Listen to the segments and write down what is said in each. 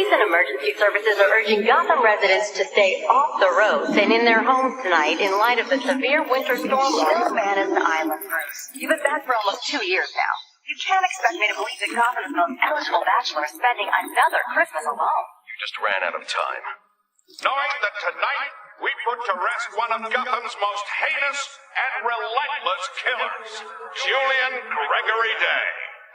Police and emergency services are urging Gotham residents to stay off the roads and in their homes tonight in light of the severe winter storm. This man is an island, Bruce. You've been back for almost 2 years now. You can't expect me to believe that Gotham's most eligible bachelor is spending another Christmas alone. You just ran out of time. Knowing that tonight we put to rest one of Gotham's most heinous and relentless killers, Julian Gregory Day.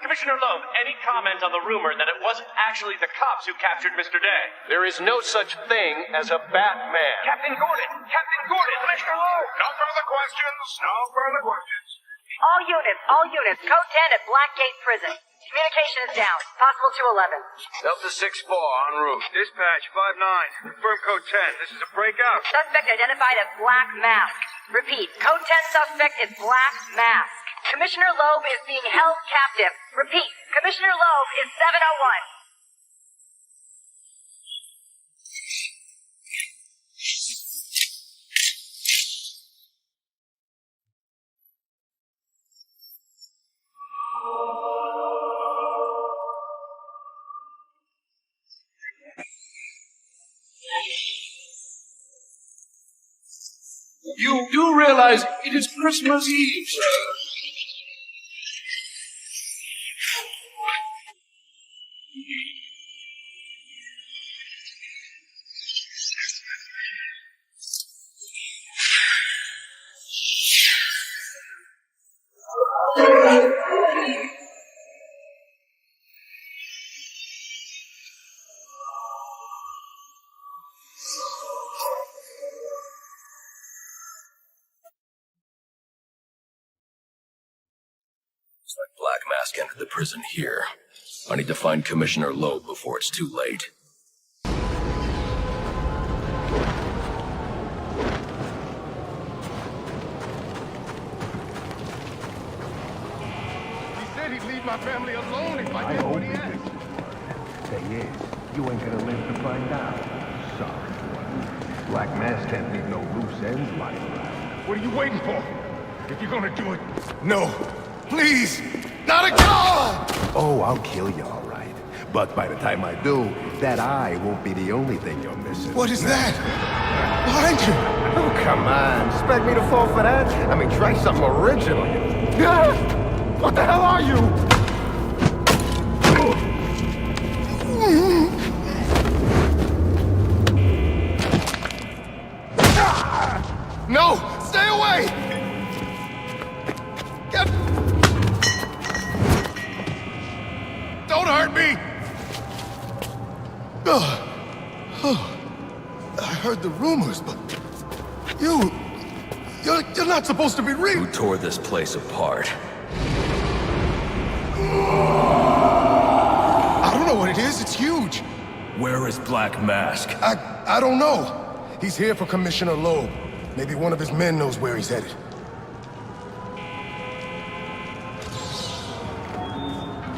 Commissioner Loeb, any comment on the rumor that it wasn't actually the cops who captured Mr. Day? There is no such thing as a Batman. Captain Gordon! Commissioner Loeb! No further questions. No further questions. All units, code 10 at Blackgate Prison. Communication is down. Possible to 11. Delta 6-4 en route. Dispatch 5-9. Confirm code 10. This is a breakout. Suspect identified as Black Mask. Repeat, code 10 suspect is Black Mask. Commissioner Loeb is being held captive. Repeat, Commissioner Loeb is 701. You do realize it is Christmas Eve, sir. Looks like Black Mask entered the prison here. I need to find Commissioner Loeb before it's too late. He said he'd leave my family alone if I did what he asked. Thing is, you ain't gonna live to find out. Sorry. Black Mask can't leave no loose ends lying around. What are you waiting for? If you're gonna do it, no. Please! Not again! Oh, I'll kill you, all right. But by the time I do, that eye won't be the only thing you're missing. What is that? Behind you! Oh, come on. Expect me to fall for that? I mean, try something original. Ah! What the hell are you? No! Stay away! Get... Don't hurt me! I heard the rumors, but... You're not supposed to be real! Who tore this place apart? I don't know what it is, it's huge! Where is Black Mask? I don't know. He's here for Commissioner Loeb. Maybe one of his men knows where he's headed.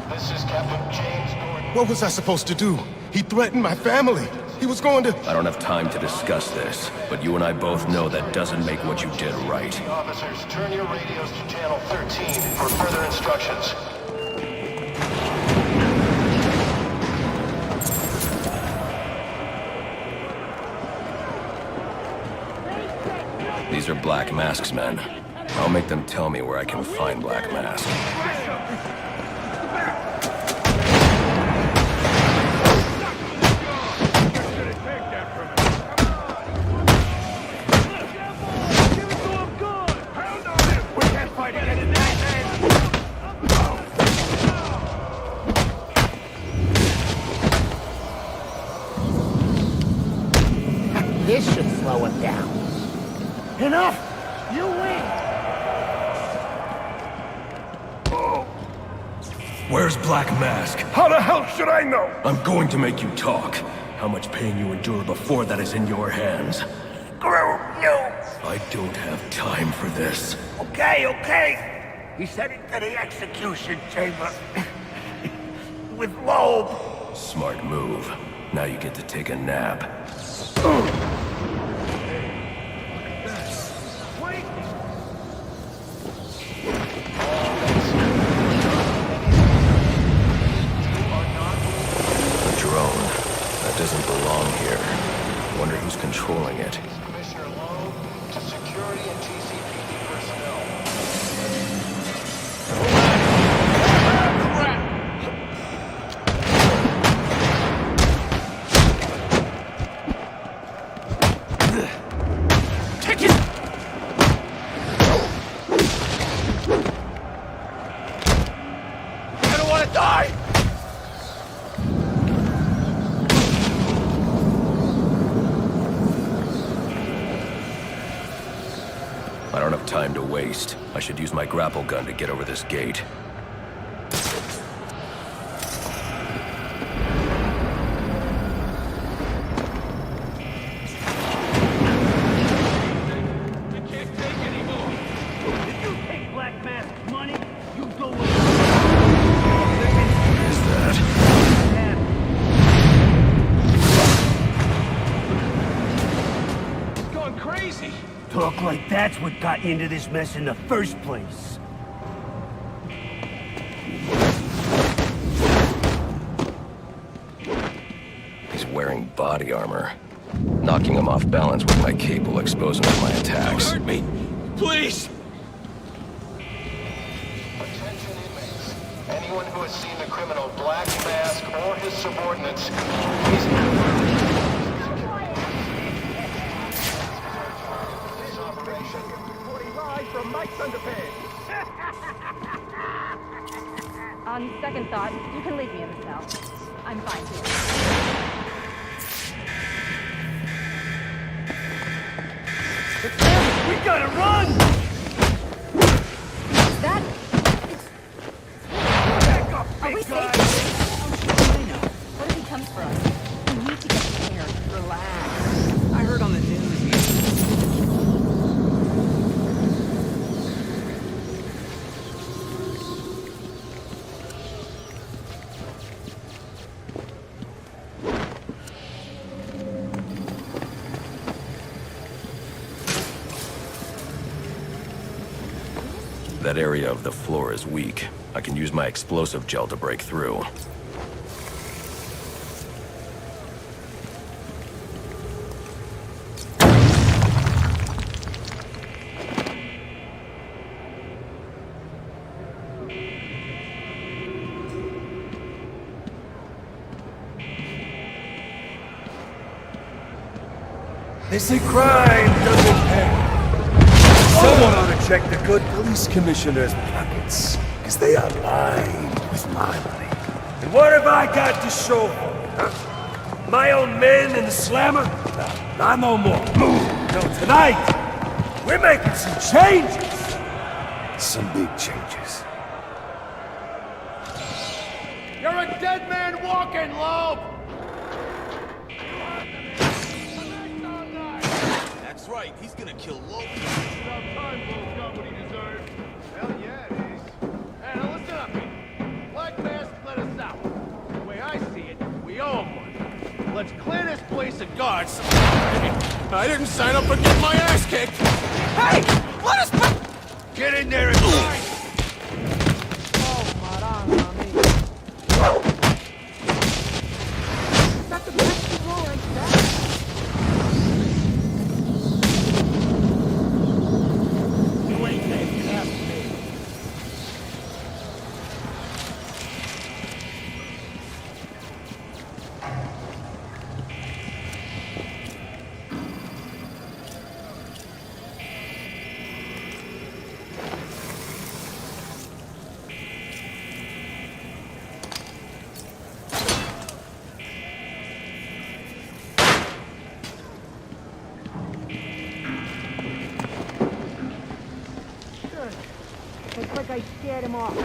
This is Captain James Gordon. What was I supposed to do? He threatened my family. He was going to... I don't have time to discuss this, but you and I both know that doesn't make what you did right. Officers, turn your radios to channel 13 for further instructions. These are Black Mask's men. I'll make them tell me where I can find Black Mask. This should slow it down. Enough! You win! Where's Black Mask? How the hell should I know? I'm going to make you talk. How much pain you endure before that is in your hands. Screw you! I don't have time for this. Okay. He sent it to the execution chamber. With Loeb. Smart move. Now you get to take a nap. controlling it. Commissioner Lowe to security and GCPD personnel. Take it! I don't want to die! I don't have time to waste. I should use my grapple gun to get over this gate. Talk like that's what got you into this mess in the first place. He's wearing body armor. Knocking him off balance with my cape will expose him to my attacks. Don't hurt me! Please! Attention inmates. Anyone who has seen the criminal Black Mask or his subordinates, please this operation. Reporting live from Mike's Underpants. On second thought, you can leave me in the cell. I'm fine here. We gotta run! That... Back up, Are we big safe? guy! I know. What if he comes for us? We need to get prepared. Relax. I heard on the news. That area of the floor is weak. I can use my explosive gel to break through. They say crime doesn't pay. Someone ought to check the good police commissioner's pockets, because they are lined with my money. And what have I got to show for it, huh? My own men in the slammer? No, not no more. No, tonight, we're making some changes. Some big changes. You're a dead man walking, Loeb! That's right, he's gonna kill Loeb. About time Loeb got what he deserved. Hell yeah, it is. Hey, now listen up. Black Mask let us out. The way I see it, we owe him one. Let's clear this place of guards. I didn't sign up for getting my ass kicked. Hey! Let us get in there and fight! Looks like I scared him off.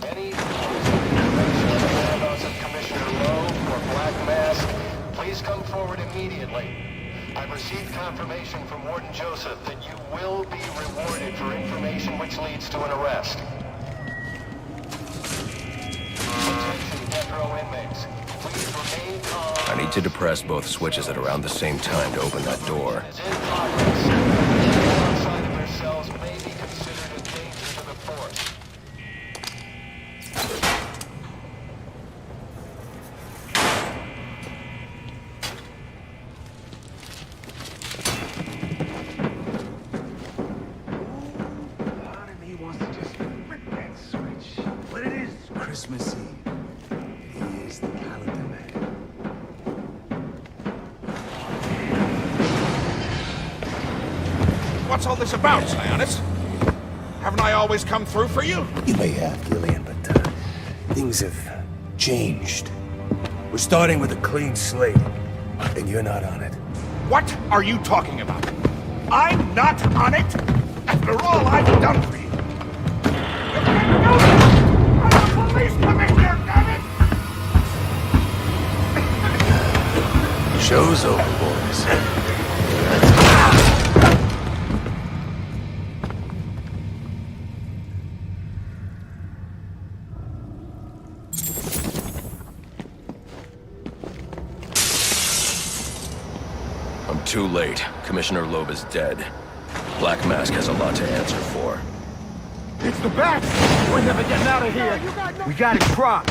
Any information on the whereabouts of Commissioner Lowe or Black Mask, please come forward immediately. I've received confirmation from Warden Joseph that you will be rewarded for information which leads to an arrest. Attention death row inmates. Please remain to depress both switches at around the same time to open that door. Is in progress. Anyone outside of their cells may be considered a danger to the force. Part of me wants to just flip that switch. But it is Christmas Eve. It is the calendar man. What's all this about, Sionis? Haven't I always come through for you? You may have, Gillian, but things have changed. We're starting with a clean slate, and you're not on it. What are you talking about? I'm not on it? After all I've done for you. You can't do this! I'm a police commissioner, damn it! Show's over, boys. I'm too late. Commissioner Loeb is dead. Black Mask has a lot to answer for. It's the bat! We're never getting out of here! We got it dropped!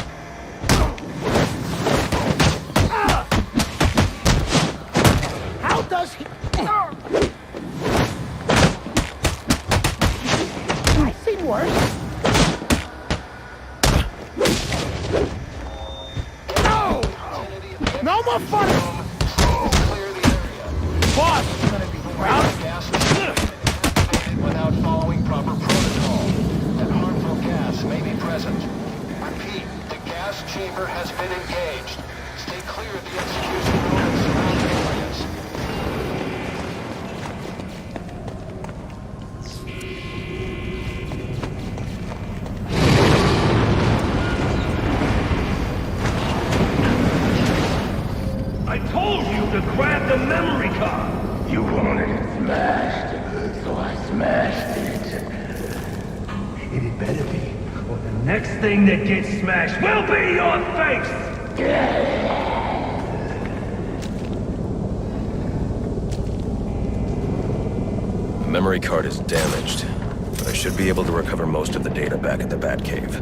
How does he... I've seen worse. No! No more fun! Boss! You're gonna be around? Gas is without following proper protocol. That harmful gas may be present. Repeat, the gas chamber has been engaged. Stay clear of the execution room and surrounding areas. I told you to grab the memory card! You wanted it smashed, so I smashed it. It had better be, or the next thing that gets smashed will be your face! The memory card is damaged, but I should be able to recover most of the data back at the Batcave.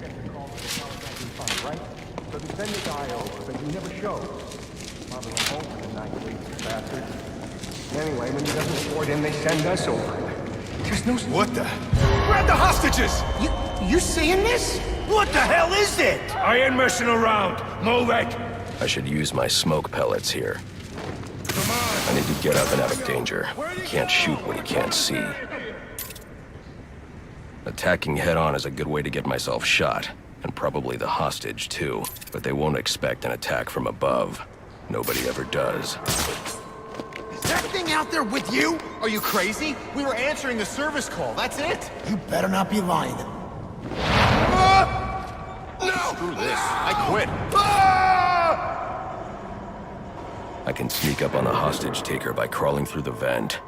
get the call to the telecom fund, right? So they send the guy over, but he never shows. Probably went home for the night, lazy bastard. Anyway, when he doesn't report in, they send us over. There's no... What the? Grab the hostages! You seeing this? What the hell is it? I ain't messing around. Move it! I should use my smoke pellets here. Come on! I need to get up and out of danger. You can't shoot what you can't see. Attacking head-on is a good way to get myself shot. And probably the hostage, too. But they won't expect an attack from above. Nobody ever does. Is that thing out there with you? Are you crazy? We were answering the service call, that's it. You better not be lying. No! Screw this. I quit. I can sneak up on the hostage taker by crawling through the vent.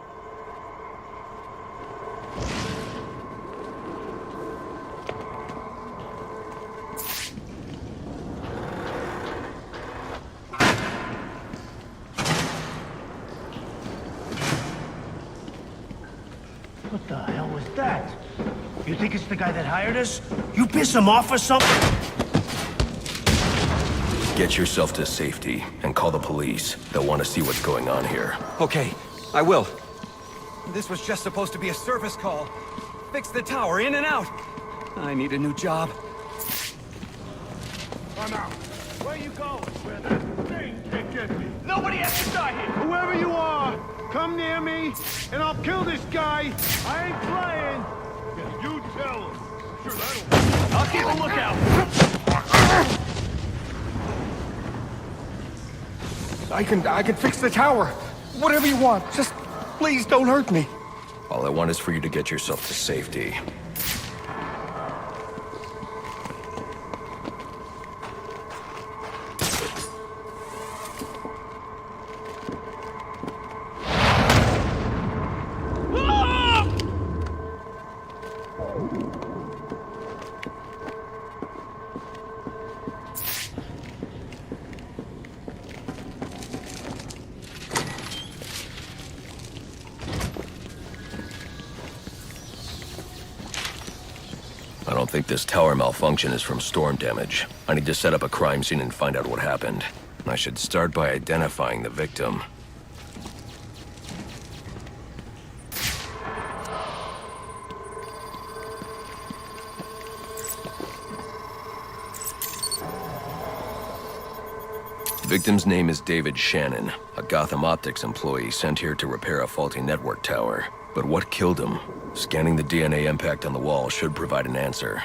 What the hell was that? You think it's the guy that hired us? You piss him off or something? Get yourself to safety and call the police. They'll want to see what's going on here. Okay, I will. This was just supposed to be a service call. Fix the tower, in and out. I need a new job. I'm out. Where you going? Where that thing can't get me. Nobody has to die here. Whoever you are, come near me, and I'll kill this guy. I ain't playing. Yeah, you tell him. Sure, that'll... I'll keep a lookout. I can fix the tower. Whatever you want. Just please don't hurt me. All I want is for you to get yourself to safety. I don't think this tower malfunction is from storm damage. I need to set up a crime scene and find out what happened. I should start by identifying the victim. The victim's name is David Shannon, a Gotham Optics employee sent here to repair a faulty network tower. But what killed him? Scanning the DNA impact on the wall should provide an answer.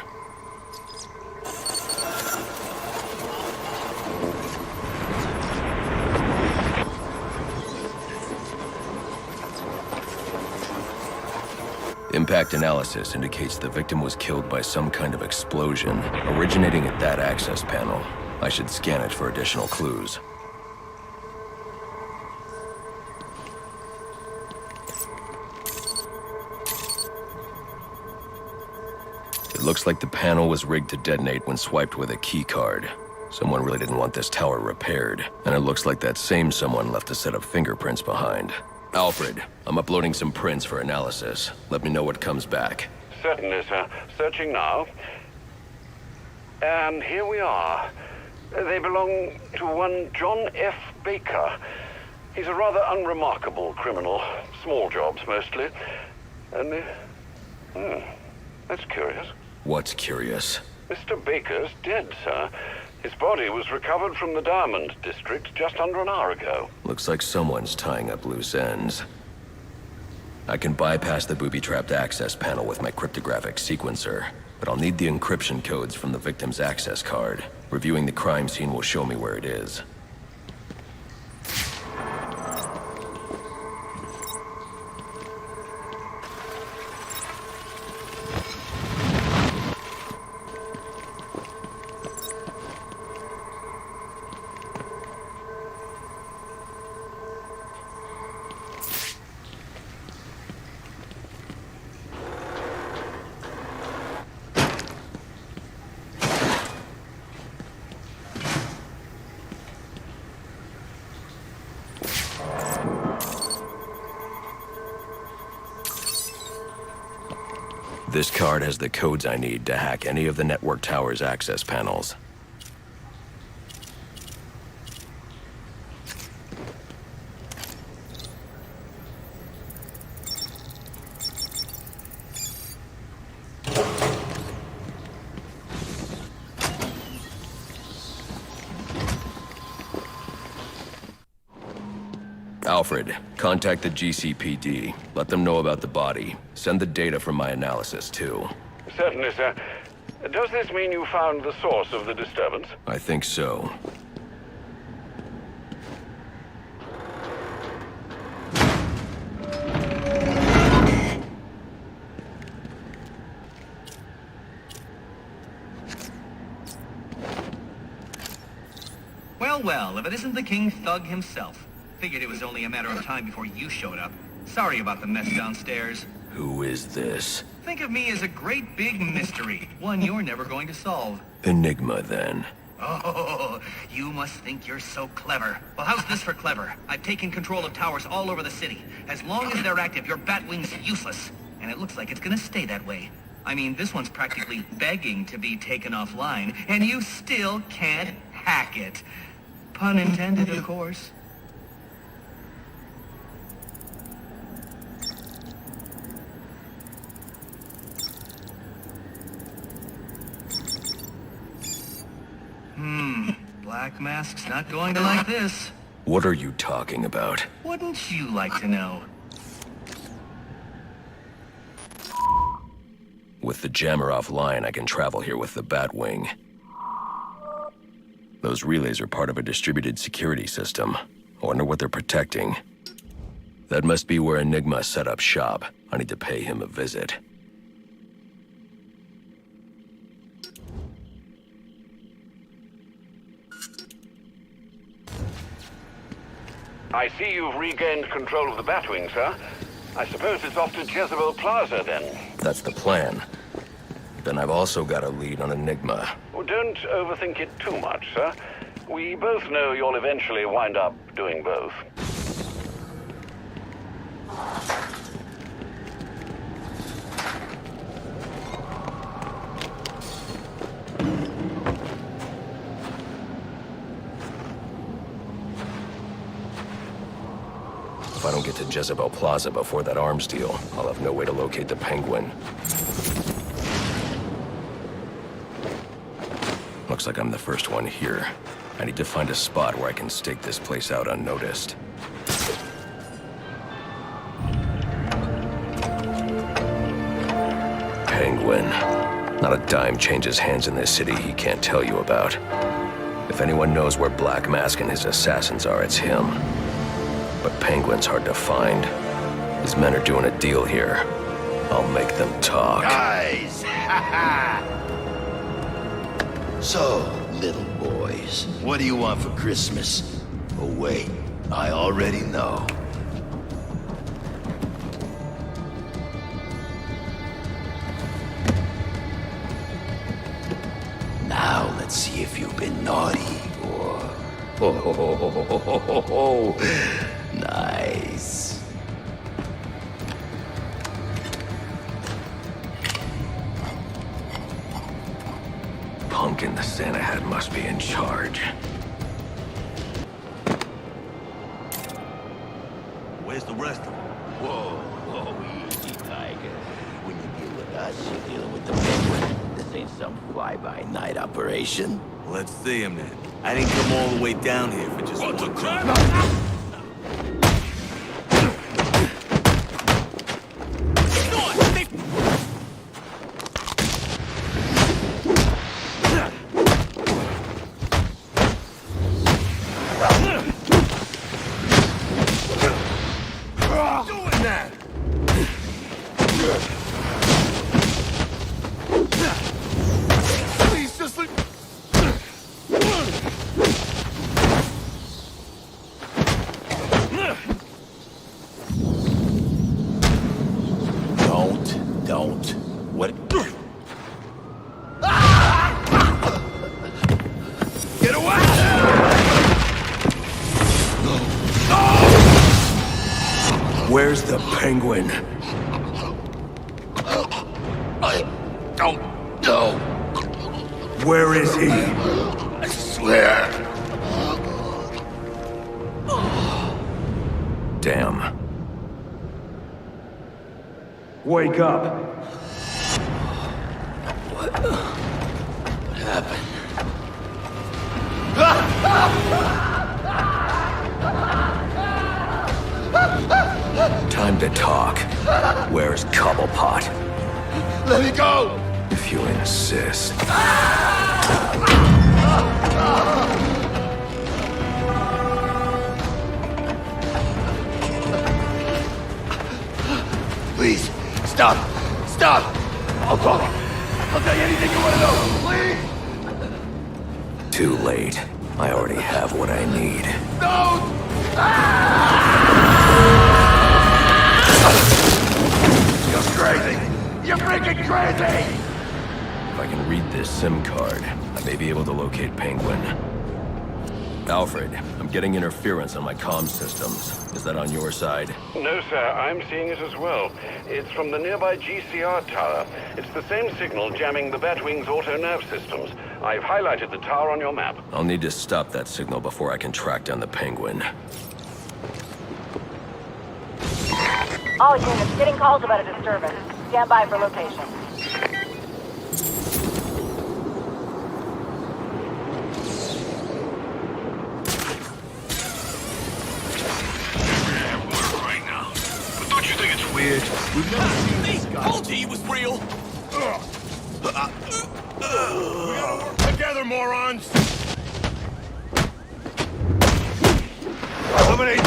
Impact analysis indicates the victim was killed by some kind of explosion, originating at that access panel. I should scan it for additional clues. It looks like the panel was rigged to detonate when swiped with a key card. Someone really didn't want this tower repaired, and it looks like that same someone left a set of fingerprints behind. Alfred, I'm uploading some prints for analysis. Let me know what comes back. Certainly, sir. Searching now. And here we are. They belong to one John F. Baker. He's a rather unremarkable criminal. Small jobs, mostly. And, that's curious. What's curious? Mr. Baker's dead, sir. His body was recovered from the Diamond District just under an hour ago. Looks like someone's tying up loose ends. I can bypass the booby-trapped access panel with my cryptographic sequencer, but I'll need the encryption codes from the victim's access card. Reviewing the crime scene will show me where it is. This card has the codes I need to hack any of the network tower's access panels. Alfred, contact the GCPD. Let them know about the body. Send the data from my analysis, too. Certainly, sir. Does this mean you found the source of the disturbance? I think so. Well, if it isn't the King Thug himself. Figured it was only a matter of time before you showed up. Sorry about the mess downstairs. Who is this? Think of me as a great big mystery, one you're never going to solve. Enigma, then. Oh, you must think you're so clever. Well, how's this for clever? I've taken control of towers all over the city. As long as they're active, your Batwing's useless. And it looks like it's gonna stay that way. I mean, this one's practically begging to be taken offline, and you still can't hack it. Pun intended, of course. Black Mask's not going to like this. What are you talking about? Wouldn't you like to know? With the jammer offline, I can travel here with the Batwing. Those relays are part of a distributed security system. I wonder what they're protecting. That must be where Enigma set up shop. I need to pay him a visit. I see you've regained control of the Batwing, sir. I suppose it's off to Jezebel Plaza, then. That's the plan. Then I've also got a lead on Enigma. Oh, don't overthink it too much, sir. We both know you'll eventually wind up doing both. If I don't get to Jezebel Plaza before that arms deal, I'll have no way to locate the Penguin. Looks like I'm the first one here. I need to find a spot where I can stake this place out unnoticed. Penguin. Not a dime changes hands in this city he can't tell you about. If anyone knows where Black Mask and his assassins are, it's him. But Penguin's hard to find. His men are doing a deal here. I'll make them talk. Guys! So, little boys, what do you want for Christmas? Oh wait, I already know. Now let's see if you've been naughty or... Nice. Pumpkin the Santa hat must be in charge. Where's the rest of them? Whoa, easy, Tiger. When you deal with us, you're dealing with the Penguin. This ain't some fly-by-night operation. Let's see him then. I didn't come all the way down here for just one crime. Where's the Penguin? I Where is he? I swear. Damn. Wake up. What happened? Time to talk. Where's Cobblepot? Let me go! If you insist. Please, stop! Stop! I'll talk. I'll tell you anything you want to know, please! Too late. I already have what I need. No! You're crazy! You're freaking crazy! If I can read this SIM card, I may be able to locate Penguin. Alfred, I'm getting interference on my comm systems. Is that on your side? No, sir. I'm seeing it as well. It's from the nearby GCR tower. It's the same signal jamming the Batwing's auto-nav systems. I've highlighted the tower on your map. I'll need to stop that signal before I can track down the Penguin. All units, getting calls about a disturbance. Stand by for location. Weird. We've never seen this guy. Told you he was real. We gotta work together, morons. Eliminate.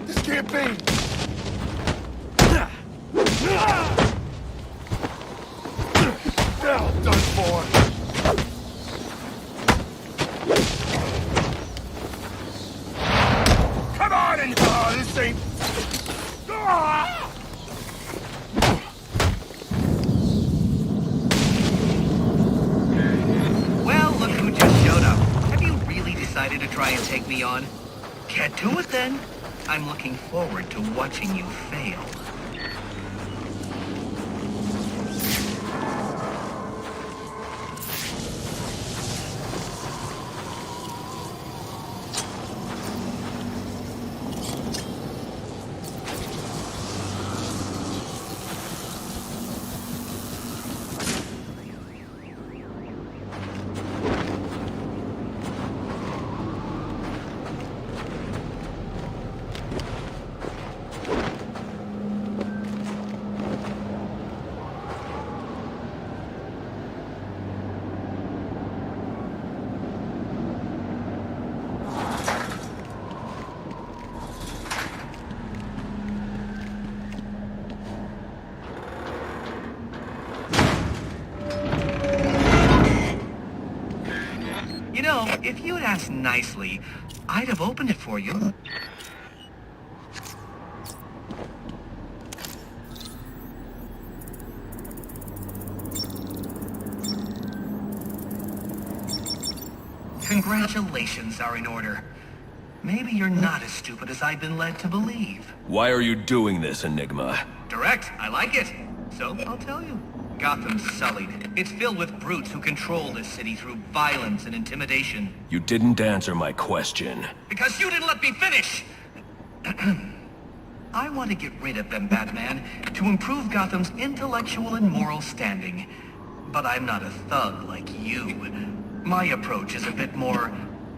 This can't be. Now done for. This ain't... Well, look who just showed up. Have you really decided to try and take me on? Get to it then. I'm looking forward to watching you fail. You know, if you'd asked nicely, I'd have opened it for you. Congratulations are in order. Maybe you're not as stupid as I've been led to believe. Why are you doing this, Enigma? Direct, I like it. So, I'll tell you. Gotham's sullied. It's filled with brutes who control this city through violence and intimidation. You didn't answer my question. Because you didn't let me finish! I want to get rid of them, Batman, to improve Gotham's intellectual and moral standing. But I'm not a thug like you. My approach is a bit more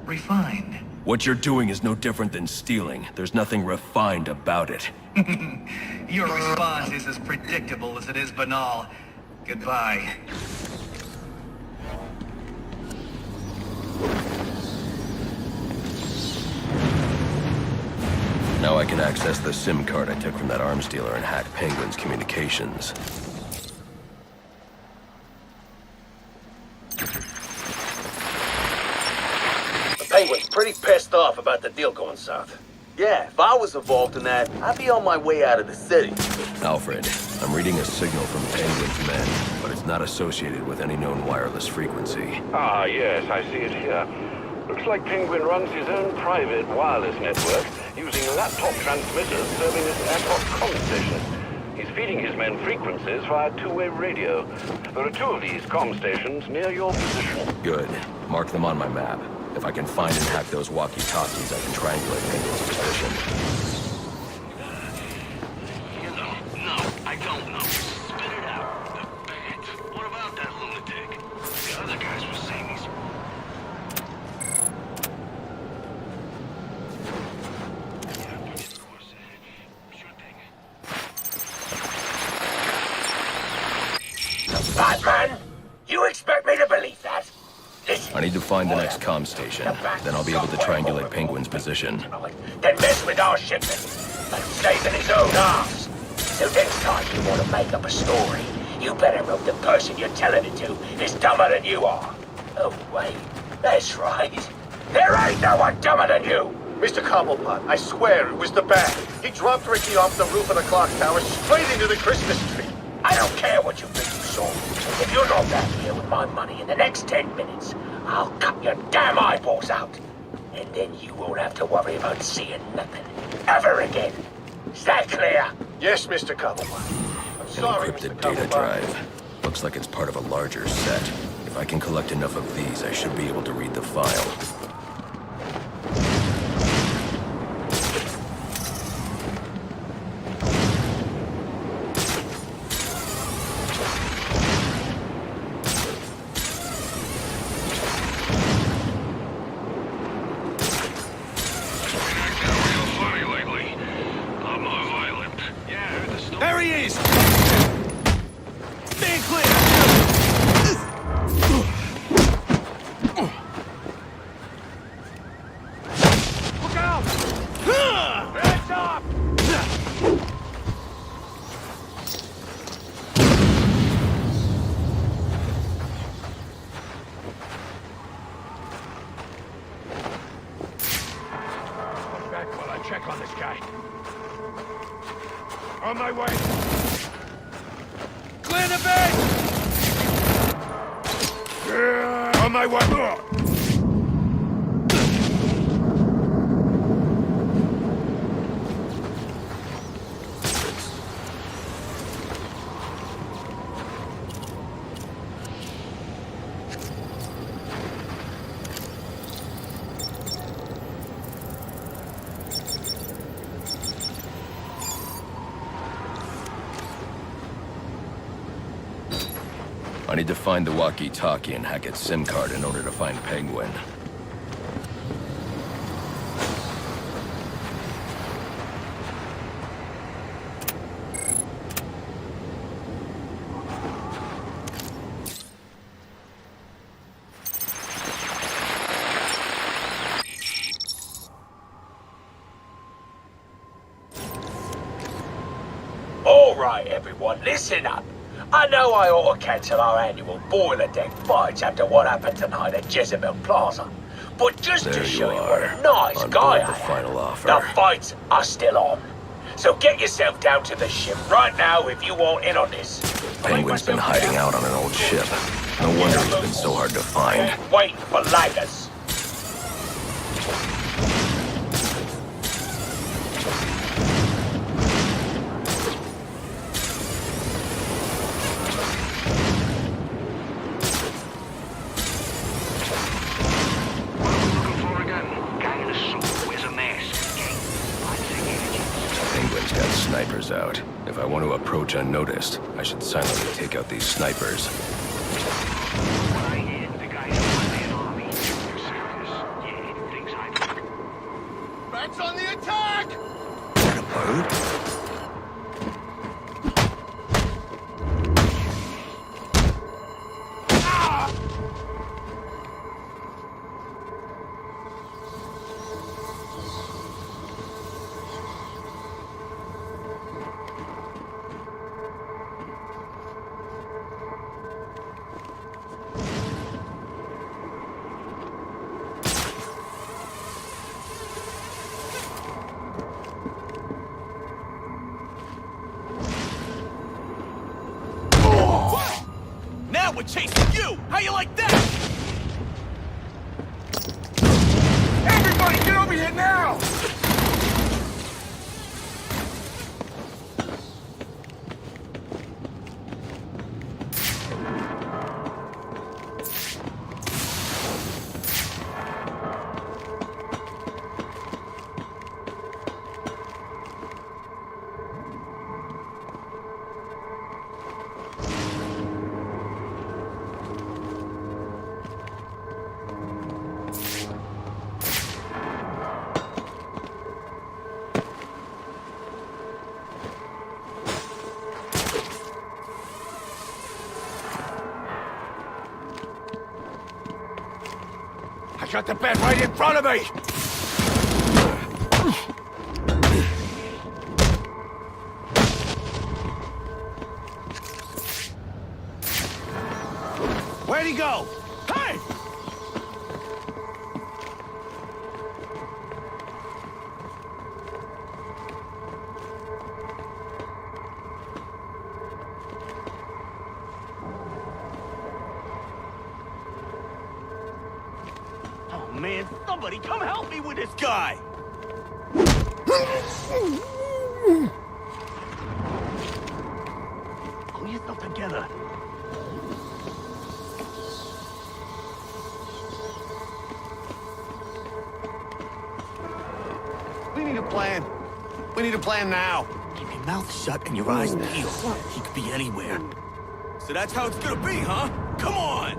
refined. What you're doing is no different than stealing. There's nothing refined about it. Your response is as predictable as it is banal. Goodbye. Now I can access the SIM card I took from that arms dealer and hack Penguin's communications. The Penguin's pretty pissed off about the deal going south. Yeah, if I was involved in that, I'd be on my way out of the city. Alfred, I'm reading a signal from Penguin's men, but it's not associated with any known wireless frequency. Ah, yes, I see it here. Looks like Penguin runs his own private wireless network using laptop transmitters serving as ad hoc comm stations. He's feeding his men frequencies via two-way radio. There are two of these comm stations near your position. Good. Mark them on my map. If I can find and hack those walkie-talkies, I can triangulate Penguin's position. No, I don't know. Spit it out. The band. What about that lunatic? The other guys were saying he's... Batman? You expect me to believe that? Listen, I need to find the next comm station. Then I'll be able to triangulate Penguin's position. then mess with our shipment and save in his own arse. So next time you want to make up a story, you better hope the person you're telling it to is dumber than you are. Oh, wait. That's right. There ain't no one dumber than you. Mr. Cobblepot, I swear it was the bat. He dropped Ricky off the roof of the clock tower straight into the Christmas tree. I don't care what you think you saw. If you're not back here with my money in the next 10 minutes, I'll cut your damn eyeballs out. And then you won't have to worry about seeing nothing ever again. Is that clear? Yes, Mr. Cobblepot. I'm An sorry, encrypted Mr. data Cobblepot. drive. Looks like it's part of a larger set. If I can collect enough of these, I should be able to read the file. There he is! Stand clear! Look out! Hands up! Come back while I check on this guy. On my way! Clear the base! On my way! I need to find the walkie-talkie and hack its SIM card in order to find Penguin. All right, everyone, listen up. I know I ought to cancel our annual boiler deck fights after what happened tonight at Jezebel Plaza. But just There to you show you are, what a nice on guy board I the am, final offer. the fights are still on. So get yourself down to the ship right now if you want in on this. Penguin's been hiding out on an old ship. No wonder he's been so hard to find. Wait for laggers. Penguin's got snipers out. If I want to approach unnoticed, I should silently take out these snipers. Bats on the attack! A bird? Now we're chasing you! How you like that? Everybody get over here now! shut the bed right in front of me! Where'd he go? Hey! Oh man, somebody come help me with this guy! Pull yourself together. We need a plan. We need a plan now. Keep your mouth shut and your eyes peeled. He could be anywhere. So that's how it's gonna be, huh? Come on!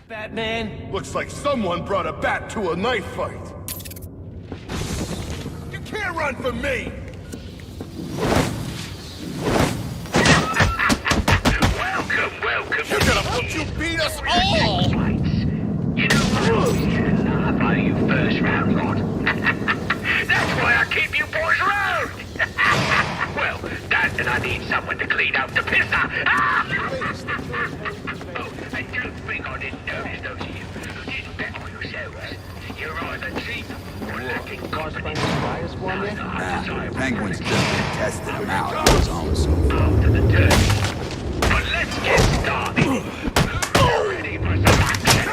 Batman? Looks like someone brought a bat to a knife fight. You can't run from me! Welcome. You're gonna put you beat us all! You know I always get a laugh out of you first round lot. That's why I keep you boys around. Well, that and I need someone to clean up the pisser. Oh, and don't think I didn't notice those of you who didn't bet on yourselves. You're either cheap or lacking confidence. Penguin's just tested him out on his own so far. After the turn. But let's get started. Ready for some action?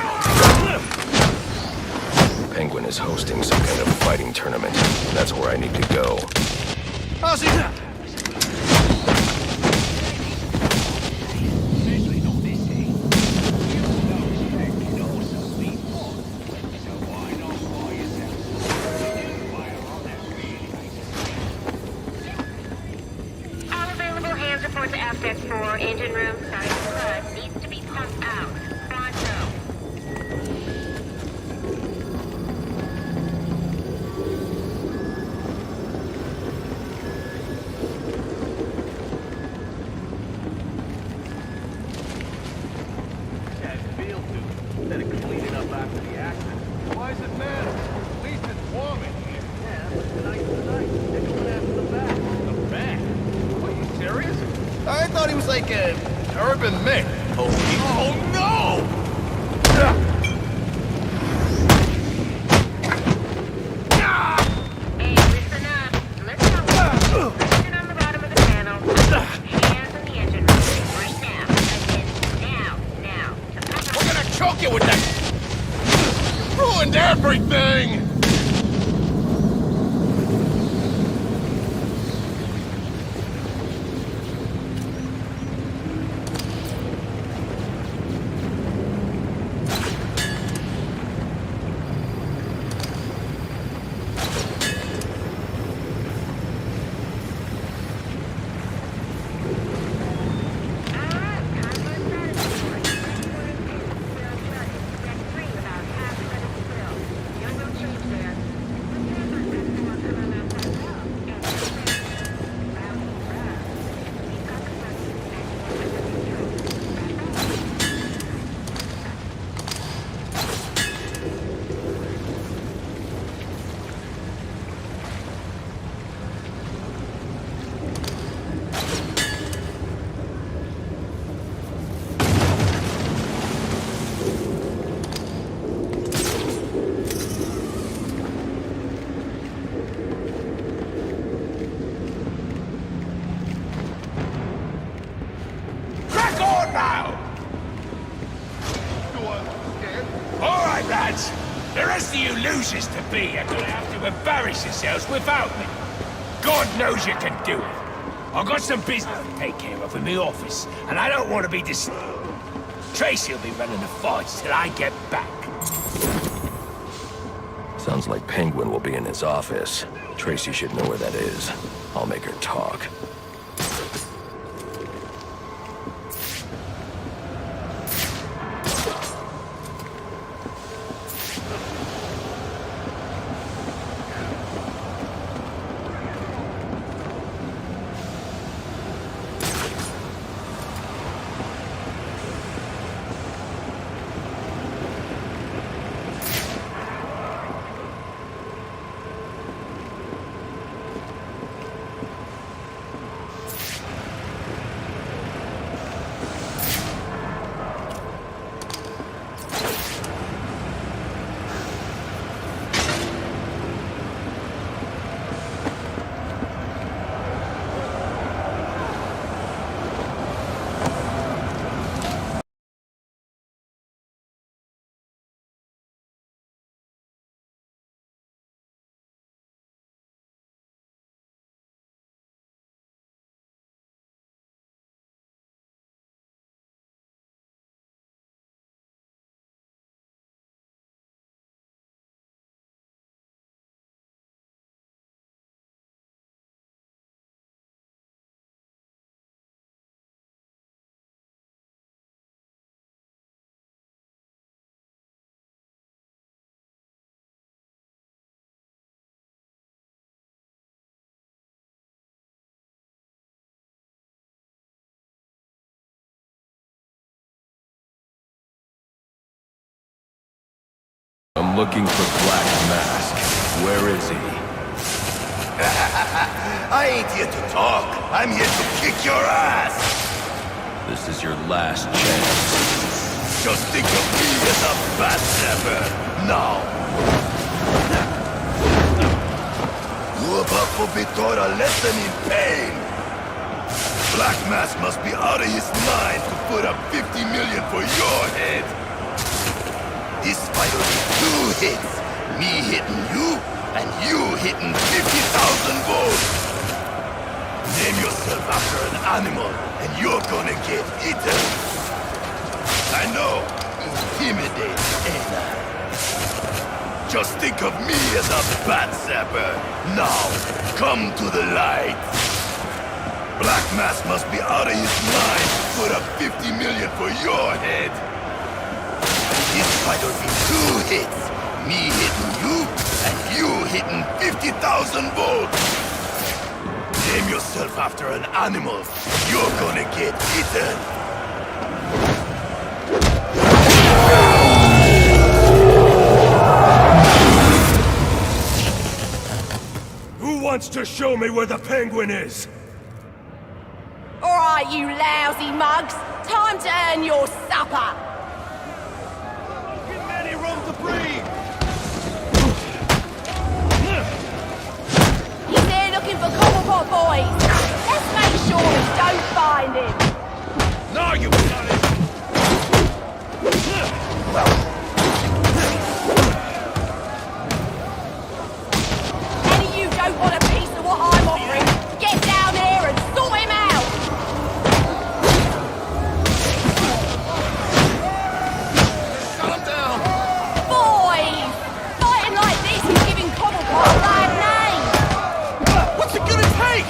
Penguin is hosting some kind of fighting tournament. That's where I need to go. How's he? All available hands report to Aspect 4. Engine room side blood needs to be pumped out. Pronto. That field dude, instead of cleaning up after the accident. Why does it matter? At least it's warm in here. Yeah, but tonight's the night. They're going after the bat. The bat? Are you serious? I thought he was like an urban myth. Oh no! Hey, listen up. Listen up. Listen on the bottom of the panel. Hands in the engine room. Right now. That's it. Now. We're gonna choke you with that! You ruined everything! The rest of you losers to be are gonna have to embarrass yourselves without me. God knows you can do it. I've got some business to take care of in the office, and I don't want to be Tracy will be running the fights till I get back. Sounds like Penguin will be in his office. Tracy should know where that is. I'll make her talk. I'm looking for Black Mask. Where is he? I ain't here to talk. I'm here to kick your ass. This is your last chance. Just think of me as a bat zapper. Now. You're about to be taught a lesson in pain. Black Mask must be out of his mind to put up 50 million for your head. This fight will be 2 hits. Me hitting you, and you hitting 50,000 volts. Name yourself after an animal, and you're gonna get eaten. I know, intimidating, ain't I? Just think of me as a bat zapper. Now, come to the light. Black Mask must be out of his mind to put up 50 million for your head. This fight will be 2 hits. Me hitting you, and you hitting 50,000 volts. Name yourself after an animal. You're gonna get eaten. Who wants to show me where the Penguin is? Alright, you lousy mugs. Time to earn your supper. Room to breathe! He's there looking for Cobblepot boys. Let's make sure we don't find him. No, you got it! Any of you don't want a piece of what I'm offering, get down here and sort him out! Shut him down! Boys! Fighting like this is giving Cobblepot a bad name! What's it gonna take?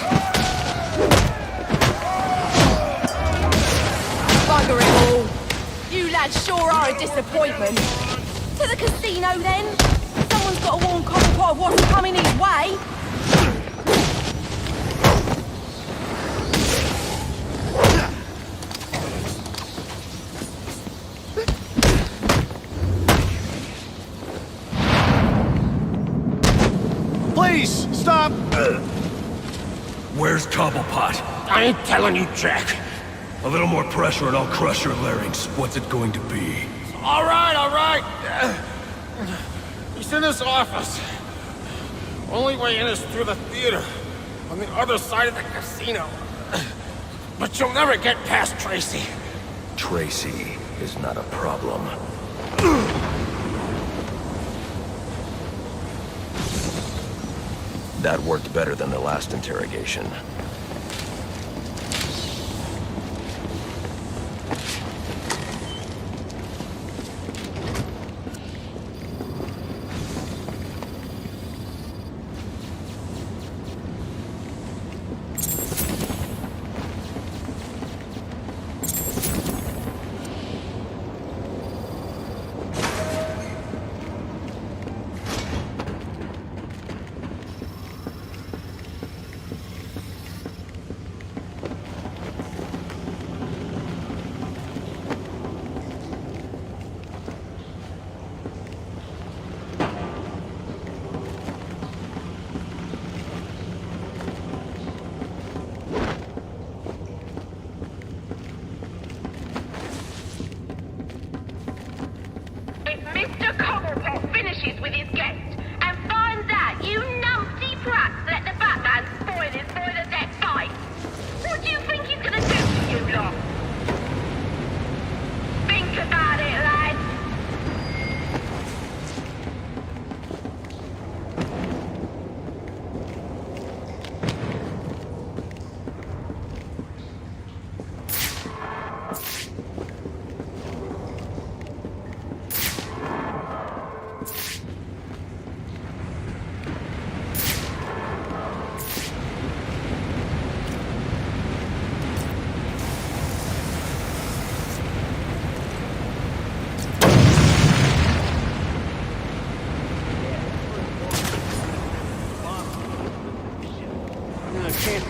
Bugger it all. You lads sure are a disappointment. To the casino then? Someone's got to warn Cobblepot of what's coming his way. Please, stop! Where's Cobblepot? I ain't telling you, Jack. A little more pressure and I'll crush your larynx. What's it going to be? All right, all right. He's in his office. Only way in is through the theater, on the other side of the casino. But you'll never get past Tracy. Tracy is not a problem. That worked better than the last interrogation.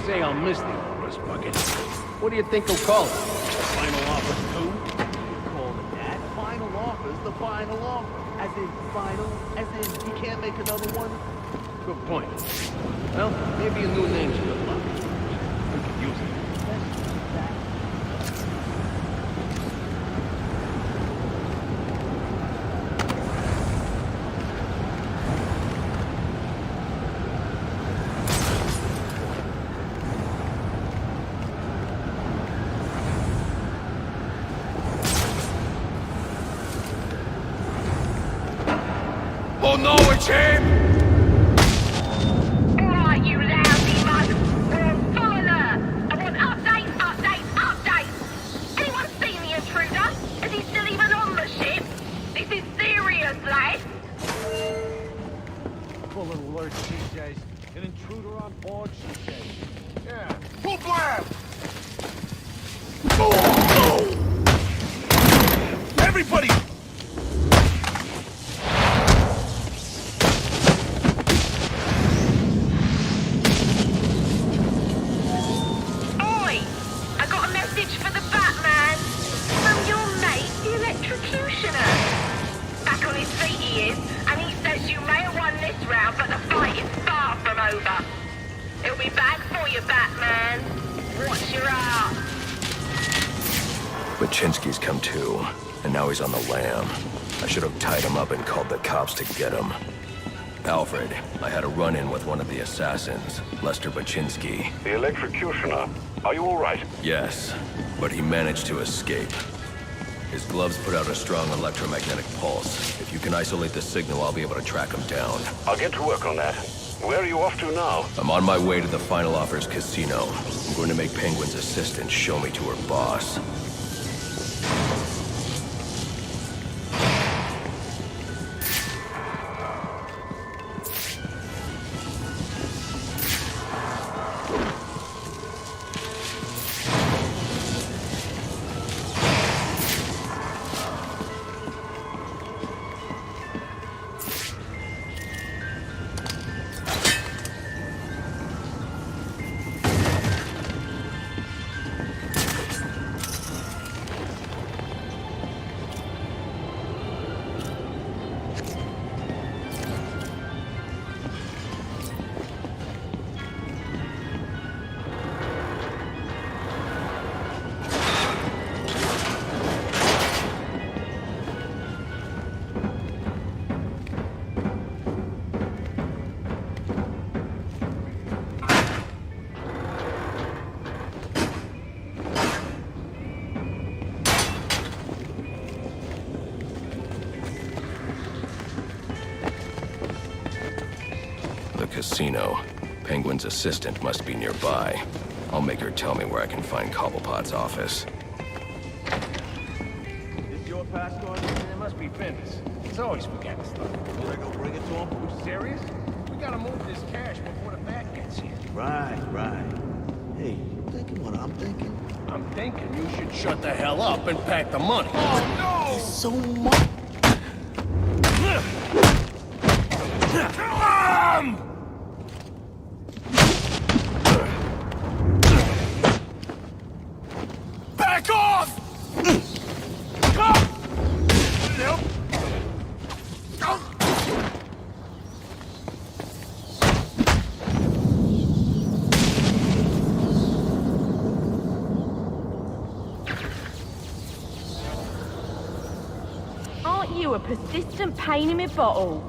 Say I'll miss the Oprah's bucket. What do you think they'll call it? Final offer 2? Call it that. Final offer's the final offer. As in final, as in you can't make another one. Good point. Well, maybe a new name's good luck. We could use it. Oh no, it's him! Alright, you lousy mug! We're on full alert! I want updates, updates, updates! Anyone seen the intruder? Is he still even on the ship? This is serious, lad! Full alert, CJs. An intruder on board, CJs. Yeah. Full blast! Everybody! Baczynski's come to, and now he's on the lam. I should have tied him up and called the cops to get him. Alfred, I had a run-in with one of the assassins, Lester Baczynski. The electrocutioner. Are you all right? Yes, but he managed to escape. His gloves put out a strong electromagnetic pulse. If you can isolate the signal, I'll be able to track him down. I'll get to work on that. Where are you off to now? I'm on my way to the Final Offers casino. I'm going to make Penguin's assistant show me to her boss. Casino. Penguin's assistant must be nearby. I'll make her tell me where I can find Cobblepot's office. This your passcode? It must be Finn's. He's always forgetting stuff. Should I go bring it to him? You serious? We gotta move this cash before the bat gets here. Right. Hey, you thinking what I'm thinking? I'm thinking you should shut the hell up and pack the money. Oh, no! There's so much. Back off! Aren't you a persistent pain in my bottle?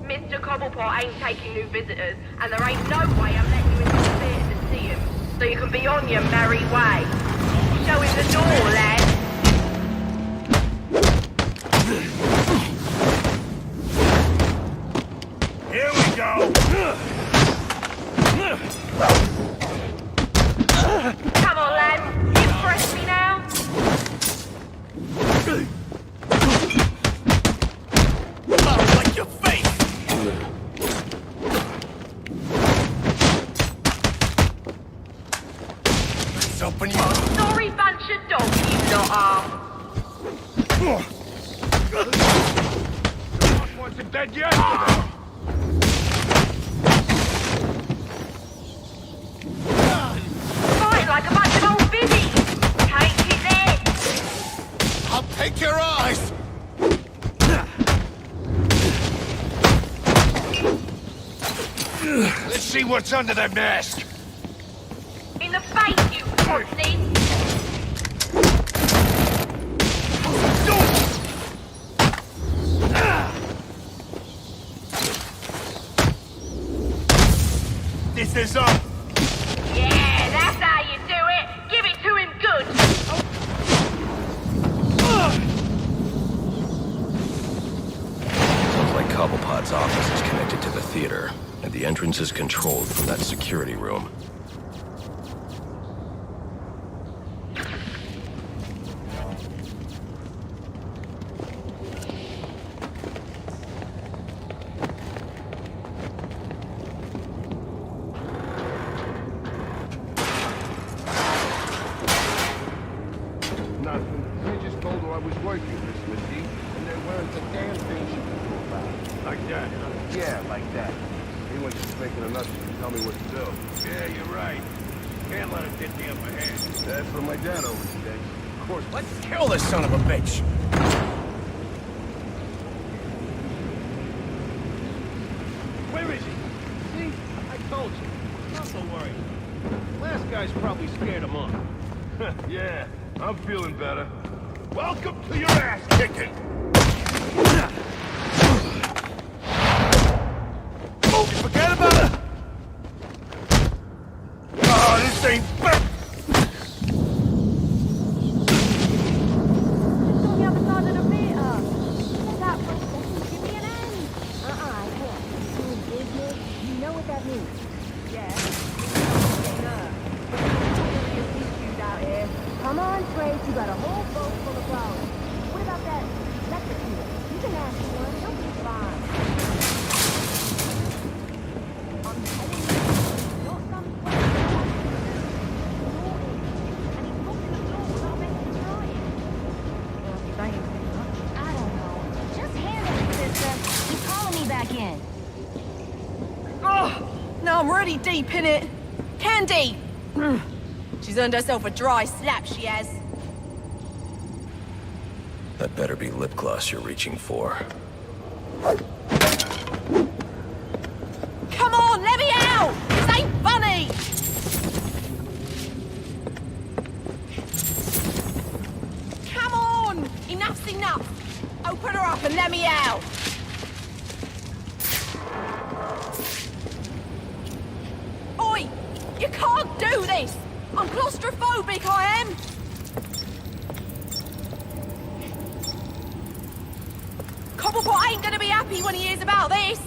Mr. Cobblepot ain't taking new visitors, and there ain't no way I'm letting you into the theatre to see him. So you can be on your merry way. Show him the door, lad. Here we go! Come on, lad. Impress me now. Oh, like your face! Let's open you up. Sorry bunch of dogs, you lot are. Wasn't dead yet? Fight like a bunch of old biddies. Take his head. I'll take your eyes! Let's see what's under that mask. In the face, you pussy. This is up. Yeah, that's how you do it. Give it to him good. Sounds like Cobblepot's office is connected to the theater, and the entrance is controlled from that security room. Nothing. I just told her I was working, Miss Misty, and there weren't a damn thing she could do about it. Like that, huh? Yeah, like that. He wants to thinking enough to tell me what to do. Yeah, you're right. Can't let him get the upper hand. That's what my dad always said. Of course, let's kill this son of a bitch! Where is he? See? I told you. Not so worried. Last guy's probably scared him off. Yeah, I'm feeling better. Welcome to your ass kicking! Oh, forget about it! Oh, this ain't fair! Just on the other side of the theatre. Stand up for a second. Give me an hand. I can't. Doing business. You know what that means. Yeah. Out here. Come on, Trace. You got a whole boat full of flowers. What about that electrocutor? You can ask one. He'll be fine. I'm telling you, not some and he's locking the door without making him try it. I don't know. Just handle it, sister. He's calling me back in. Oh, now I'm really deep in it. Candy! She's earned herself a dry slap, she has. That better be lip gloss you're reaching for. Come on, let me out! This ain't funny! Come on! Enough's enough! Open her up and let me out! Oi! You can't do this! I'm claustrophobic, I am! Cobblepot ain't gonna be happy when he hears about this!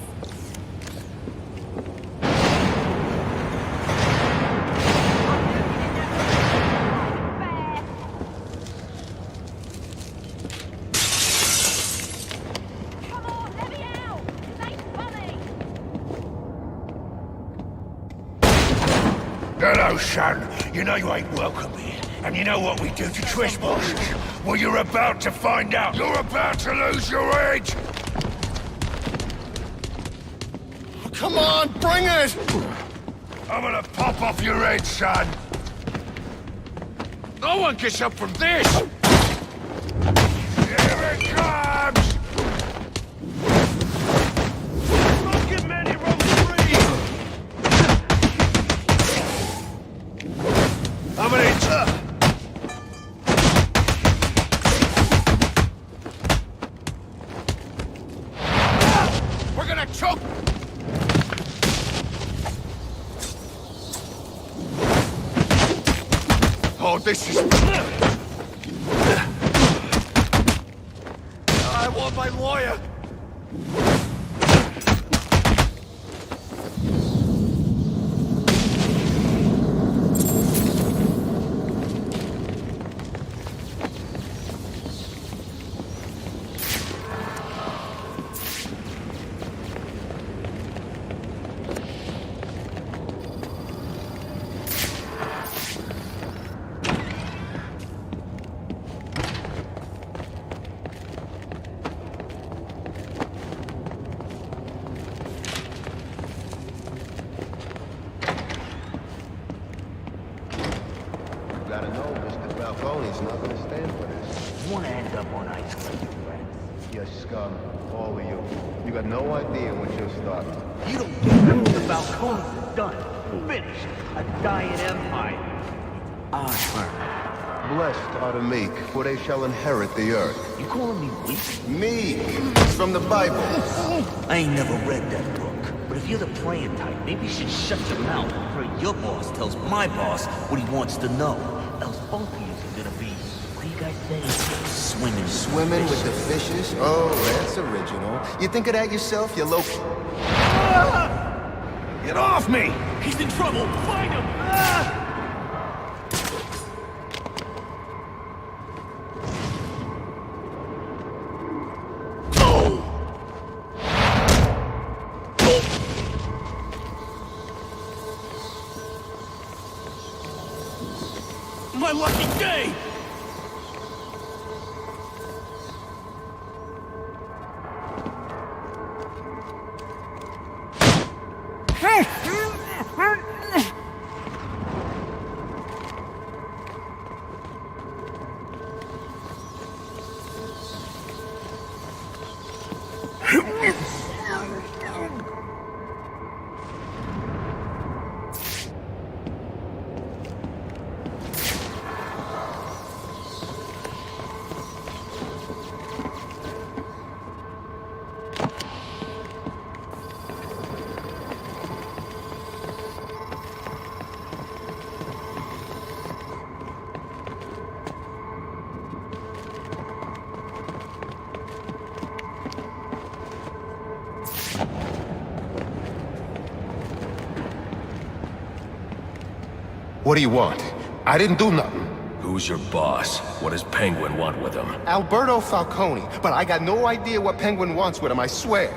Hello, son. You know you ain't welcome here. And you know what we do to trespassers? Well, you're about to find out. You're about to lose your head! Come on, bring it! I'm gonna pop off your head, son. No one gets up from this! Here it comes! Fucking many room free! I'm gonna hit We're gonna choke! Oh, this is... I want my lawyer! Gotta know, Mr. Falcone's not gonna stand for this. You wanna end up on ice with your friends. You scum, all of you. You got no idea what you're starting. You don't get it. Mr. Falcone's is done. Finished. A dying empire. Osborn. Blessed are the meek, for they shall inherit the earth. You calling me weak? Meek! It's from the Bible. I ain't never read that book. But if you're the praying type, maybe you should shut your mouth before your boss tells my boss what he wants to know. Else both of you are gonna be, what do you guys say? Swimming. Swimming with the fishes? Oh, that's original. You think of that yourself, you local? Get off me! He's in trouble! Find him! My lucky day! What do you want? I didn't do nothing. Who's your boss? What does Penguin want with him? Alberto Falcone, but I got no idea what Penguin wants with him, I swear.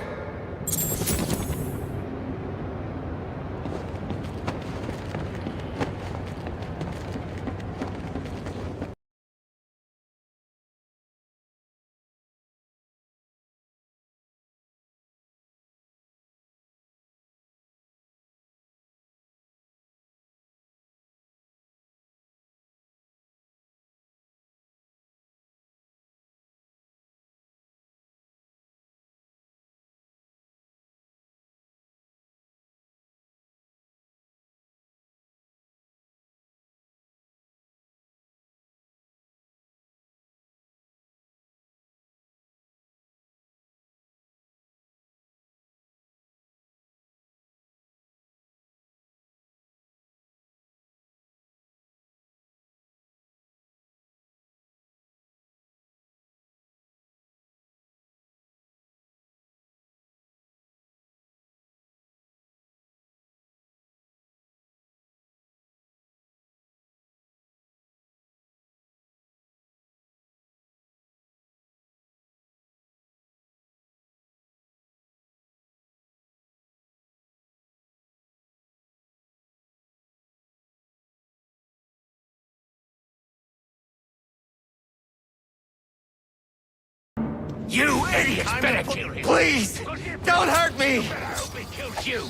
You idiots better kill him! Please! Don't hurt me! You better hope he kills you!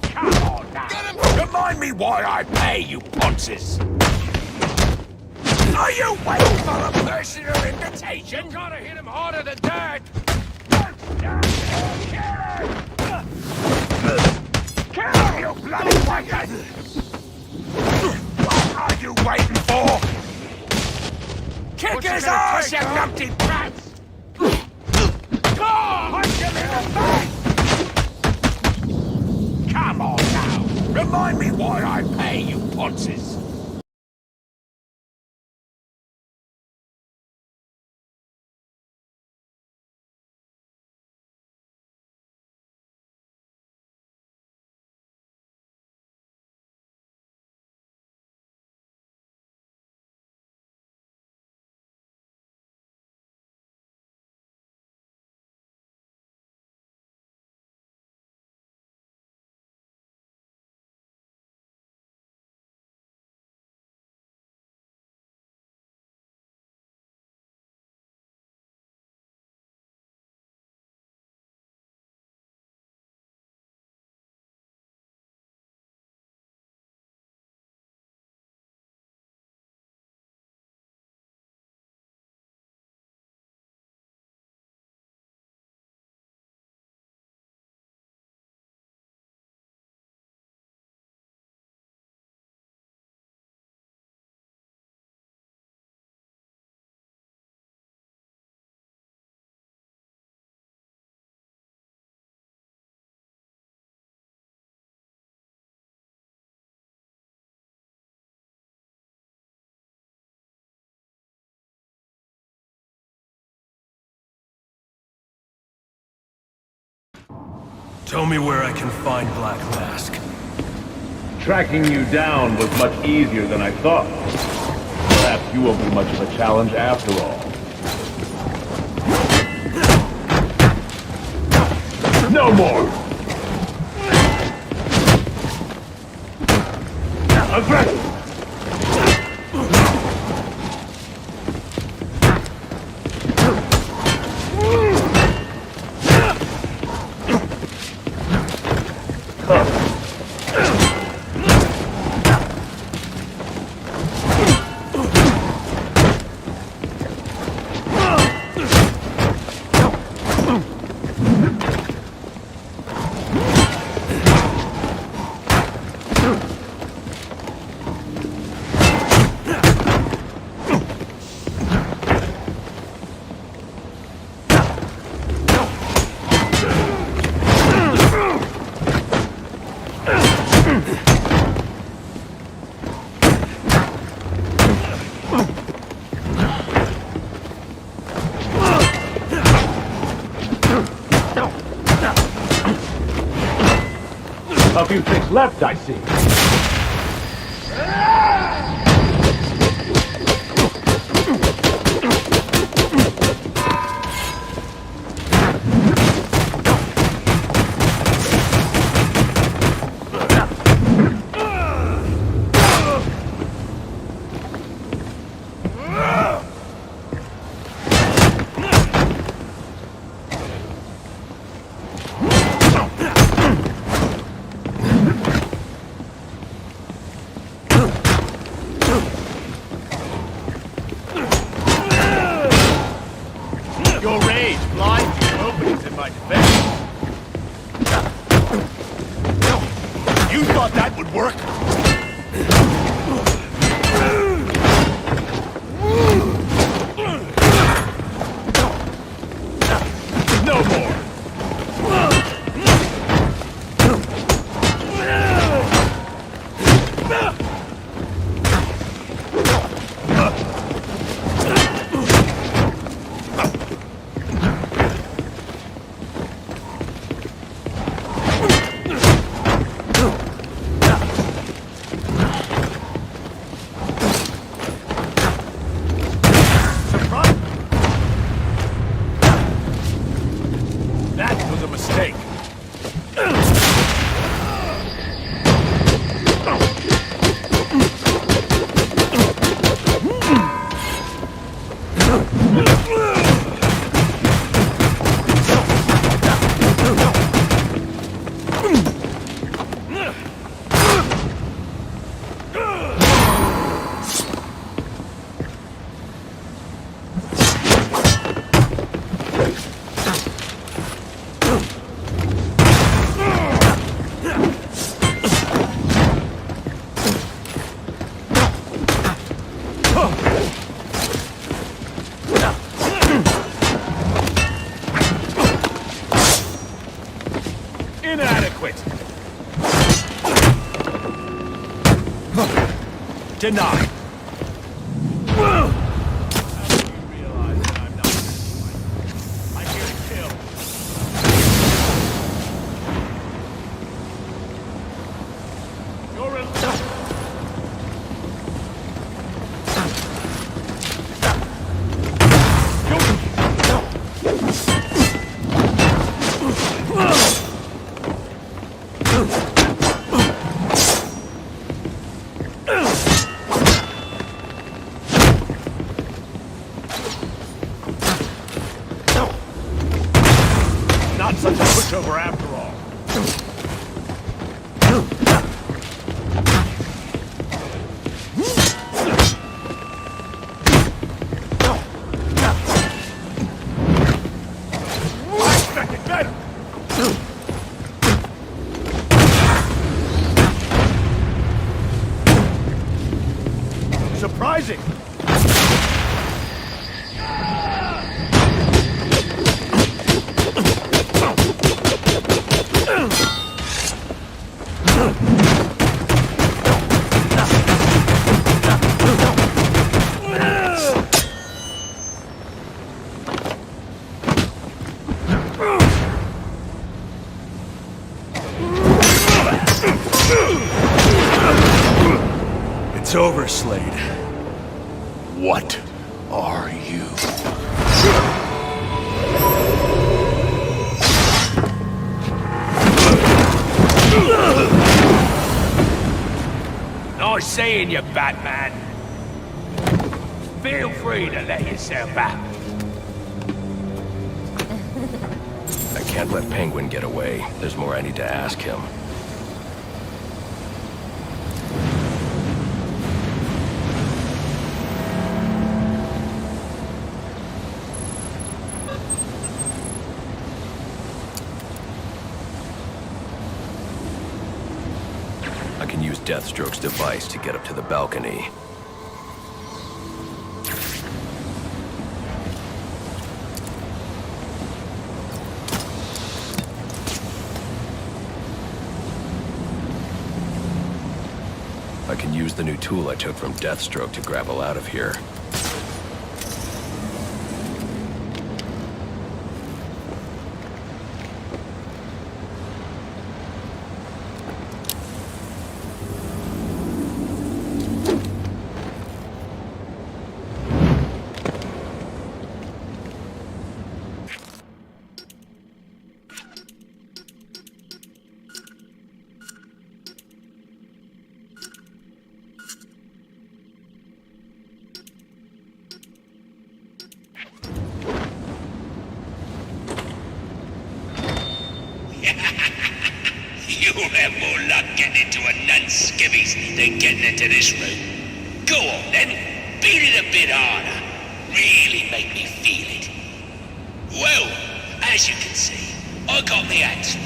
Come on now! Get him! Remind me why I pay, you ponces! Are you waiting for a personal invitation? You gotta hit him harder than that! Kill him, you bloody wagon! What are you waiting for? Kick his ass, you numpty brats! Punch him in the face! Come on now! Remind me why I pay, you ponces! Tell me where I can find Black Mask. Tracking you down was much easier than I thought. Perhaps you won't be much of a challenge after all. No more! Aggressive! A few things left, I see. Your rage blinds you to openings in my defense. You thought that would work? No more! Denied. Not such a pushover after all. I expected better. Surprising. It's over, Slade. What are you? Nice seeing you, Batman. Feel free to let yourself out. I can't let Penguin get away. There's more I need to ask him. I can use Deathstroke's device to get up to the balcony. I can use the new tool I took from Deathstroke to grapple out of here. You'll have more luck getting into a nun's skivvies than getting into this room. Go on then, beat it a bit harder. Really make me feel it. Well, as you can see, I got the answer.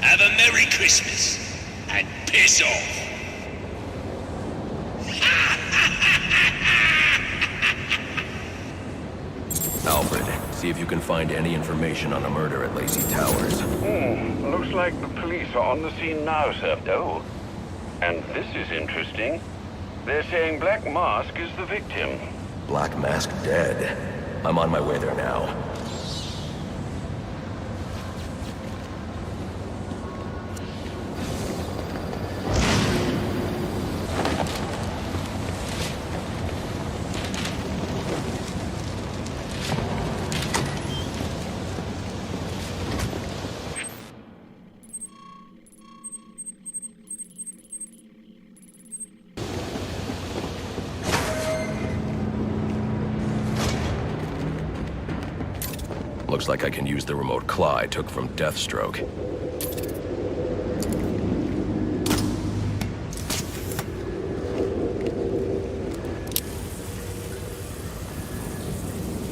Have a Merry Christmas, and piss off. Alfred, see if you can find any information on a murder at Lacey Towers. Looks like the police are on the scene now, sir. Oh, and this is interesting. They're saying Black Mask is the victim. Black Mask dead. I'm on my way there now. Looks like I can use the remote claw I took from Deathstroke.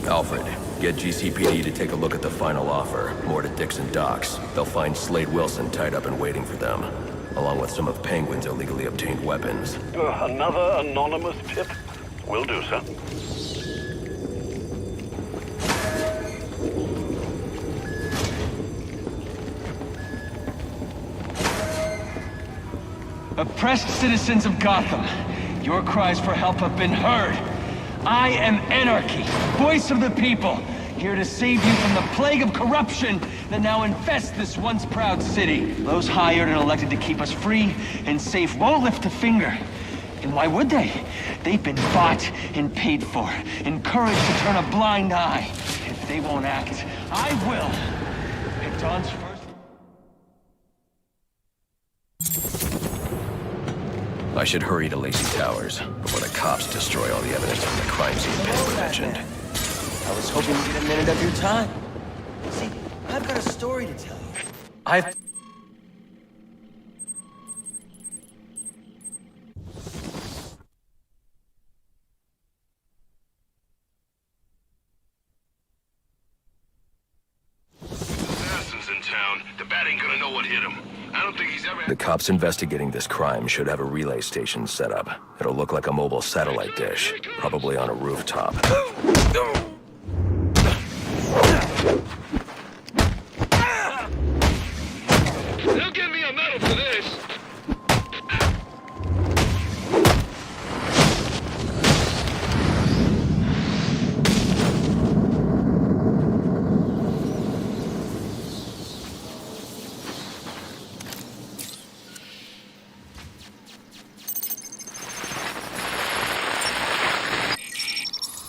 Alfred, get GCPD to take a look at the final offer. More to Dixon Docks. They'll find Slade Wilson tied up and waiting for them, along with some of Penguin's illegally obtained weapons. Another anonymous tip? Will do, sir. Oppressed citizens of Gotham, Your cries for help have been heard. I am Anarchy, voice of the people, here to save you from the plague of corruption that now infests this once proud city. Those hired and elected to keep us free and safe won't lift a finger. And why would they? They've been bought and paid for, encouraged to turn a blind eye. If they won't act, I will. At Dawn's first... I should hurry to Lacey Towers before the cops destroy all the evidence from the crime scene Penguin mentioned. I was hoping to get a minute of your time. See, I've got a story to tell you. Assassins in town. The bat ain't gonna know what hit him. I don't think he's ever... The cops investigating this crime should have a relay station set up. It'll look like a mobile satellite dish, probably on a rooftop. They'll give me a medal for this.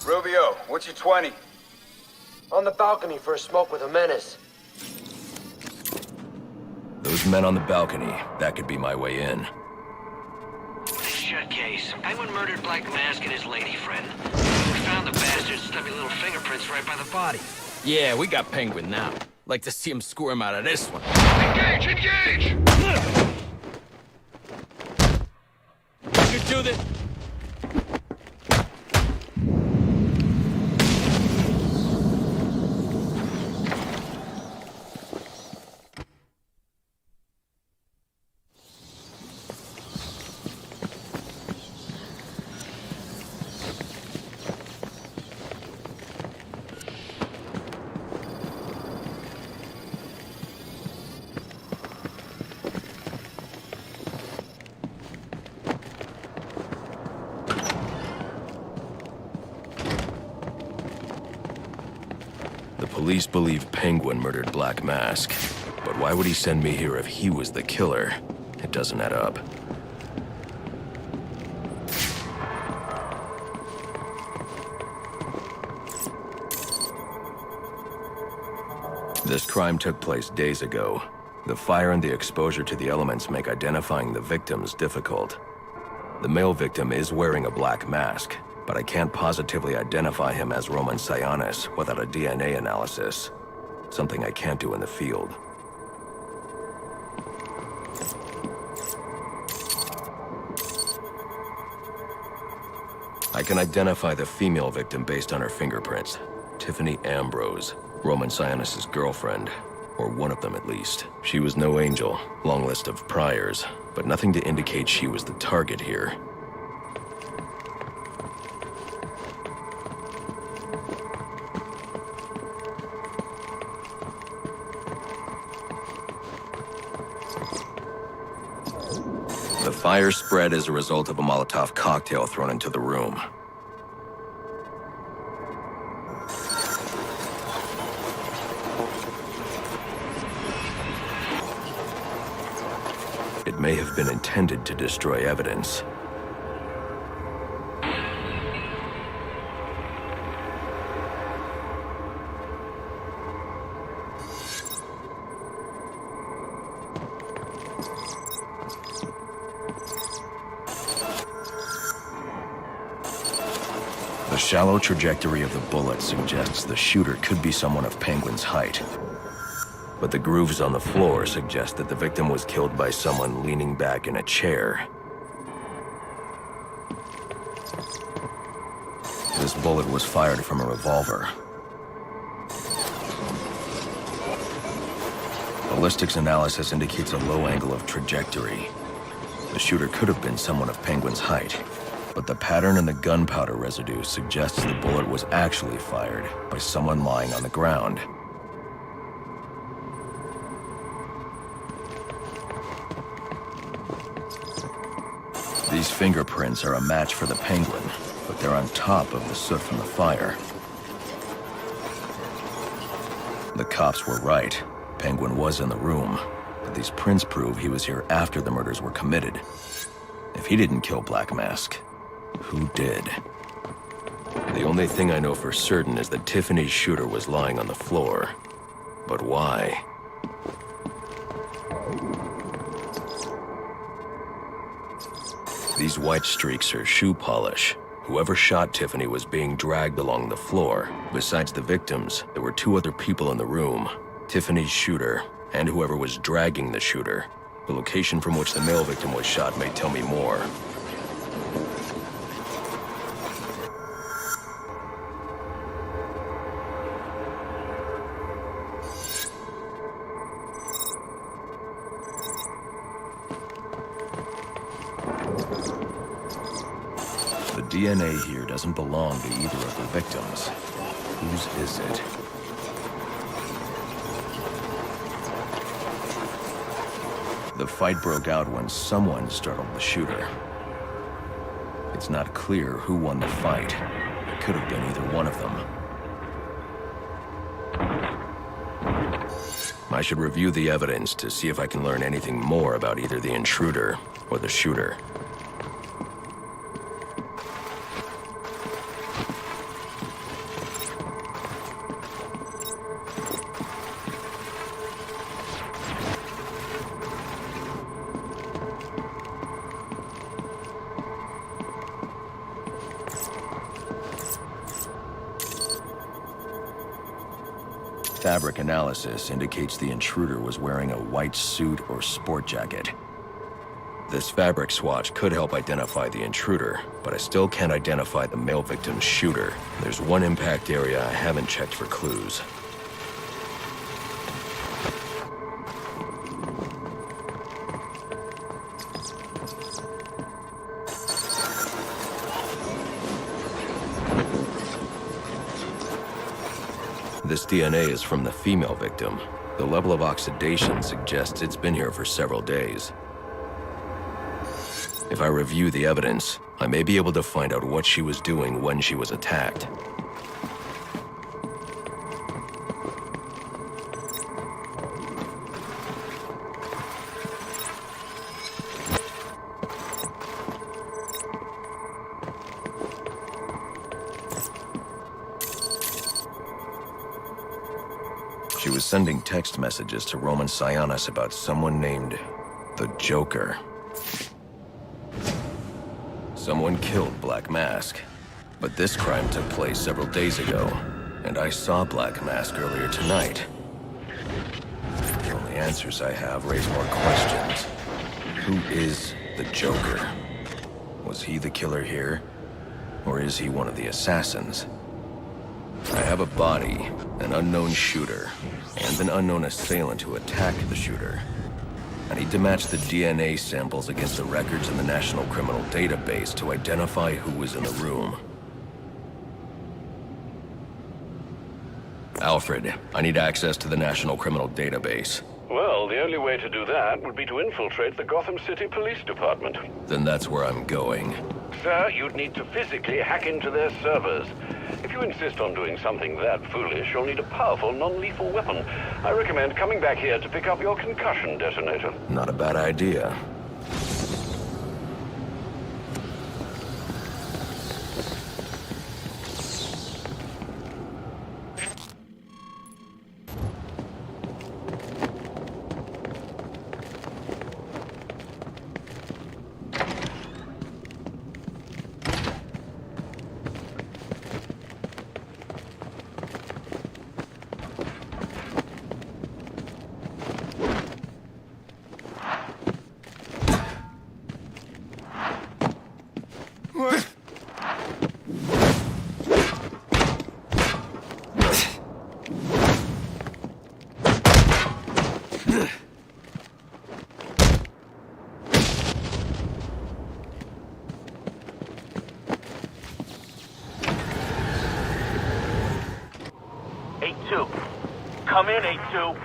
Rubio, what's your 20? On the balcony for a smoke with a menace. Those men on the balcony, that could be my way in. Shut case. Penguin murdered Black Mask and his lady friend. We found the bastard's stubby little fingerprints right by the body. Yeah, we got Penguin now. Like to see him squirm out of this one. Engage! Engage! You do this. Police believe Penguin murdered Black Mask. But why would he send me here if he was the killer? It doesn't add up. This crime took place days ago. The fire and the exposure to the elements make identifying the victims difficult. The male victim is wearing a black mask, but I can't positively identify him as Roman Sionis without a DNA analysis. Something I can't do in the field. I can identify the female victim based on her fingerprints. Tiffany Ambrose, Roman Sionis' girlfriend, or one of them at least. She was no angel, long list of priors, but nothing to indicate she was the target here. The fire spread as a result of a Molotov cocktail thrown into the room. It may have been intended to destroy evidence. The shallow trajectory of the bullet suggests the shooter could be someone of Penguin's height. But the grooves on the floor suggest that the victim was killed by someone leaning back in a chair. This bullet was fired from a revolver. Ballistics analysis indicates a low angle of trajectory. The shooter could have been someone of Penguin's height. But the pattern in the gunpowder residue suggests the bullet was actually fired by someone lying on the ground. These fingerprints are a match for the Penguin, but they're on top of the soot from the fire. The cops were right. Penguin was in the room, but these prints prove he was here after the murders were committed. If he didn't kill Black Mask, who did? The only thing I know for certain is that Tiffany's shooter was lying on the floor. But why? These white streaks are shoe polish. Whoever shot Tiffany was being dragged along the floor. Besides the victims, there were 2 other people in the room. Tiffany's shooter, and whoever was dragging the shooter. The location from which the male victim was shot may tell me more. The DNA here doesn't belong to either of the victims. Whose is it? The fight broke out when someone startled the shooter. It's not clear who won the fight. It could have been either one of them. I should review the evidence to see if I can learn anything more about either the intruder or the shooter. Fabric analysis indicates the intruder was wearing a white suit or sport jacket. This fabric swatch could help identify the intruder, but I still can't identify the male victim's shooter. There's one impact area I haven't checked for clues. This DNA is from the female victim. The level of oxidation suggests it's been here for several days. If I review the evidence, I may be able to find out what she was doing when she was attacked. She was sending text messages to Roman Sionis about someone named the Joker. Someone killed Black Mask, but this crime took place several days ago, and I saw Black Mask earlier tonight. The only answers I have raise more questions. Who is the Joker? Was he the killer here, or is he one of the assassins? I have a body, an unknown shooter, and an unknown assailant who attacked the shooter. I need to match the DNA samples against the records in the National Criminal Database to identify who was in the room. Alfred, I need access to the National Criminal Database. Well, the only way to do that would be to infiltrate the Gotham City Police Department. Then that's where I'm going. Sir, you'd need to physically hack into their servers. If you insist on doing something that foolish, you'll need a powerful, non-lethal weapon. I recommend coming back here to pick up your concussion detonator. Not a bad idea. Come in, 8-2.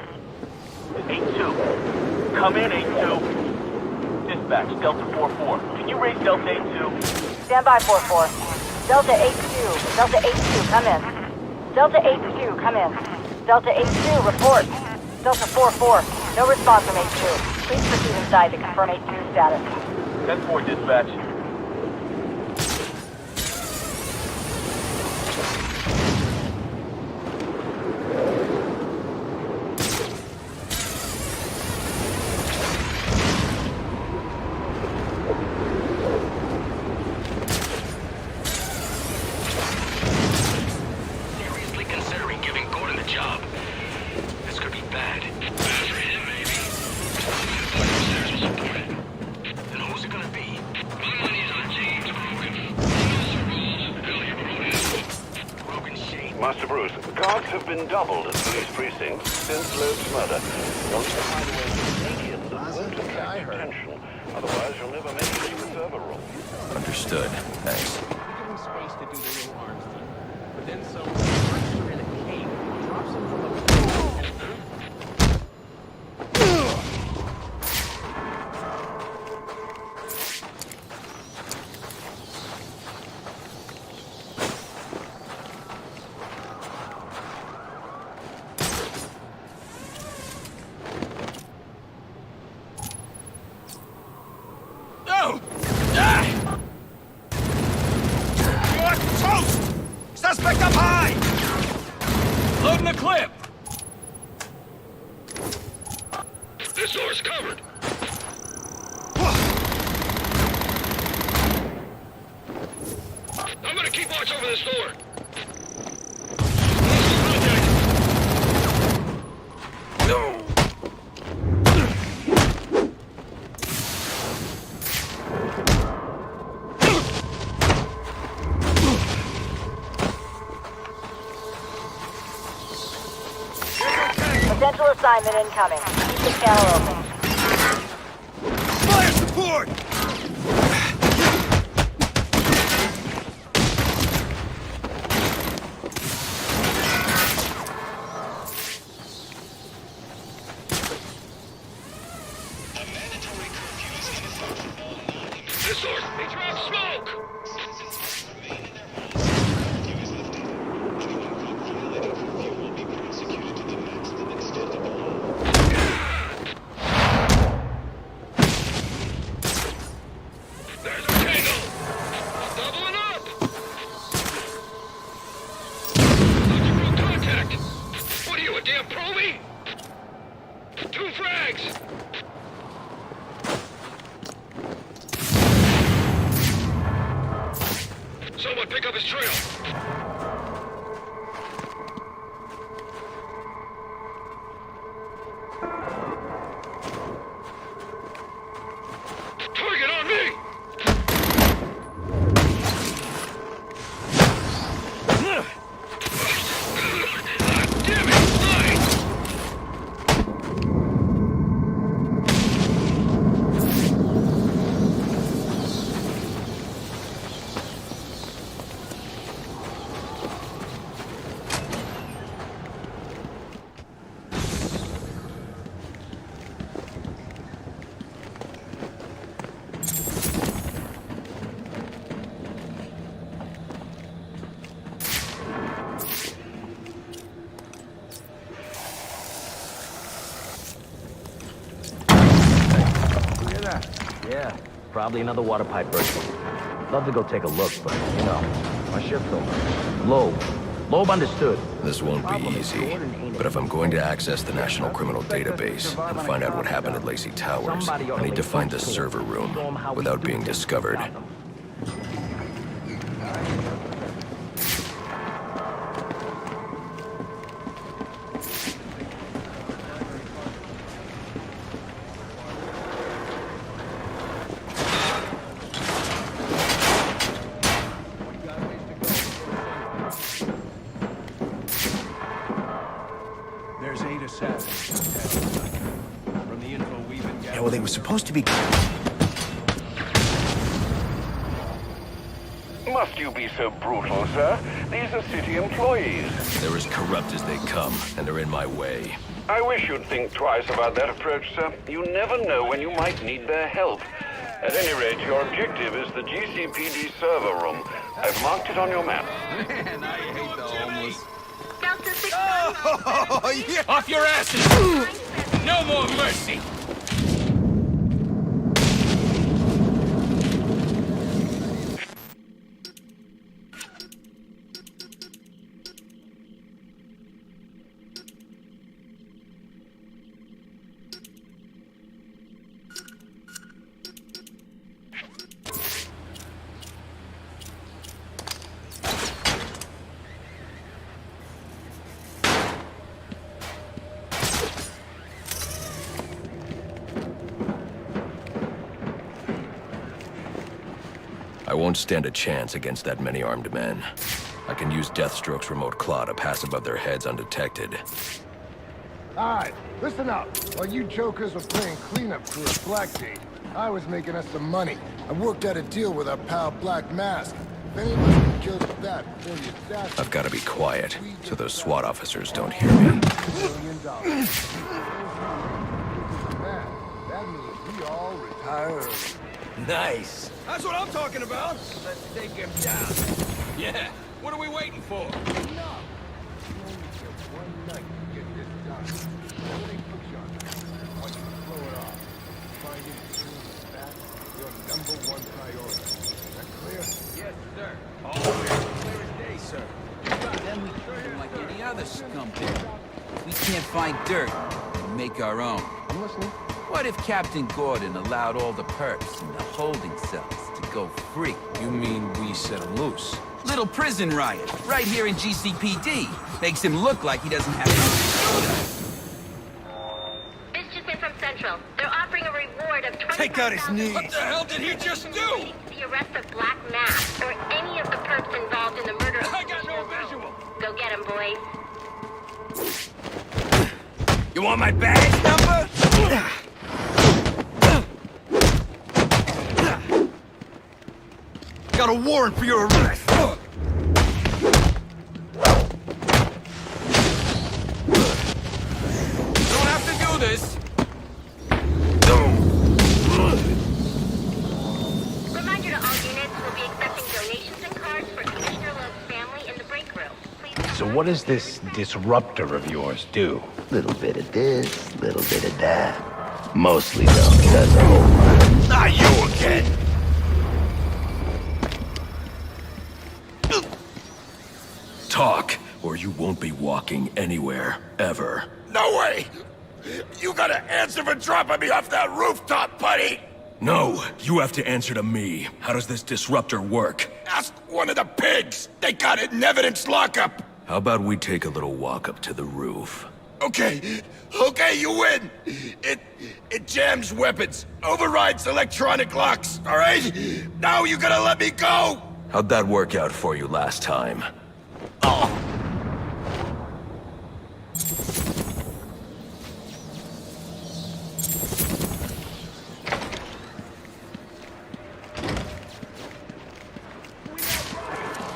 8-2. Come in, 8-2. Just dispatch. Delta 4-4. Can you raise Delta 8-2? Stand by, 4-4. Delta 8-2. Delta 8-2, come in. Delta 8-2, come in. Delta 8-2, report. Delta 4-4, no response from 8-2. Please proceed inside to confirm 8-2 status. 10-4 dispatch. Master Bruce, guards have been doubled at police precincts since Loeb's murder. You'll need to find a way to Canadians that won't attract attention. Otherwise, you'll never make it to the server room. Understood. Thanks. Give him space to do the little arms thing. But then some monster in a cave drops him from a Suspect up high! Loading the clip! This door's covered! I'm gonna keep watch over this door! Potential assignment incoming. Keep the channel open. Fire support! This door! He dropped smoke! Someone pick up his trail! Target on me! Damn it! Fine! Yeah, probably another water pipe bursting. Love to go take a look, but, you know, my shift's over. Loeb understood. This won't be easy, but if I'm going to access the National Criminal Database and find out what happened at Lacey Towers, I need to find the server room without being discovered. Yeah, well, they were supposed to be... Must you be so brutal, sir? These are city employees. They're as corrupt as they come, and they're in my way. I wish you'd think twice about that approach, sir. You never know when you might need their help. At any rate, your objective is the GCPD server room. I've marked it on your map. Man, I hate the homeless. Delta 6. Oh, yeah! Off your asses! No more mercy! I won't stand a chance against that many armed men. I can use Deathstroke's remote claw to pass above their heads undetected. Alright, listen up. While you jokers were playing cleanup crew at Blackgate, I was making us some money. I worked out a deal with our pal Black Mask. If any of us can kill the bat before the assassin... I've got to be quiet, so those SWAT officers don't hear me. $1 million. Man, that means we all retire early. Nice. That's what I'm talking about. Let's take him down. Yeah. What are we waiting for? No. You only get one night to get this done. Don't take bookshot. Once you blow it off, finding and killing the bat, your #1 priority. Is that clear? Yes, sir. Always clear as day, sir. Then we treat him like any other scumbag. We can't find dirt. We make our own. I'm listening. What if Captain Gordon allowed all the perps in the holding cells to go free? You mean we set him loose? Little prison riot, right here in GCPD. Makes him look like he doesn't have anything to do. This just in from Central. They're offering a reward of 20. Take out his knees. What the hell did he just do? The arrest of Black Mask or any of the perps involved in the murder of... I got no visual. Go get him, boys. You want my badge number? Got a warrant for your arrest. Don't have to do this. Reminder to all units, we'll be accepting donations and cards for Commissioner Love's family in the break room. Please. So what does this disruptor of yours do? Little bit of this, little bit of that. Mostly, though, does a whole lot. Not you again! Talk, or you won't be walking anywhere, ever. No way! You gotta answer for dropping me off that rooftop, buddy! No, you have to answer to me. How does this disruptor work? Ask one of the pigs! They got it in evidence lockup! How about we take a little walk up to the roof? Okay, you win! It jams weapons, overrides electronic locks, alright? Now you gotta let me go! How'd that work out for you last time? Oh!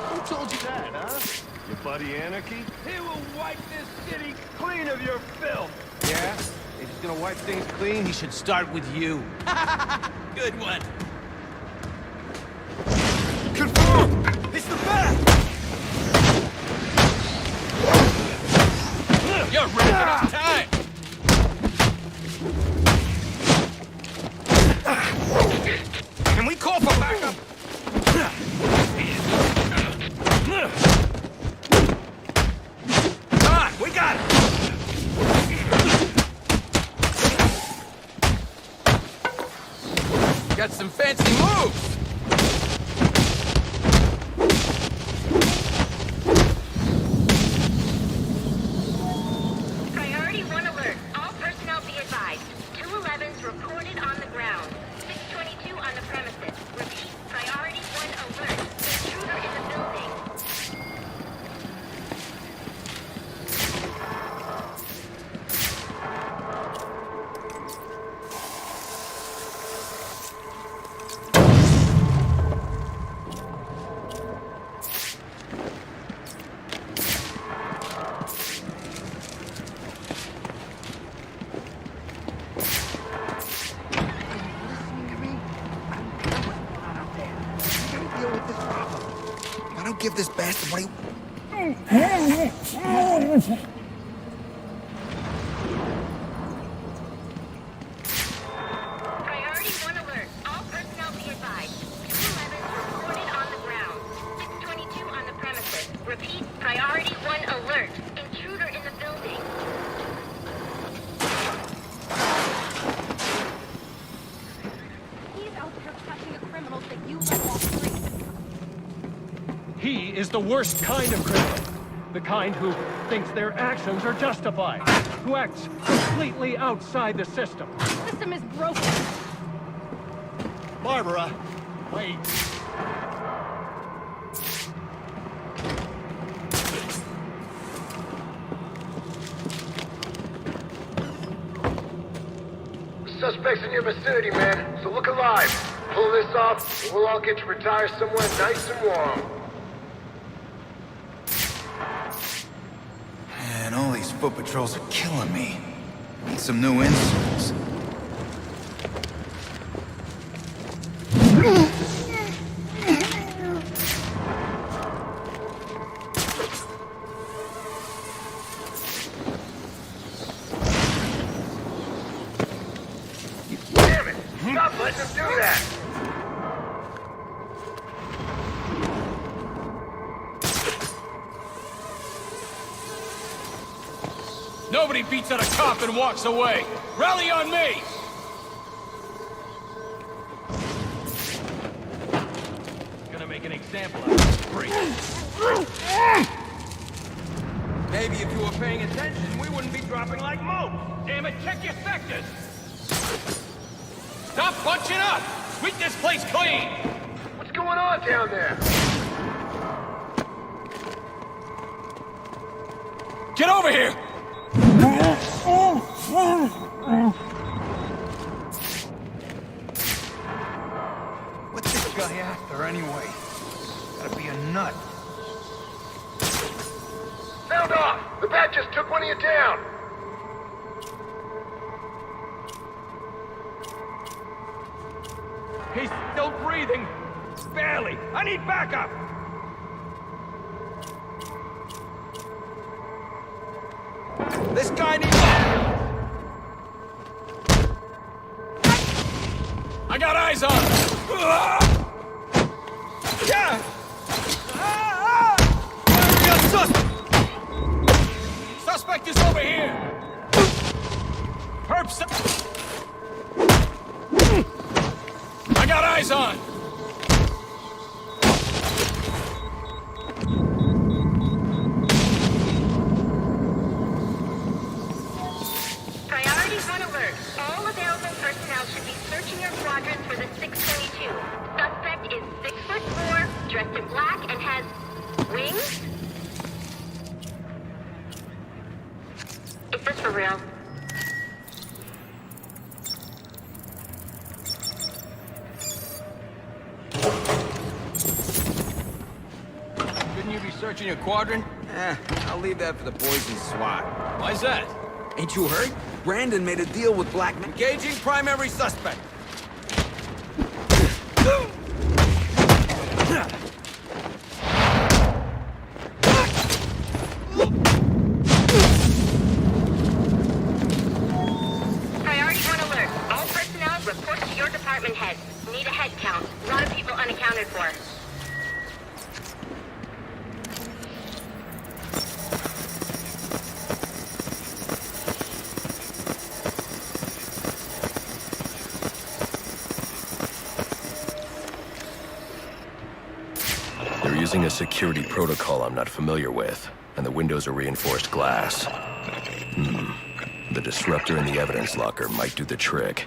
Who told you that, huh? Your buddy Anarchy? He will wipe this city clean of your filth. Yeah? If he's gonna wipe things clean, He should start with you. Good one. Confirmed. It's the bat. You're running out of time. Can we call for backup? Come on, we got it. Got some fancy moves. Priority 1 alert. All personnel be advised. 211's reported on the ground. 622 on the premises. Repeat. Priority 1 alert. Intruder in the building. this bastard what he... Priority 1 alert. All personnel be advised. 211 reported on the ground. 622 on the premises. Repeat, priority 1 alert. Intruder in the building. He's out there catching the criminals that you let off free. He is the worst kind of criminal. The kind who thinks their actions are justified. Who acts completely outside the system. The system is broken. Barbara, wait. Suspects in your vicinity, man, so look alive. Pull this off, and we'll all get you retired somewhere nice and warm. Man, all these foot patrols are killing me. Need some new insults. Damn it! Stop letting them do that! Nobody beats out a cop and walks away. Rally on me! Gonna make an example out of this freak. Maybe if you were paying attention, we wouldn't be dropping like mope. Damn it, check your sectors! Stop bunching up! Sweep this place clean! What's going on down there? Get over here! What's this guy after, anyway? Gotta be a nut. Sound off! The bat just took one of you down! He's still breathing. Barely. I need backup. This guy needs... I got eyes on him! Yeah! Suspect is over here! Herb, I got eyes on! Priority 1 alert. All available personnel should be searching your quadrant for the 622. Suspect is 6'4", dressed in black, and has wings? Is this for real? Shouldn't you be searching your quadrant? I'll leave that for the boys in SWAT. Why's that? Ain't you heard? Brandon made a deal with Blackman. Engaging primary suspect. Priority 1 alert. All personnel report to your department head. Need a head count. A lot of people unaccounted for. They're using a security protocol I'm not familiar with, and the windows are reinforced glass. The disruptor in the evidence locker might do the trick.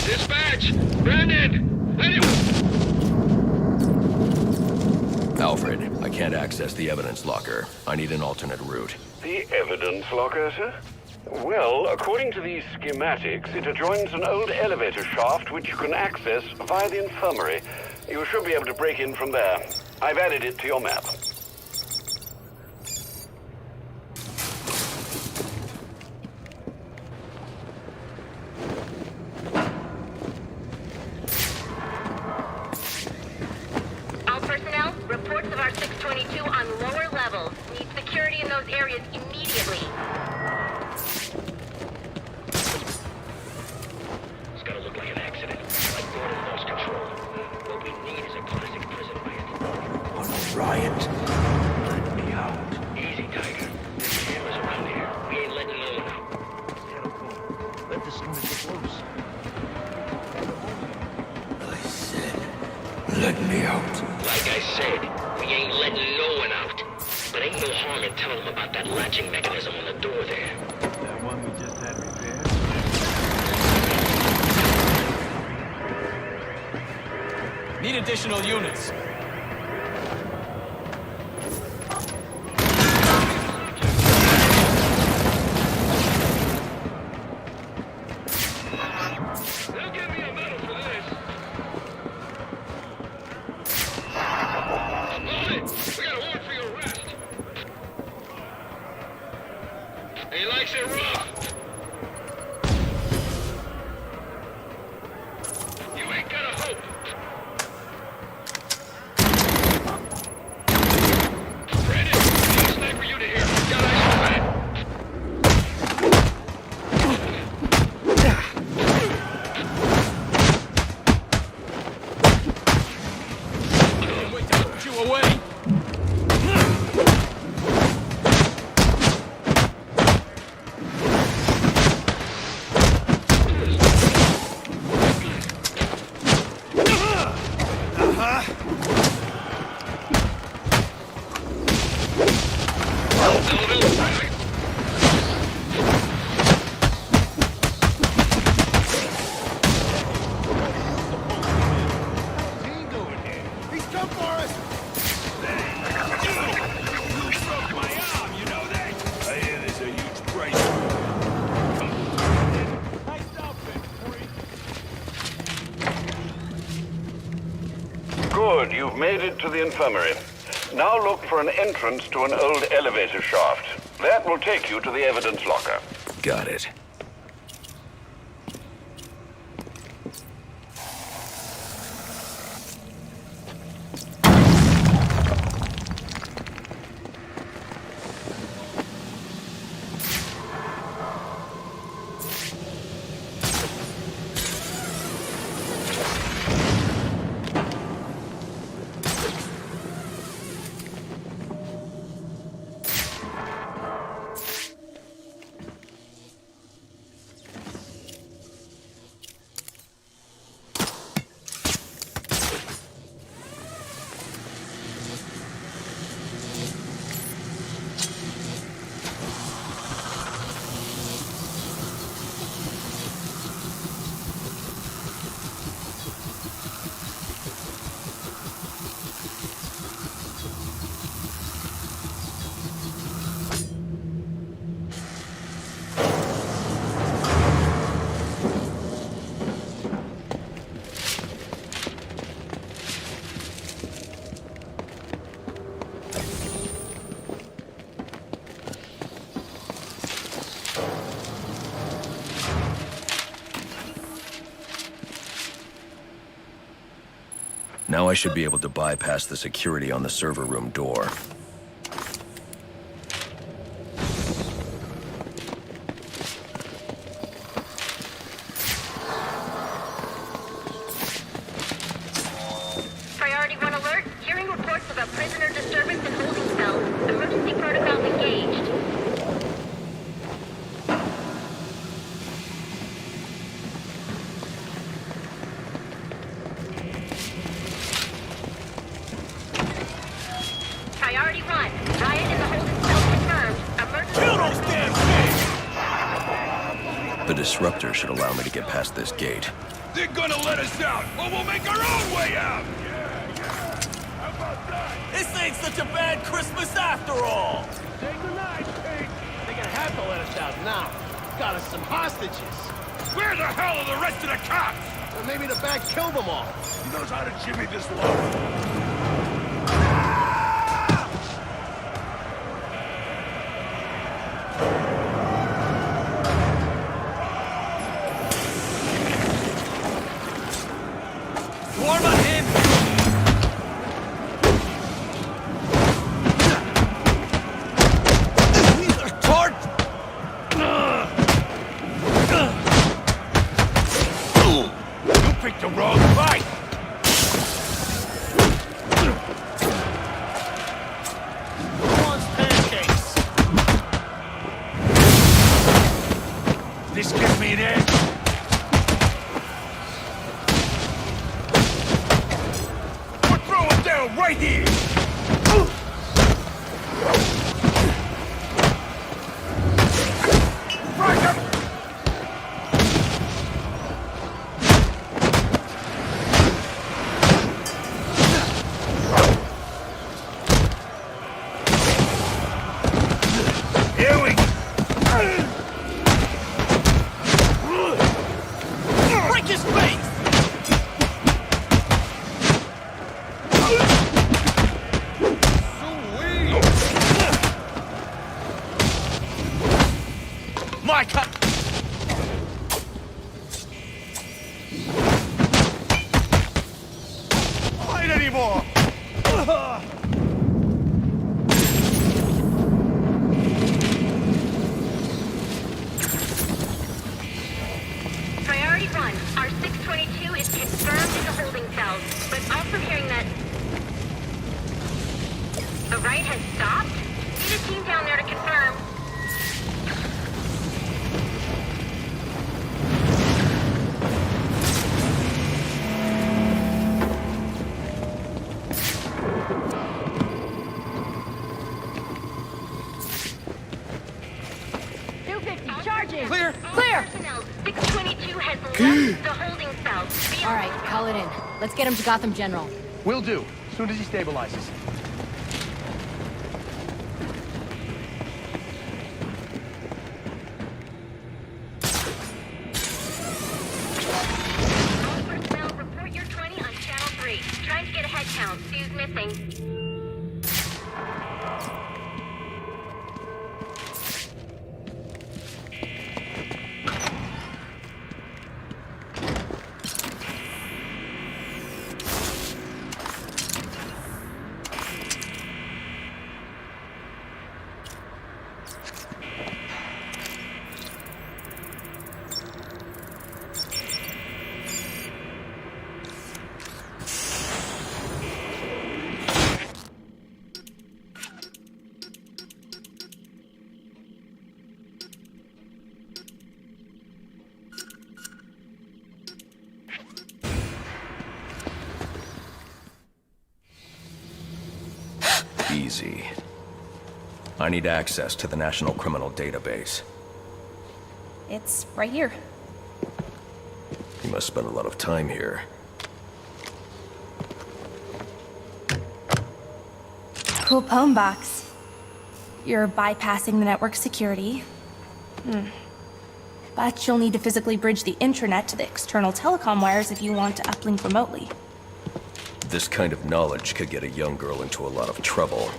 Dispatch! Brandon! Alfred, I can't access the evidence locker. I need an alternate route. The evidence locker, sir? Well, according to these schematics, it adjoins an old elevator shaft which you can access via the infirmary. You should be able to break in from there. I've added it to your map. those areas immediately. It's gotta look like an accident. Like Gordon lost control. What we need is a classic prison riot. On a riot? Let me out. Easy, Tiger. There's cameras around here. We ain't letting no one out. Let the stomach get loose. I said, let me out. Like I said, we ain't letting no one out. But ain't no harm in telling them about that latching mechanism on the door there. That one we just had repaired? Need additional units. They'll give me a medal for this. Hold it! We got a warrant for your arrest. He likes it rough. You ain't got a hope. Brandon, need a sniper unit here. Got eyes on that. Wait to put you away. He's come for us! You broke my arm, you know that? I hear there's a huge price. Nice outfit, Good, you've made it to the infirmary. Now look for an entrance to an old elevator shaft. That will take you to the evidence locker. Got it. Now I should be able to bypass the security on the server room door. Priority 1 alert. Hearing reports of a prisoner disturbance in holding cell. Emergency protocol engaged. Priority 1. Riot in the holding cell confirmed. Emergency. Kill those damn things! The disruptor should allow me to get past this gate. They're gonna let us out, or we'll make our own way out! How about that? This ain't such a bad Christmas after all. Say goodnight, Pete! They're gonna have to let us out now. Got us some hostages. Where the hell are the rest of the cops? Or maybe the bag killed them all. He knows how to jimmy this low. Swarm on him! picked the wrong fight! Who wants pancakes? This gives me an edge. We're throwing down right here! Let's get him to Gotham General. Will do, as soon as he stabilizes. All personnel, report your 20 on Channel 3. Trying to get a head count. See who's missing. Easy. I need access to the National Criminal Database. It's right here. You must spend a lot of time here. Cool poem box. You're bypassing the network security. But you'll need to physically bridge the intranet to the external telecom wires if you want to uplink remotely. This kind of knowledge could get a young girl into a lot of trouble.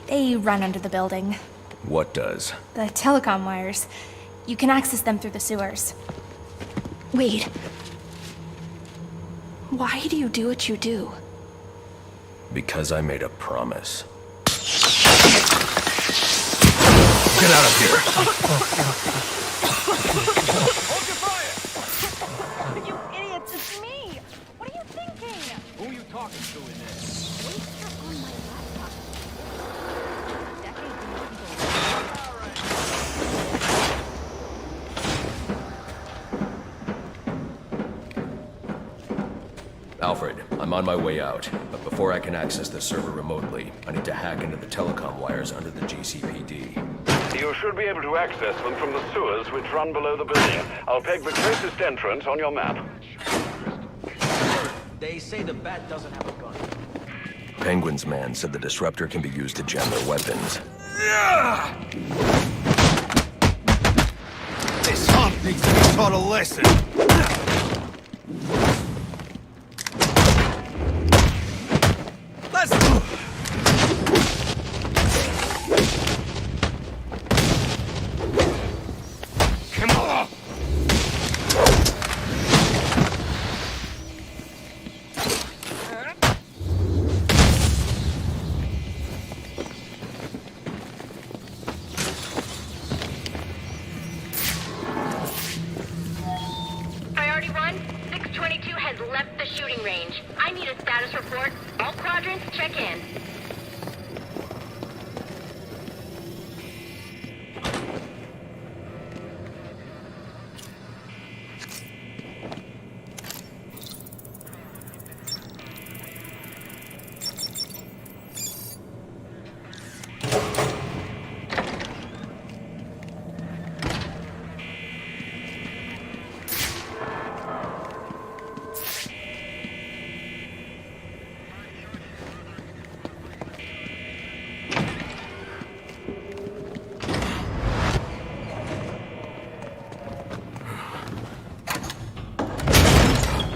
They run under the building. What does? The telecom wires. You can access them through the sewers. Wait. Why do you do what you do? Because I made a promise. Get out of here! Hold your fire! You idiots, it's me! What are you thinking? Who are you talking to in there? Waster on my laptop. Alfred, I'm on my way out, but before I can access the server remotely, I need to hack into the telecom wires under the GCPD. You should be able to access them from the sewers which run below the building. I'll peg the closest entrance on your map. They say the bat doesn't have a gun. Penguin's man said the disruptor can be used to jam their weapons. This hump needs to be taught a lesson. Let's go. Come on. Priority 1, has left the shooting range. I need a status report. All quadrants, check in.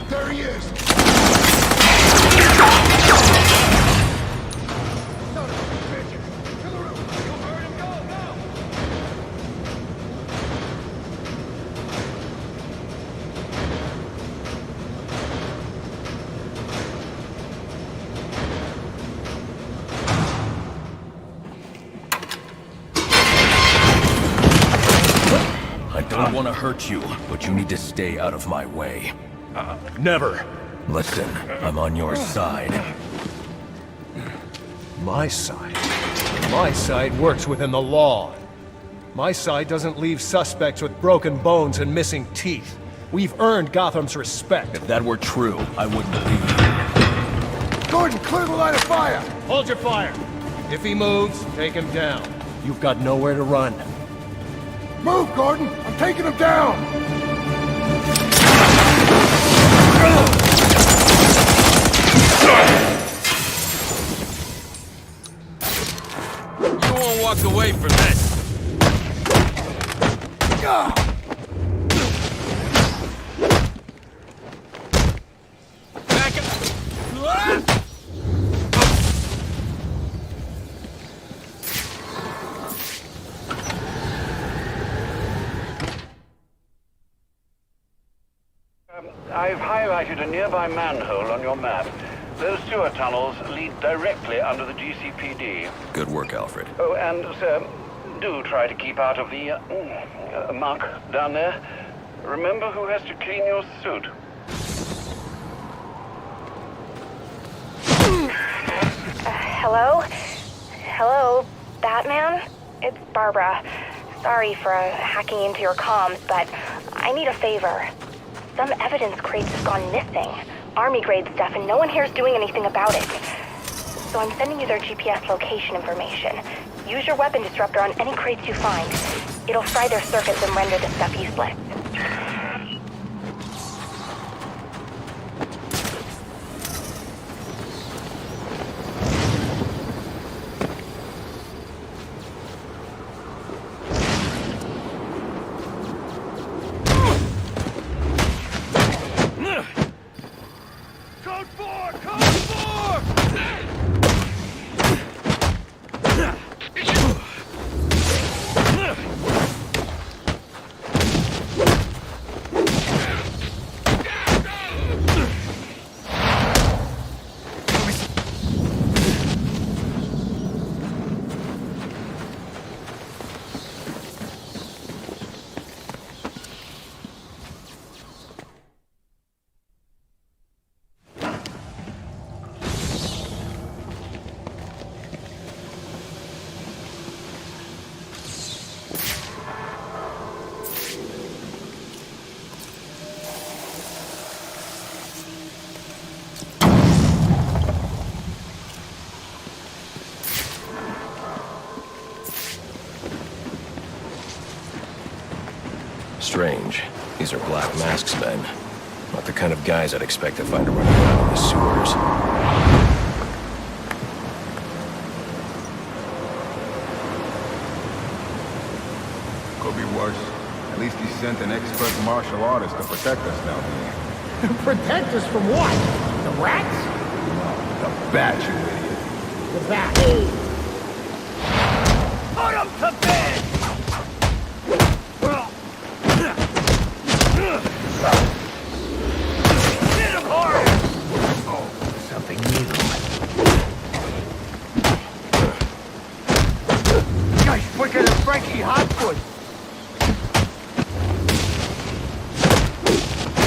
There he is! I don't want to hurt you, but you need to stay out of my way. Never. Listen, I'm on your side. My side? My side works within the law. My side doesn't leave suspects with broken bones and missing teeth. We've earned Gotham's respect. If that were true, I wouldn't believe you. Gordon, clear the line of fire! Hold your fire. If he moves, take him down. You've got nowhere to run. Move, Gordon! I'm taking him down! You won't walk away from this. Back up. I've highlighted a nearby manhole on your map. Those sewer tunnels lead directly under the GCPD. Good work, Alfred. Oh, and, sir, do try to keep out of the muck down there. Remember who has to clean your suit. Hello? Hello, Batman? It's Barbara. Sorry for hacking into your comms, but I need a favor. Some evidence crates have gone missing. Army-grade stuff, and no one here is doing anything about it. So I'm sending you their GPS location information. Use your weapon disruptor on any crates you find. It'll fry their circuits and render the stuff useless. Strange. These are Black Mask's men. Not the kind of guys I'd expect to find running around in the sewers. Could be worse. At least he sent an expert martial artist to protect us down here. Protect us from what? The rats? The bat, you idiot. The bat. Put him to bed! Hit him hard! Oh, something new. Guy's quicker than Frankie Hotfoot.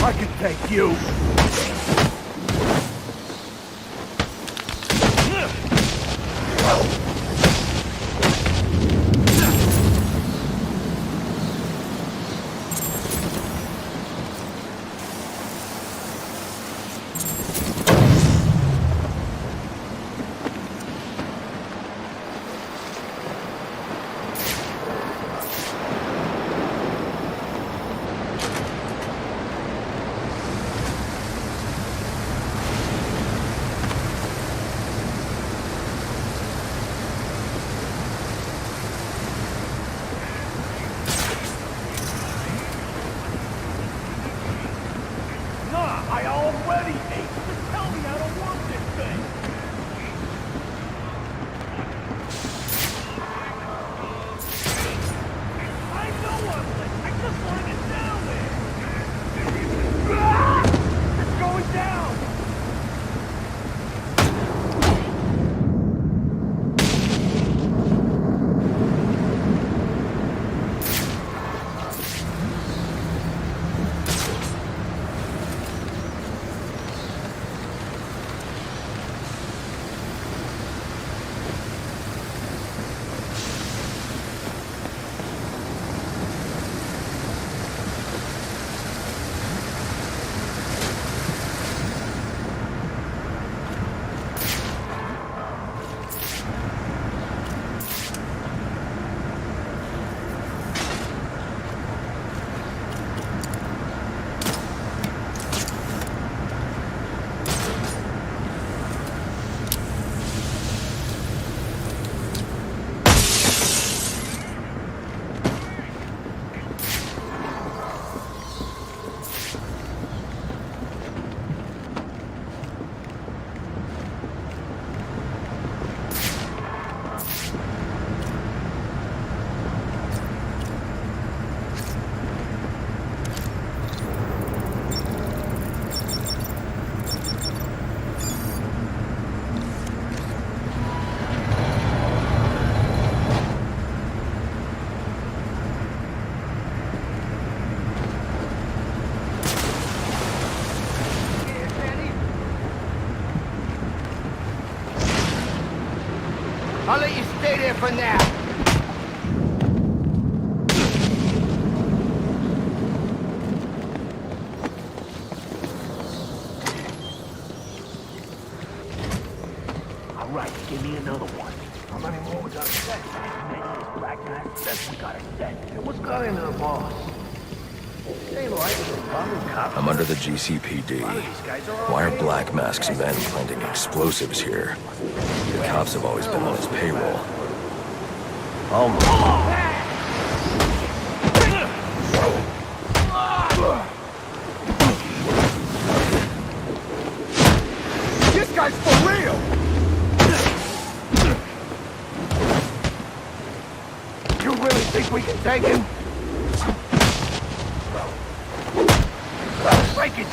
I can take you! I'll let you stay there for now. All right, give me another one. How many more we got to set? As many as Black Mask says we got to set. Hey, what's got into the boss? I'm under the GCPD. Why are Black Mask's men planting explosives here? The cops have always been on his payroll. This guy's for real! You really think we can take him? Break it!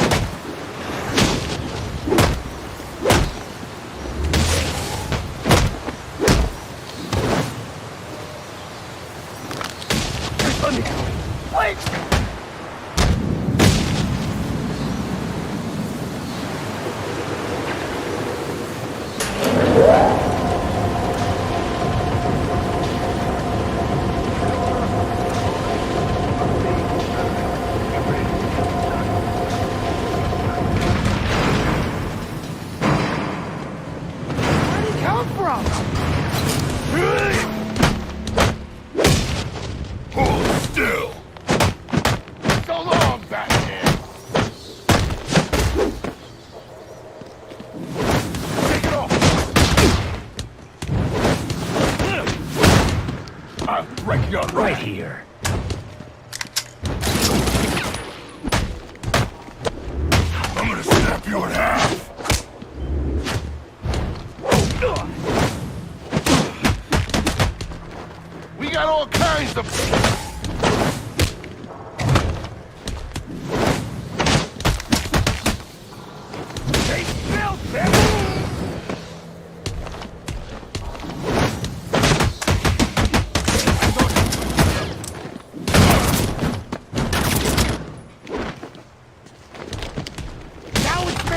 Wait! Right here. I'm gonna snap you in half! We got all kinds of... They built it!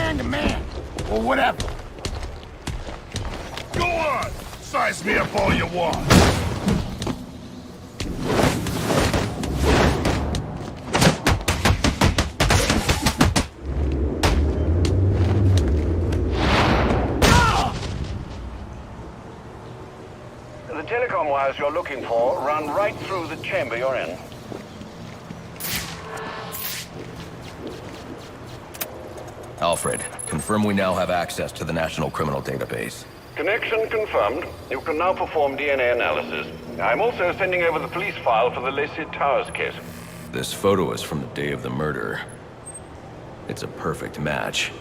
man-to-man. Or whatever. Go on! Size me up all you want. The telecom wires you're looking for run right through the chamber you're in. Alfred, confirm we now have access to the National Criminal Database. Connection confirmed. You can now perform DNA analysis. I'm also sending over the police file for the Lacey Towers case. This photo is from the day of the murder. It's a perfect match.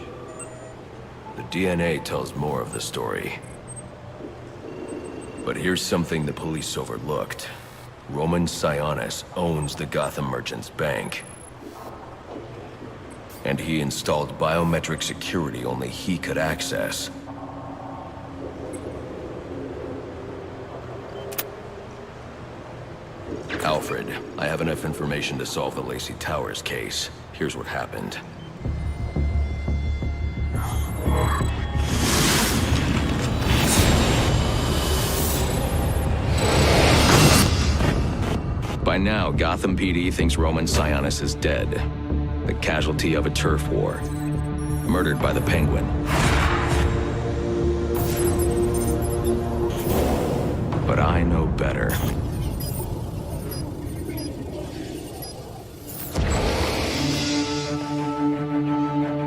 The DNA tells more of the story. But here's something the police overlooked. Roman Sionis owns the Gotham Merchants Bank. And he installed biometric security only he could access. Alfred, I have enough information to solve the Lacey Towers case. Here's what happened. By now, Gotham PD thinks Roman Sionis is dead. The casualty of a turf war. Murdered by the Penguin. But I know better.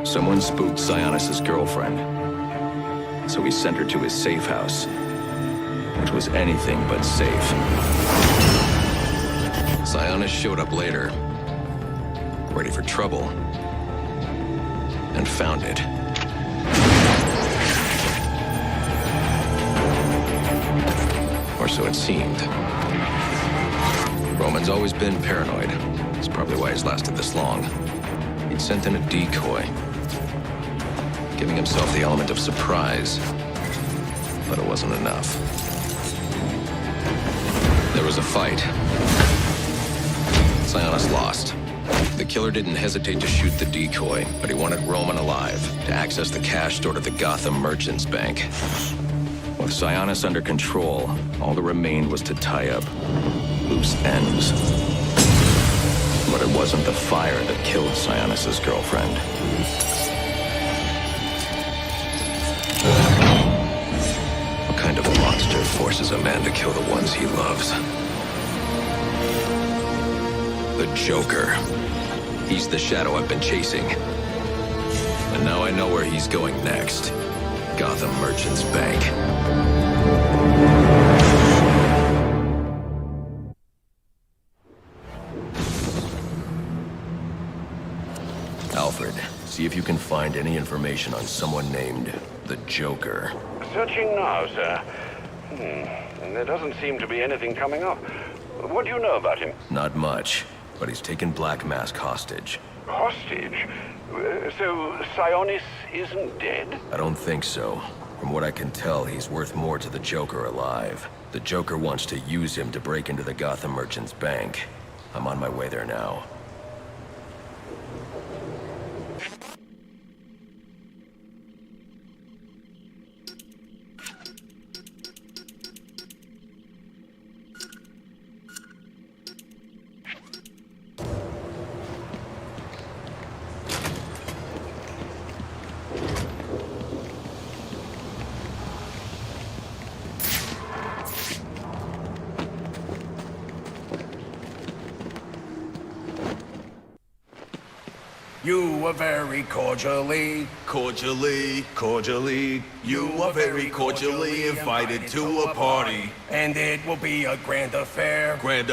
Someone spooked Sionis' girlfriend. So he sent her to his safe house. Which was anything but safe. Sionis showed up later. Ready for trouble. And found it. Or so it seemed. Roman's always been paranoid. That's probably why he's lasted this long. He'd sent in a decoy. Giving himself the element of surprise. But it wasn't enough. There was a fight. Sionis lost. The killer didn't hesitate to shoot the decoy, but he wanted Roman alive to access the cash stored at the Gotham Merchants Bank. With Sionis under control, all that remained was to tie up loose ends. But it wasn't the fire that killed Sionis' girlfriend. What kind of monster forces a man to kill the ones he loves? The Joker. He's the shadow I've been chasing. And now I know where he's going next. Gotham Merchants Bank. Alfred, see if you can find any information on someone named the Joker. Searching now, sir. There doesn't seem to be anything coming up. What do you know about him? Not much, but he's taken Black Mask hostage. Hostage? So Sionis isn't dead? I don't think so. From what I can tell, he's worth more to the Joker alive. The Joker wants to use him to break into the Gotham Merchants Bank. I'm on my way there now. You were very cordially, you were very cordially invited to a party. And it will be a grand affair. And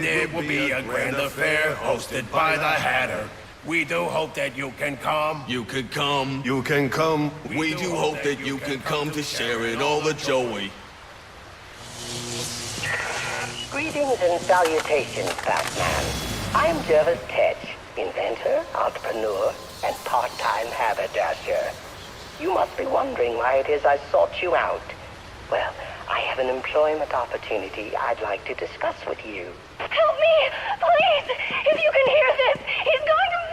it will be a grand affair hosted by the Hatter. We do hope that you can come. You can come. We do hope that you can come to share in all the joy. Greetings and salutations, Batman. I'm Jervis Tetch, inventor, entrepreneur, and part-time haberdasher. You must be wondering why it is I sought you out. Well, I have an employment opportunity I'd like to discuss with you. Help me! Please! If you can hear this, he's going to...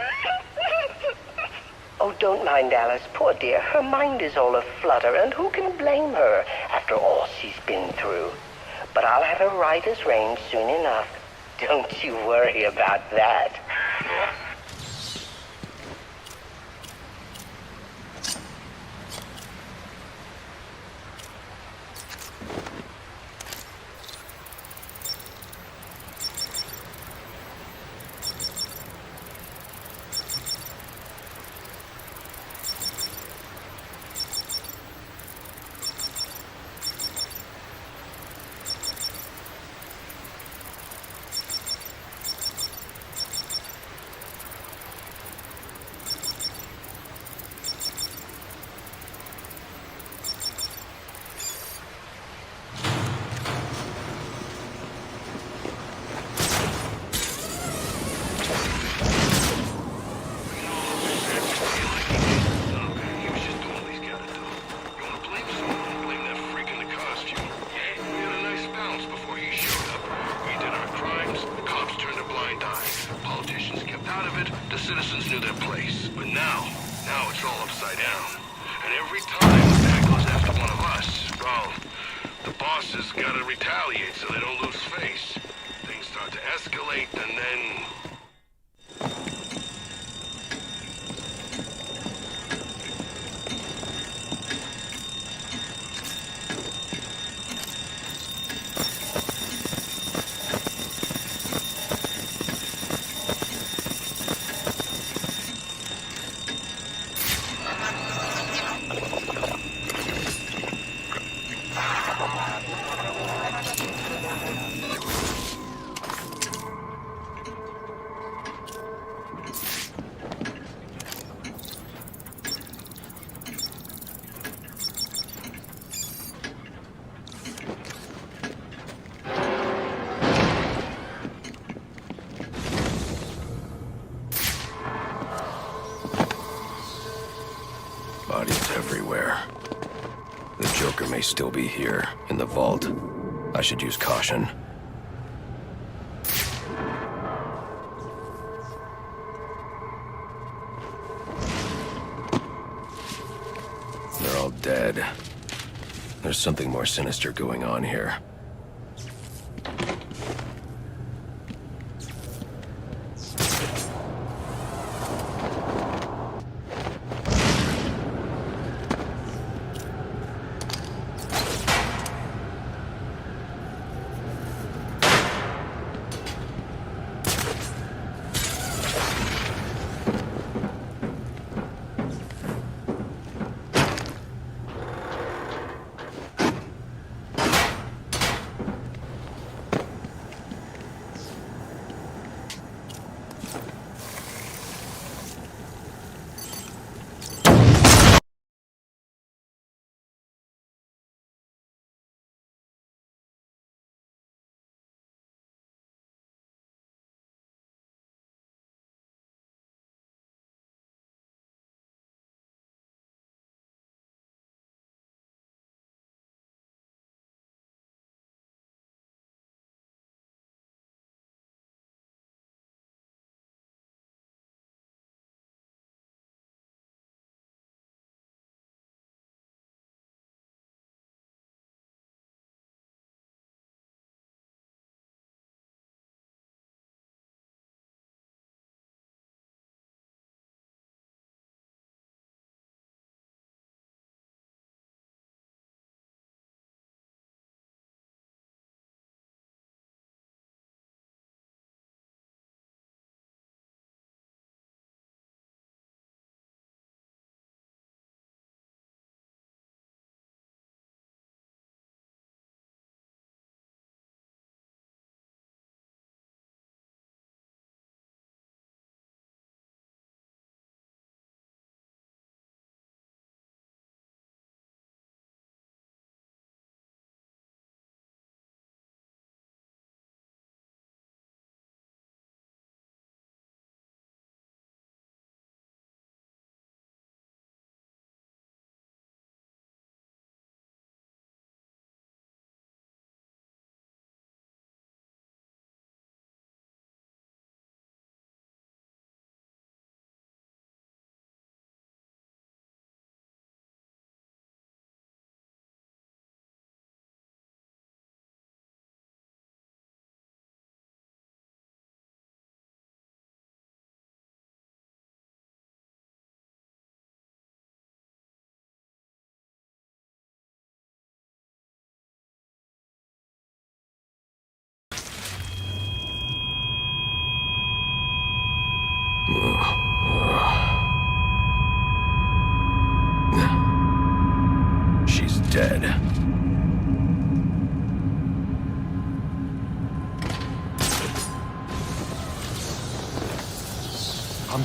don't mind Alice, poor dear. Her mind is all aflutter, and who can blame her after all she's been through? But I'll have her right as rain soon enough. Don't you worry about that. Bodies everywhere. The Joker may still be here, in the vault. I should use caution. They're all dead. There's something more sinister going on here.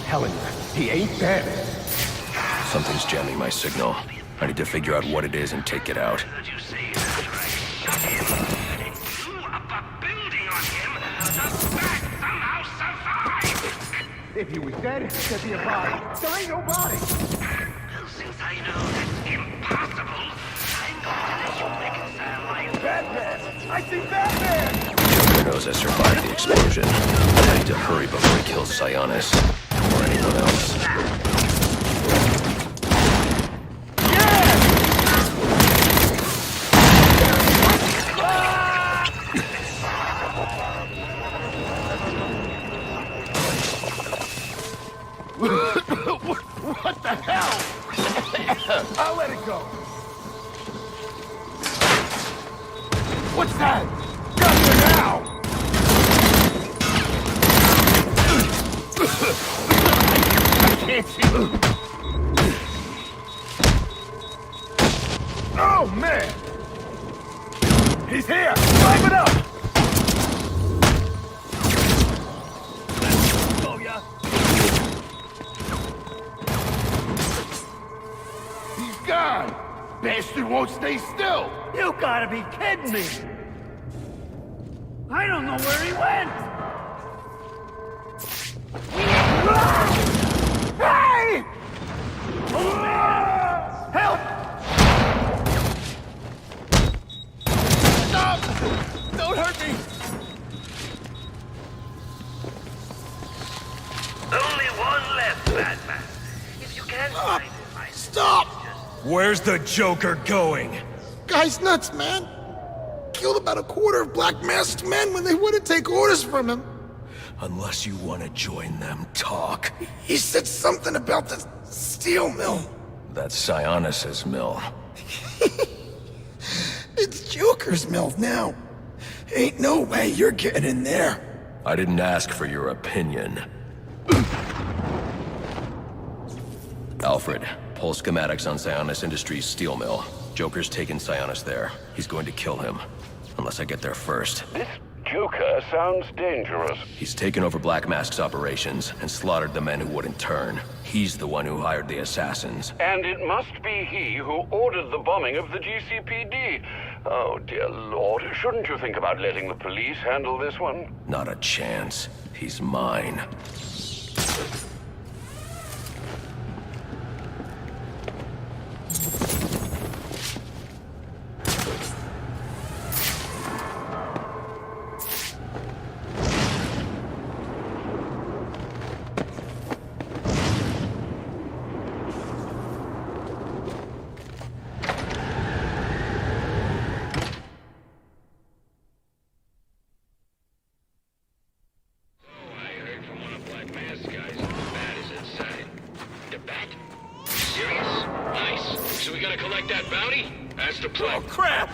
telling you, he ain't dead. Something's jamming my signal. I need to figure out what it is and take it out. If he was dead, there'd be a body. There ain't no body. Since I know that's impossible, I'm going to let you reconcile my... Batman! I see Batman! Joker knows I survived the explosion. I need to hurry before he kills Sionis. Or anyone else. What the hell? I'll let it go. What's that? Got you now! I can't see. Oh, man! He's here! Climb it up! Oh, yeah. God! Bastard won't stay still! You gotta be kidding me! I don't know where he went! Hey! Oh, man! Help! Stop! Don't hurt me! Only one left, Batman. If you can't find him, Stop! Where's the Joker going? Guy's nuts, man. Killed about a quarter of Black Mask's men when they wouldn't take orders from him. Unless you want to join them, talk. He said something about the steel mill. That's Sionis' mill. It's Joker's mill now. Ain't no way you're getting in there. I didn't ask for your opinion. Alfred, pull schematics on Sionis Industries' steel mill. Joker's taken Sionis there. He's going to kill him. Unless I get there first. This Joker sounds dangerous. He's taken over Black Mask's operations and slaughtered the men who wouldn't turn. He's the one who hired the assassins. And it must be he who ordered the bombing of the GCPD. Oh, dear Lord. Shouldn't you think about letting the police handle this one? Not a chance. He's mine. Oh, crap!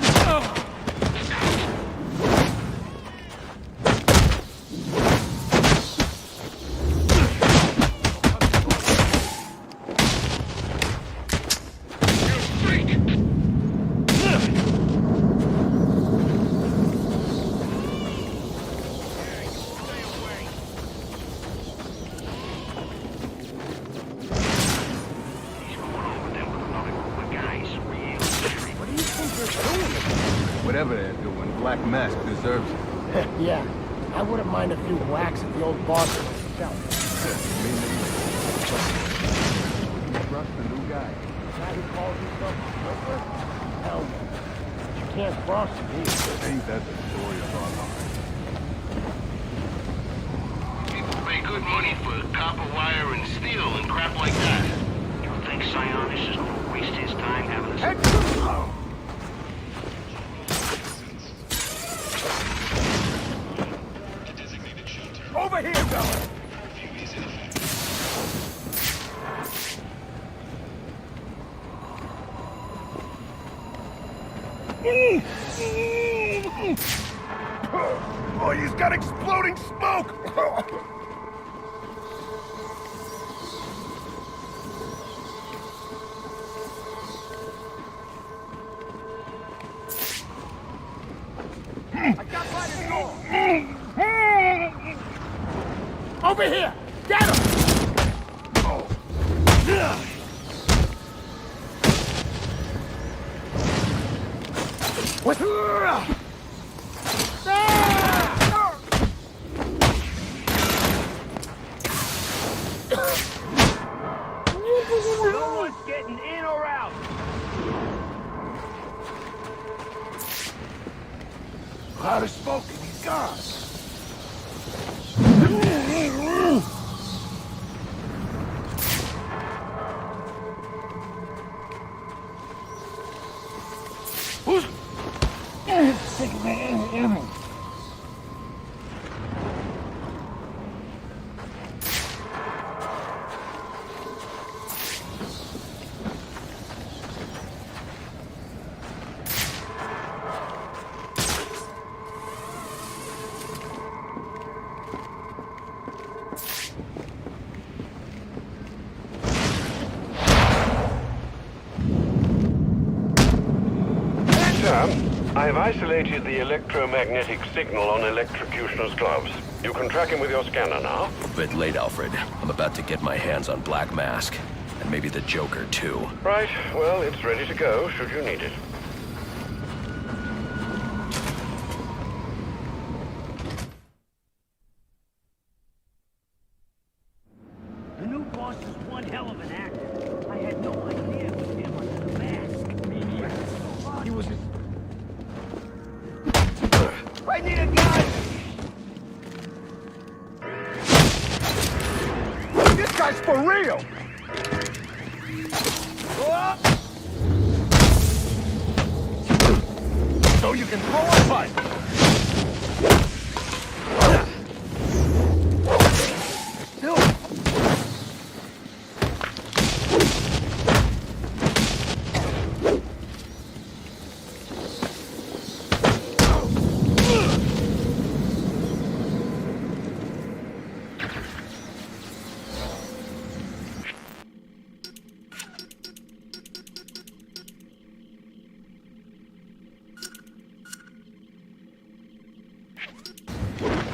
Whatever they're doing, Black Mask deserves it. Yeah, I wouldn't mind a few whacks at the old boss myself. Me neither. You trust the new guy? Guy who calls himself a Joker? Hell no. But you can't cross him either. Ain't that the story of our lives? People pay good money for copper wire and steel and crap like that. You think Sionis is going to waste his time having a... Over here, fella! Oh, he's got exploding smoke! I got by the door! Over here! Get him! No one's getting in or out. A lot of smoke and he's gone. Who's... I have isolated the electromagnetic signal on electrocutioner's gloves. You can track him with your scanner now. A bit late, Alfred. I'm about to get my hands on Black Mask. And maybe the Joker, too. Right. Well, it's ready to go, should you need it. The new boss is one hell of an actor. I had no idea it was him under the mask. Me neither. He was... I need a gun! This guy's for real! So you can throw a punch!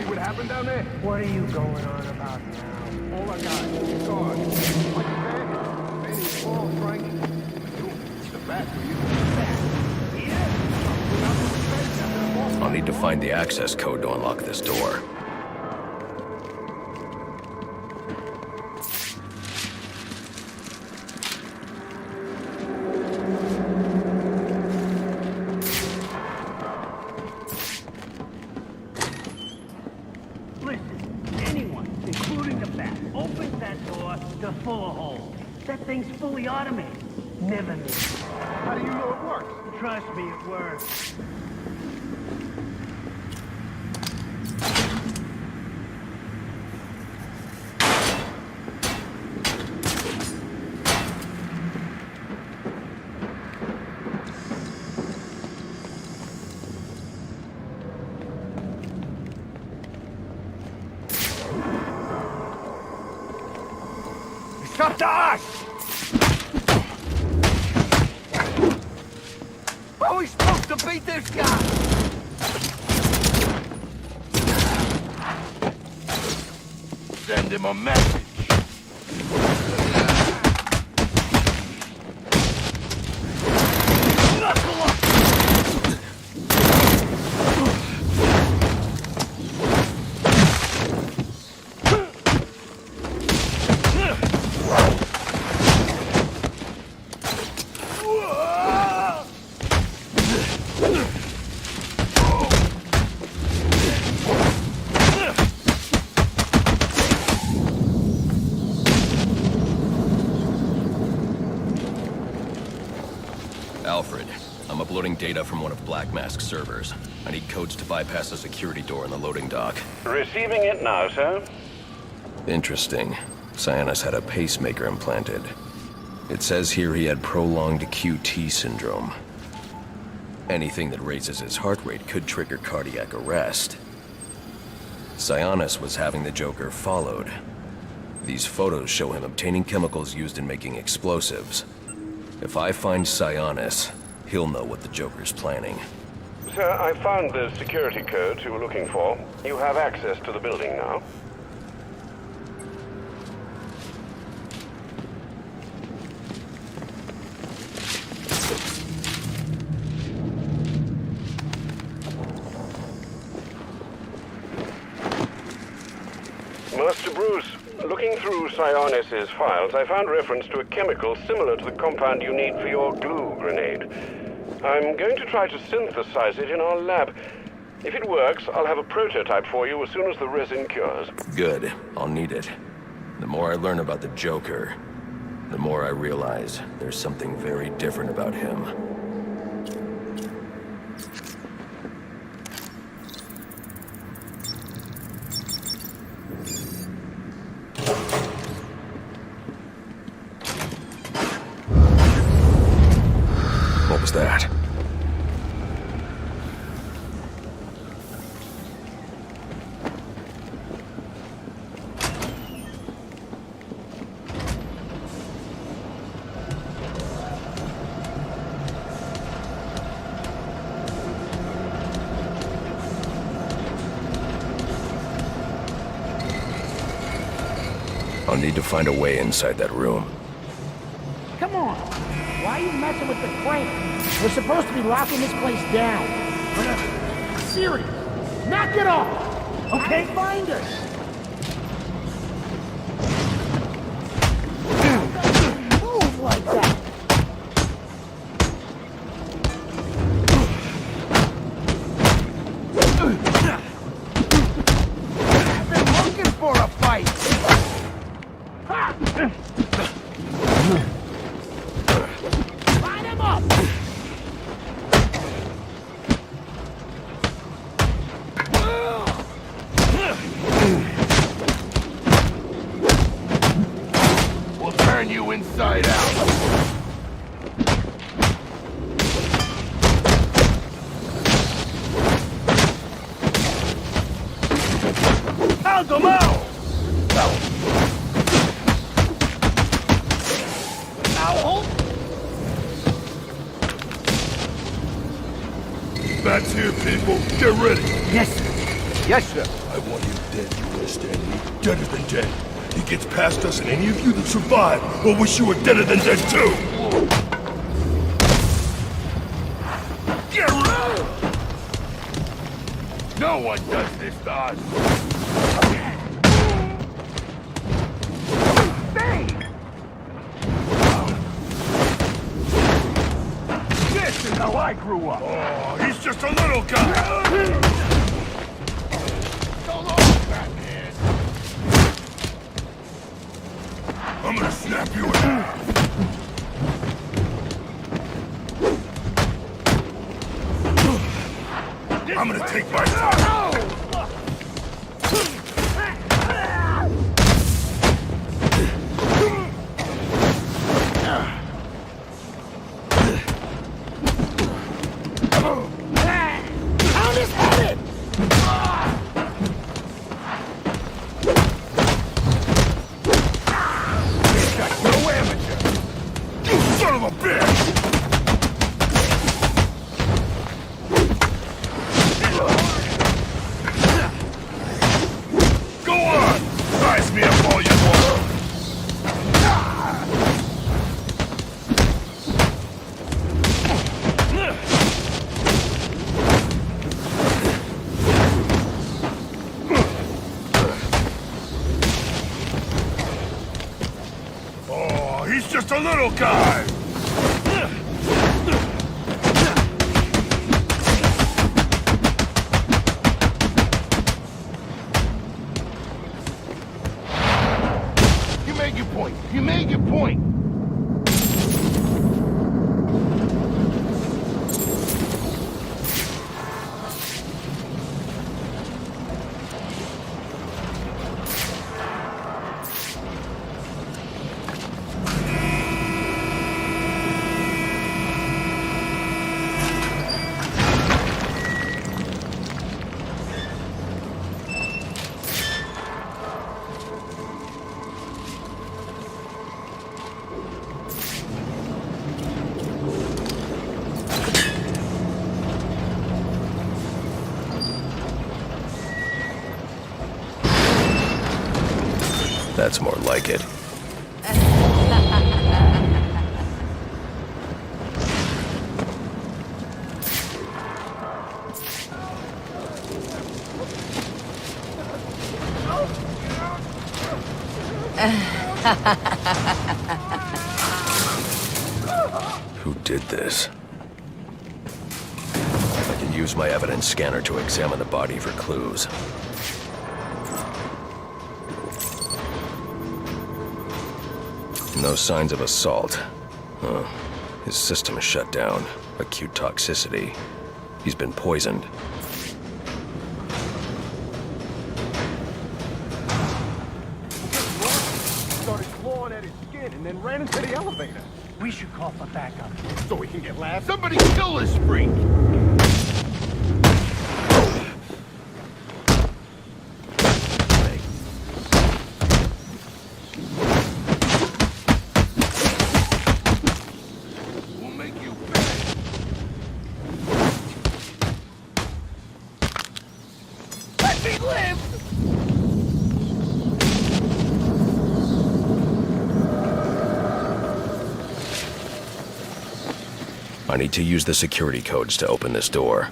What happened down there? What are you going on about now? All I got is gone. Like a bandit. Maybe it's all Frank. The bat for you. I'll need to find the access code to unlock this door. Full of holes. That thing's fully automated. Never knew. How do you know it works? Trust me, it works. It's up to us! How are we supposed to beat this guy? Send him a message. Alfred, I'm uploading data from one of Black Mask's servers. I need codes to bypass the security door in the loading dock. Receiving it now, sir. Interesting. Sionis had a pacemaker implanted. It says here he had prolonged QT syndrome. Anything that raises his heart rate could trigger cardiac arrest. Sionis was having the Joker followed. These photos show him obtaining chemicals used in making explosives. If I find Sionis, he'll know what the Joker's planning. Sir, I found the security codes you were looking for. You have access to the building now. looking through Sionis' files, I found reference to a chemical similar to the compound you need for your glue grenade. I'm going to try to synthesize it in our lab. If it works, I'll have a prototype for you as soon as the resin cures. Good. I'll need it. The more I learn about the Joker, the more I realize there's something very different about him. What was that? I'll need to find a way inside that room. Come on! Why are you messing with the crane? We're supposed to be locking this place down. Serious! Knock it off! Okay, find us! Move like that! I've been looking for a fight! Line him up! We'll turn you inside out. Aldo Bats here, people. Get ready. Yes, sir. Yes, sir. I want him dead, you understand me? Deader than dead. He gets past us, and any of you that survive will wish you were deader than dead, too. Get ready! No one does this to us. This is how I grew up. Oh, he's just a little guy. So long, Batman. I'm gonna snap you in half. I'm gonna take my time. Son of a bitch! Go on! Size me up all you want! Oh, he's just a little guy! You made your point. That's more like it. Who did this? I can use my evidence scanner to examine the body for clues. No signs of assault. Huh. His system is shut down. Acute toxicity. He's been poisoned. Started clawing at his skin and then ran into the elevator. We should call for backup. So we can get laughs. Somebody kill this freak! I need to use the security codes to open this door.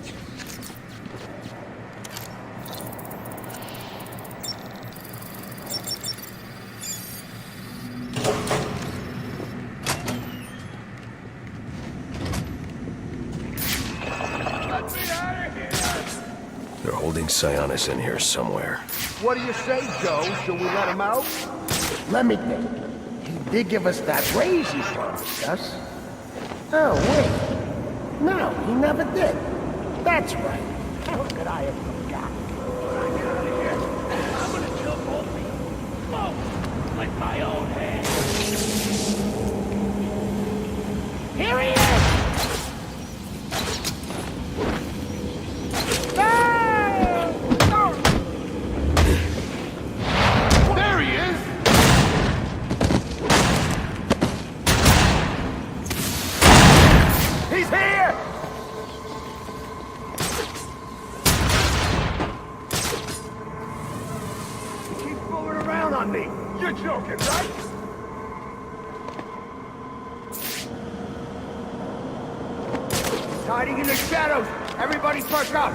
They're holding Sionis in here somewhere. What do you say, Joe? Should we let him out? Let me think. He did give us that raise he promised us. Oh, wait. No, he never did. That's right. How could I have forgotten? I'm gonna kill both of you. Both. With my own hands. Here he is! There he is! He's here! He keeps moving around on me. You're joking, right? He's hiding in the shadows. Everybody perk up.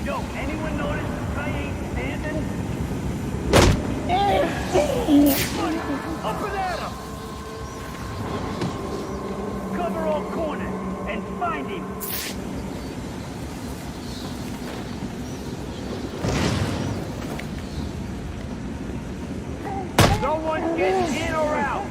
Yo, anyone notice the guy ain't standing? Up and at him! Cover all corners and find him! No one's getting in or out!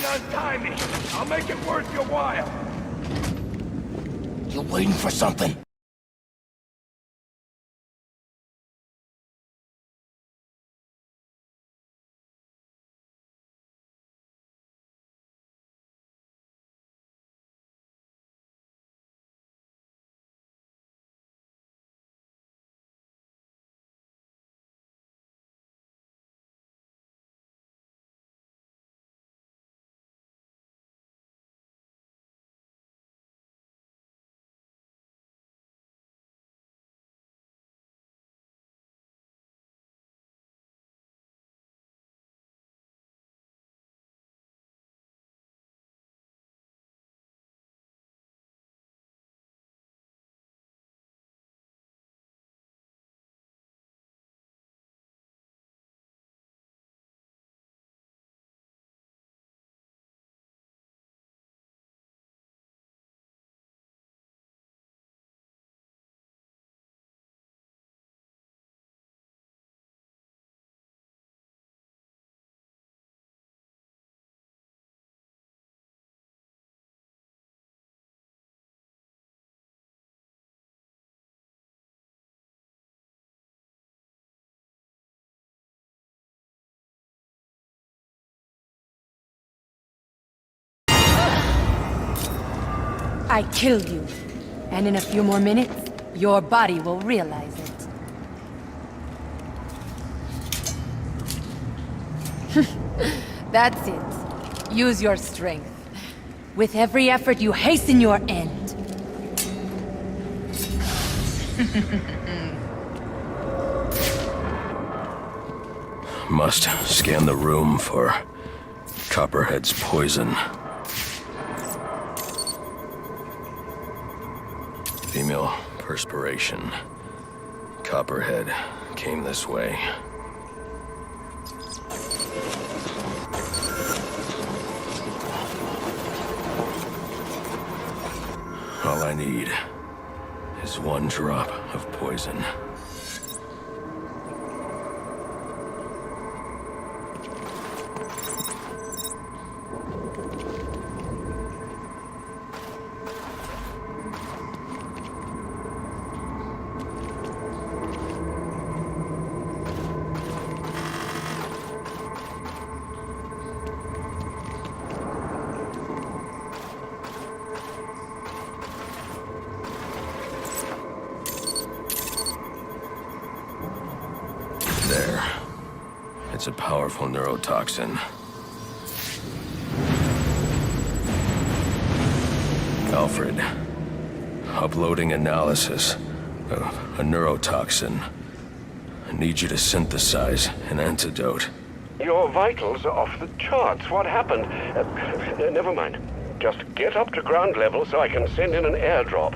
Untie me. I'll make it worth your while. You waiting for something? I killed you. And in a few more minutes, your body will realize it. That's it. Use your strength. With every effort, you hasten your end. Must scan the room for Copperhead's poison. Female perspiration. Copperhead came this way. All I need is one drop of poison. There. It's a powerful neurotoxin. Alfred, uploading analysis of a neurotoxin. I need you to synthesize an antidote. Your vitals are off the charts. What happened? Never mind. Just get up to ground level so I can send in an airdrop.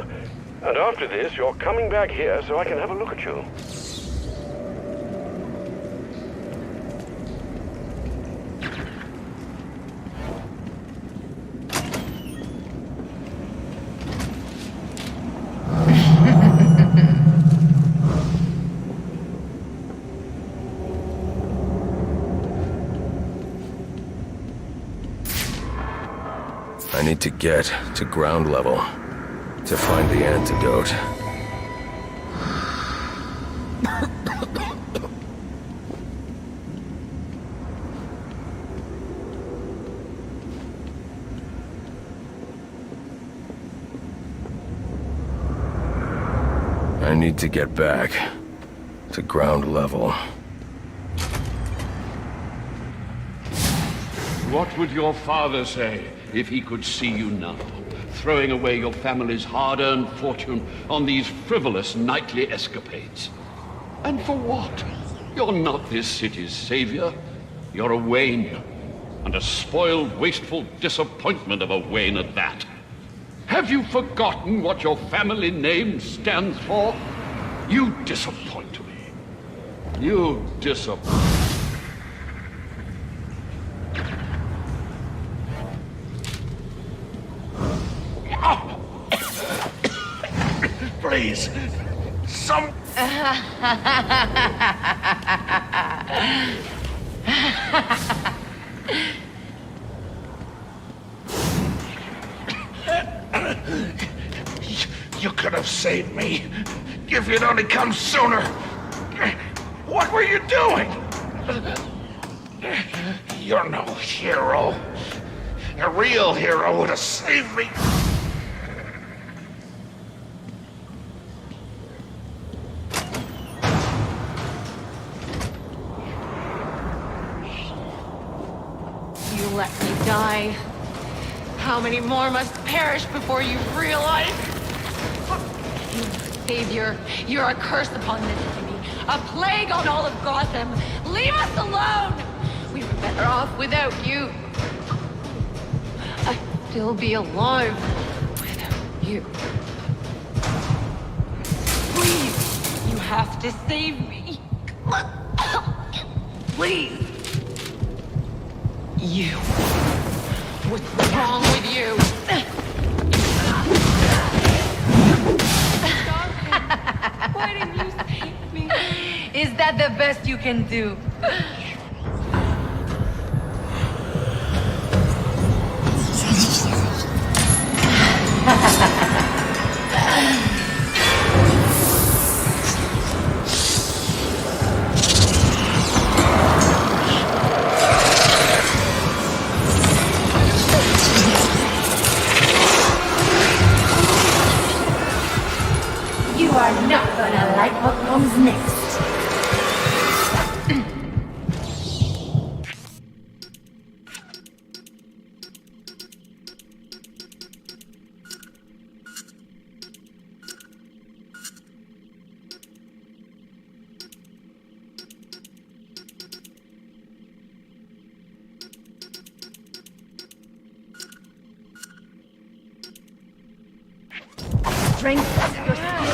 And after this, you're coming back here so I can have a look at you. I need to get to ground level to find the antidote. I need to get back to ground level. What would your father say if he could see you now, throwing away your family's hard-earned fortune on these frivolous nightly escapades? And for what? You're not this city's savior. You're a Wayne, and a spoiled, wasteful disappointment of a Wayne at that. Have you forgotten what your family name stands for? You disappoint me. You disappoint. Please, some... You could have saved me if you'd only come sooner. What were you doing? You're no hero. A real hero would have saved me. You let me die. How many more must perish before you realize? You savior, you're a curse upon this city, a plague on all of Gotham. Leave us alone! We were better off without you. I'd still be alive without you. Please, you have to save me. Please. You. What's wrong with you? Why didn't you save me? Is that the best you can do? strength, your skill.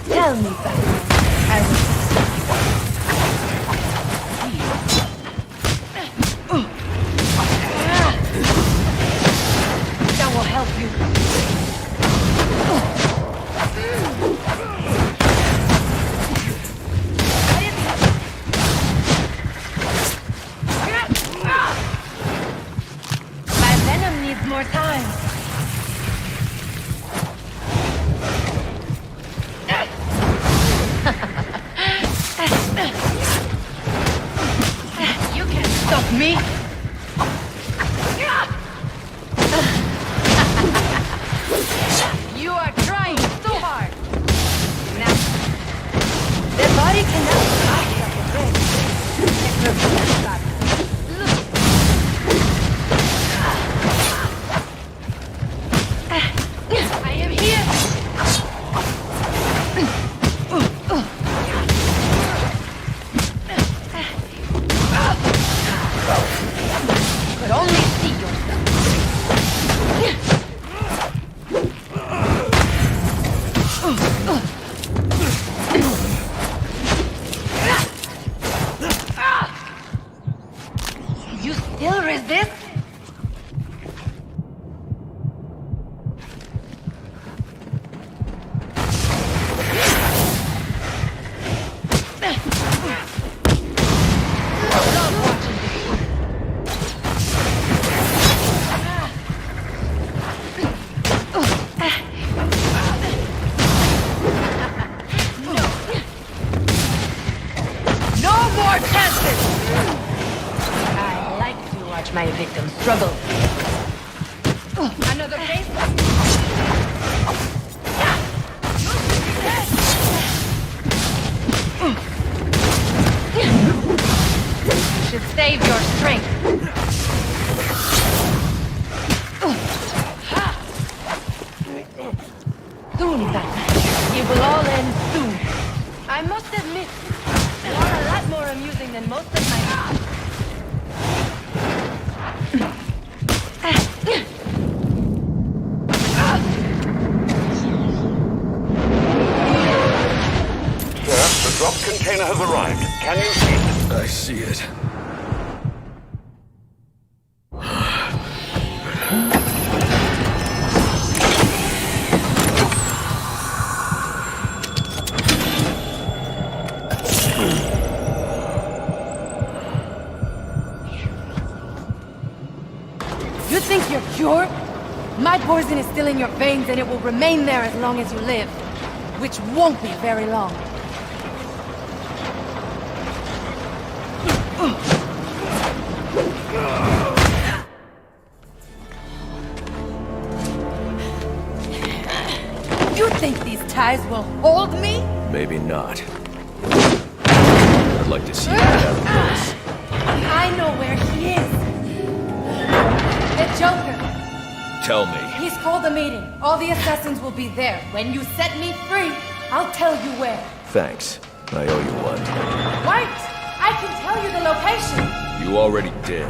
Tell me, Batman. I will. That will help you. My venom needs more time. You can't stop me. You are trying so hard. Now, the body cannot act like a brain. I am here. Could only see yourself. You still resist? No more chances! I like to watch my victims struggle. Another case? You should save your strength. Soon, Batman. It will all end soon. I must admit, you are a lot more amusing than most of my... Sir, the drop container has arrived. Can you see it? I see it. You think you're cured? My poison is still in your veins and it will remain there as long as you live. Which won't be very long. You think these ties will hold me? Maybe not. I'd like to see you get out of this. I know where he is. The Joker. Tell me. He's called a meeting. All the assassins will be there. When you set me free, I'll tell you where. Thanks. I owe you one. Wait! I can tell you the location. You already did.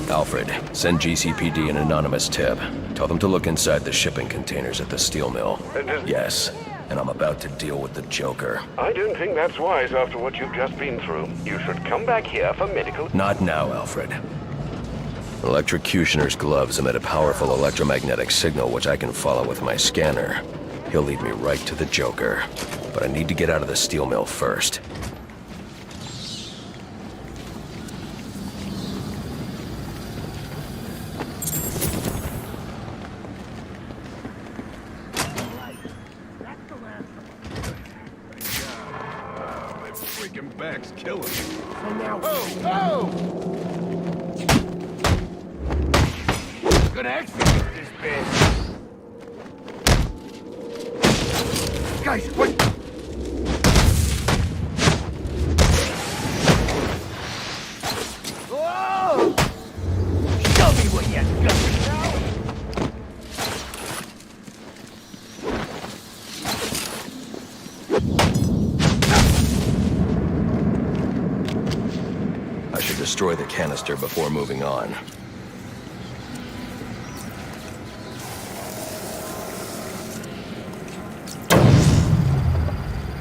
Alfred, send GCPD an anonymous tip. Tell them to look inside the shipping containers at the steel mill. Yes, and I'm about to deal with the Joker. I don't think that's wise after what you've just been through. You should come back here for medical... Not now, Alfred. Electrocutioner's gloves emit a powerful electromagnetic signal which I can follow with my scanner. He'll lead me right to the Joker. But I need to get out of the steel mill first. Freaking back's killing me. So now... Oh! Gonna execute this bitch. Guys, what? Oh! destroy the canister before moving on.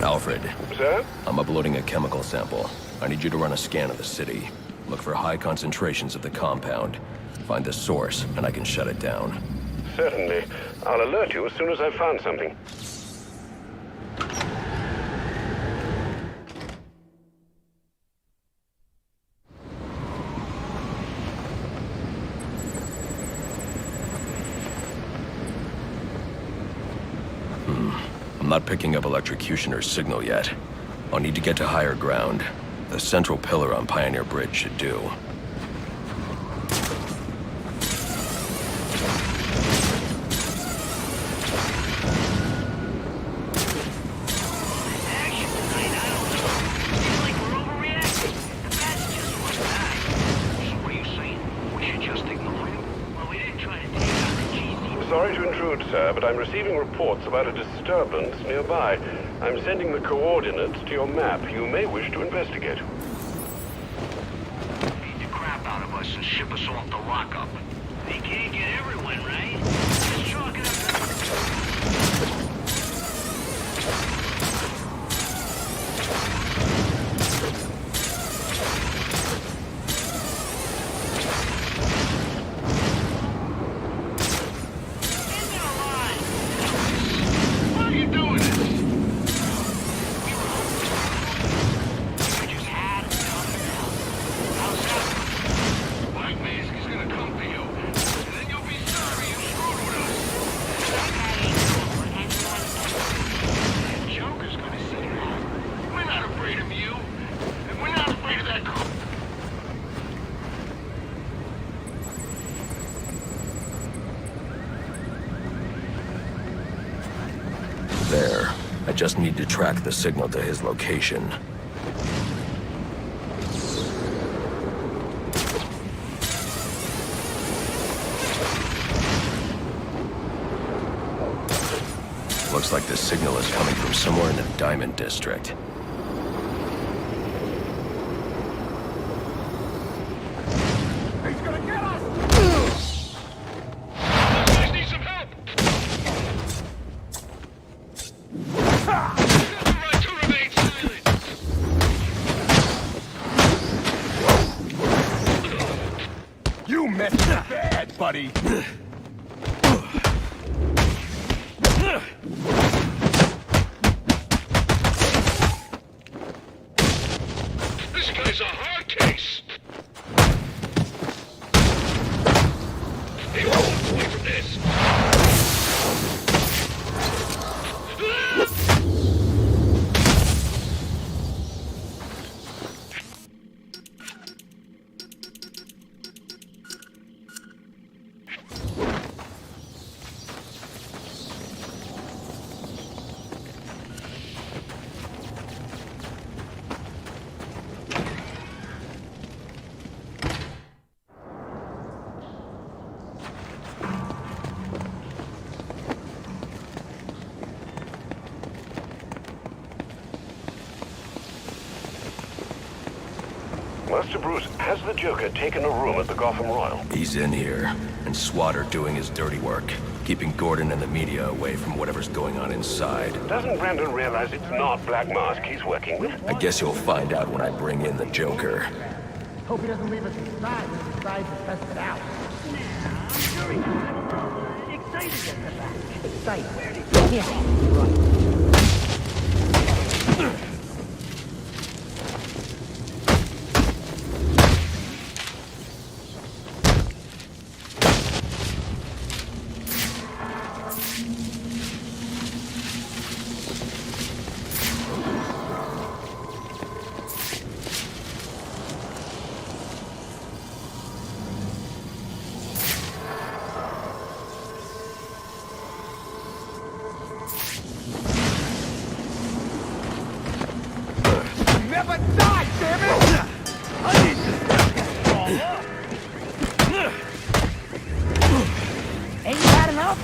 Alfred. Sir? I'm uploading a chemical sample. I need you to run a scan of the city. Look for high concentrations of the compound. Find the source, and I can shut it down. Certainly. I'll alert you as soon as I've found something. I'm not picking up electrocutioner's signal yet. I'll need to get to higher ground. The central pillar on Pioneer Bridge should do. Sorry to intrude, sir, but I'm receiving reports about a disturbance nearby. I'm sending the coordinates to your map. You may wish to investigate. Beat the crap out of us and ship us off the lockup. They can't get everyone, right? Just chalk it up. There. I just need to track the signal to his location. Looks like the signal is coming from somewhere in the Diamond District. You messed up bad, buddy. This guy's a hard case. He won't walk away from this. Master Bruce, has the Joker taken a room at the Gotham Royal? He's in here, and SWAT are doing his dirty work, keeping Gordon and the media away from whatever's going on inside. Doesn't Brandon realize it's not Black Mask he's working with? I guess you'll find out when I bring in the Joker. Hope he doesn't leave us inside when he decides to test it out. I'm sure he does. Excited at the back. Excited. Yeah, right. Never die, damn it! I need Ain't you had enough?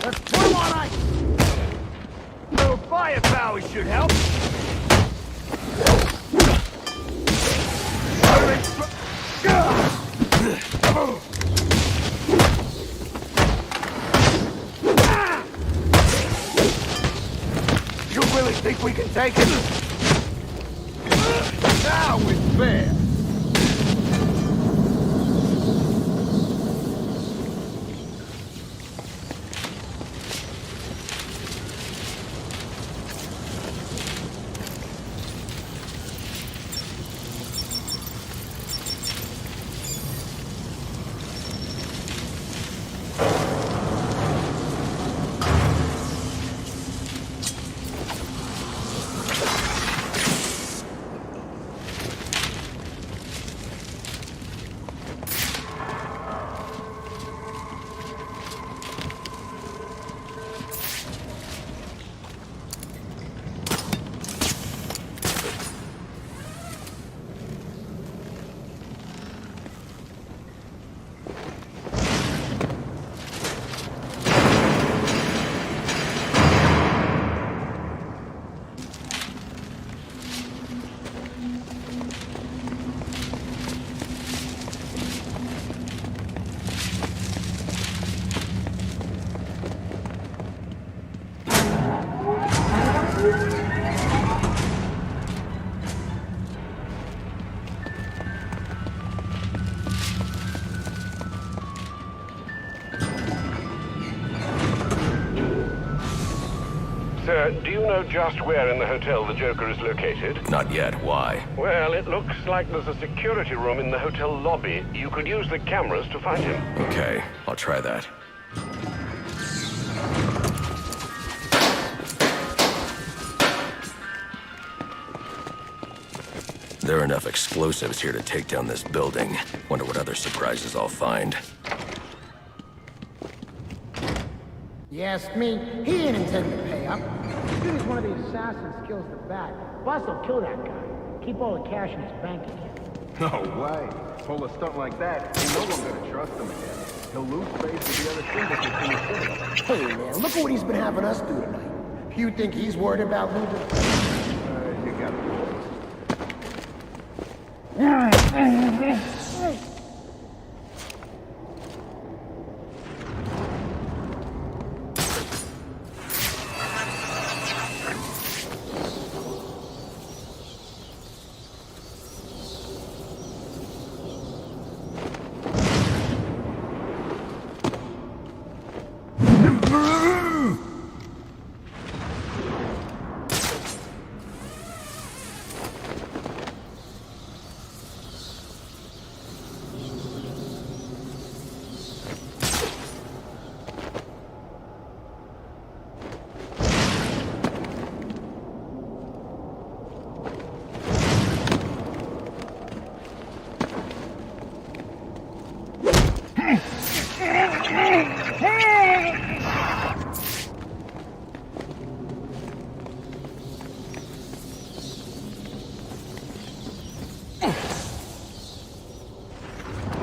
Let's put him on ice! little firepower should help. You really think we can take it? Now it's fair. Sir, do you know just where in the hotel the Joker is located? Not yet. Why? Well, it looks like there's a security room in the hotel lobby. You could use the cameras to find him. Okay, I'll try that. There are enough explosives here to take down this building. Wonder what other surprises I'll find. You ask me, he ain't intending to pay up. As soon as one of the assassins kills the bat, boss will kill that guy. Keep all the cash in his bank account. No way. Pull a stunt like that, ain't no one gonna trust him again. He'll lose faith with the other syndicates in the city. Hey man, look at what he's been having us do tonight. You think he's worried about losing? You got it.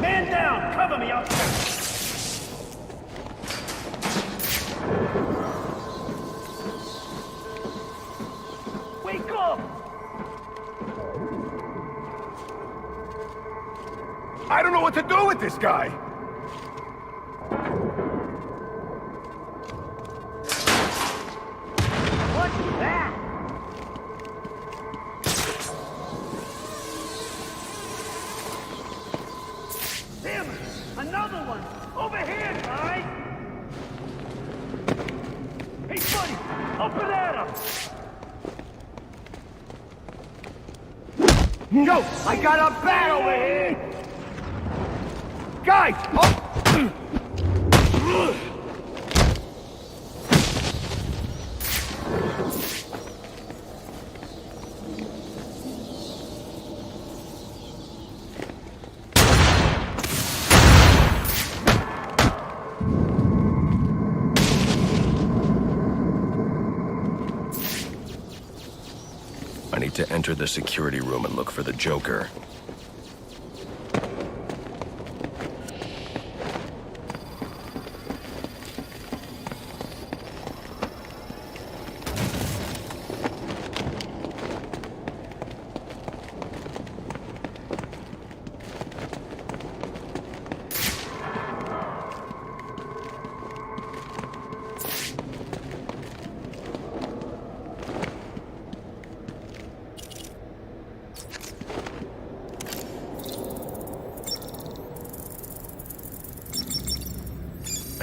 Man down! Cover me up! Wake up! I don't know what to do with this guy! What's that? Damn it! Another one! Over here, guys! Hey, buddy! Open that up! Yo! I got a bat over here! Guys! Oh! I need to enter the security room and look for the Joker.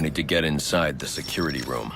I need to get inside the security room.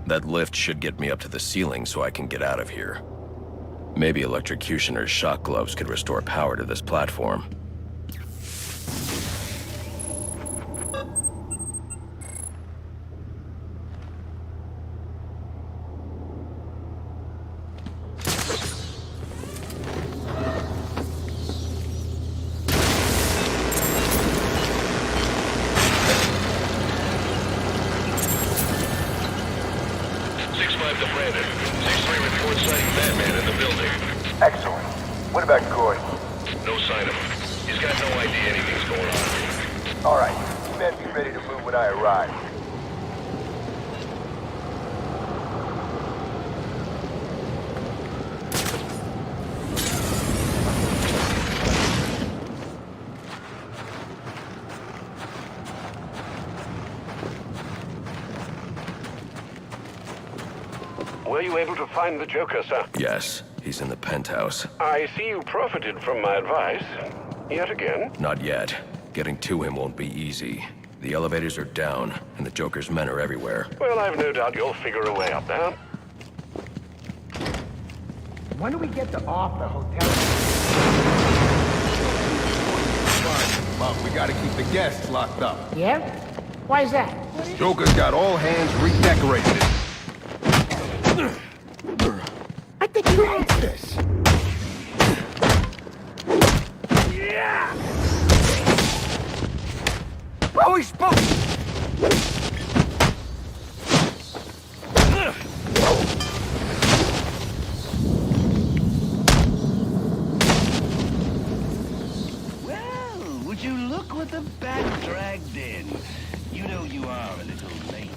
That lift should get me up to the ceiling so I can get out of here. Maybe electrocutioner's shock gloves could restore power to this platform. Excellent. What about Gordon? No sign of him. He's got no idea anything's going on. All right. You men be ready to move when I arrive. Were you able to find the Joker, sir? Yes, he's in the penthouse. I see you profited from my advice. Yet again. Not yet. Getting to him won't be easy. The elevators are down, and the Joker's men are everywhere. Well, I've no doubt you'll figure a way up there. When do we get to off the hotel? But we gotta keep the guests locked up. Yeah? Why is that? Joker's got all hands redecorated. I think he likes this. Yeah! Oh, he's supposed Well, would you look what the bat dragged in? You know you are a little late.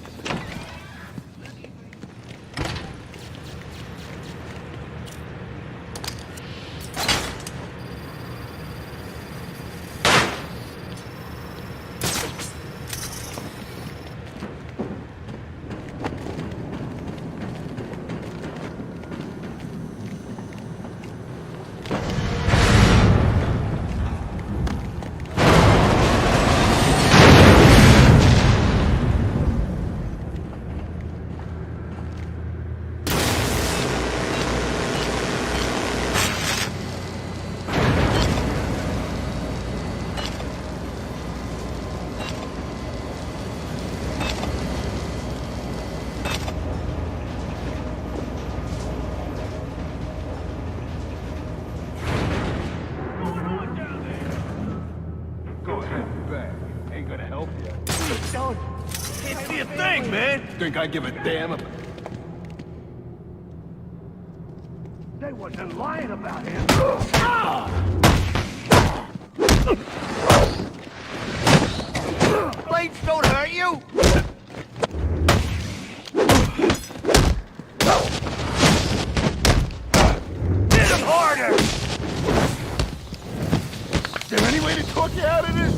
Don't. Can't see a thing, man. Think I give a damn? They wasn't lying about him. Blades don't hurt you! Hit him harder! Is there any way to talk you out of this?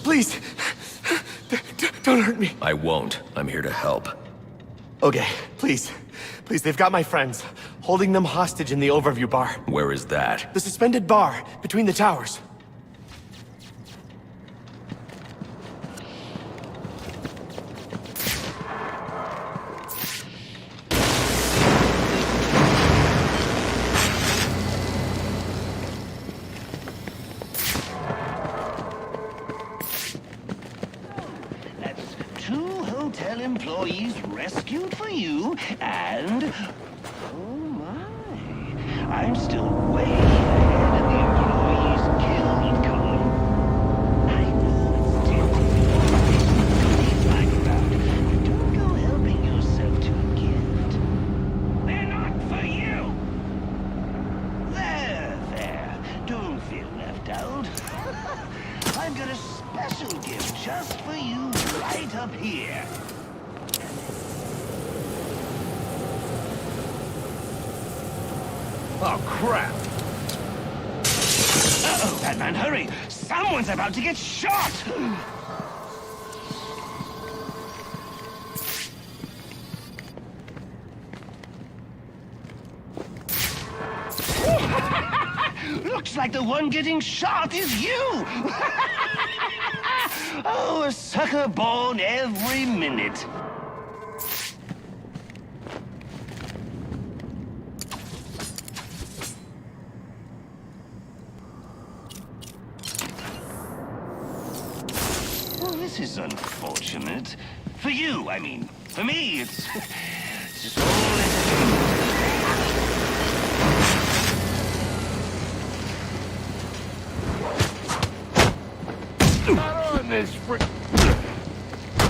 Please, don't hurt me. I won't. I'm here to help. Okay, please. Please, they've got my friends. Holding them hostage in the overview bar. Where is that? The suspended bar, between the towers. That's 2 hotel employees rescued for you, and... Oh my. I'm still way ahead of the employees killed column. I know it's tempting like that, but don't go helping yourself to a gift. They're not for you! There. Don't feel left out. I've got a special gift just for you right up here. Oh, crap! Uh-oh, Batman, hurry! Someone's about to get shot! Looks like the one getting shot is you! Oh, a sucker born every minute. Well, this is unfortunate. For you, I mean. For me, it's just all Not on this frick.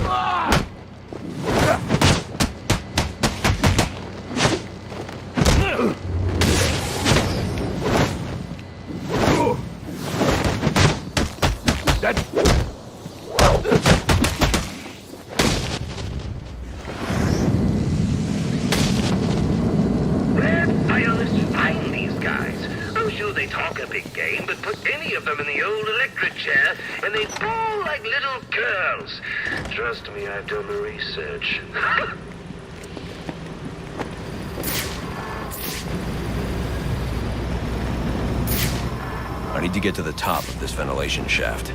Ah! Find these guys. I'm sure they talk a big game, but put any of them in the old electric chair, and they bawl like little girls. Trust me, I've done the research. I need to get to the top of this ventilation shaft.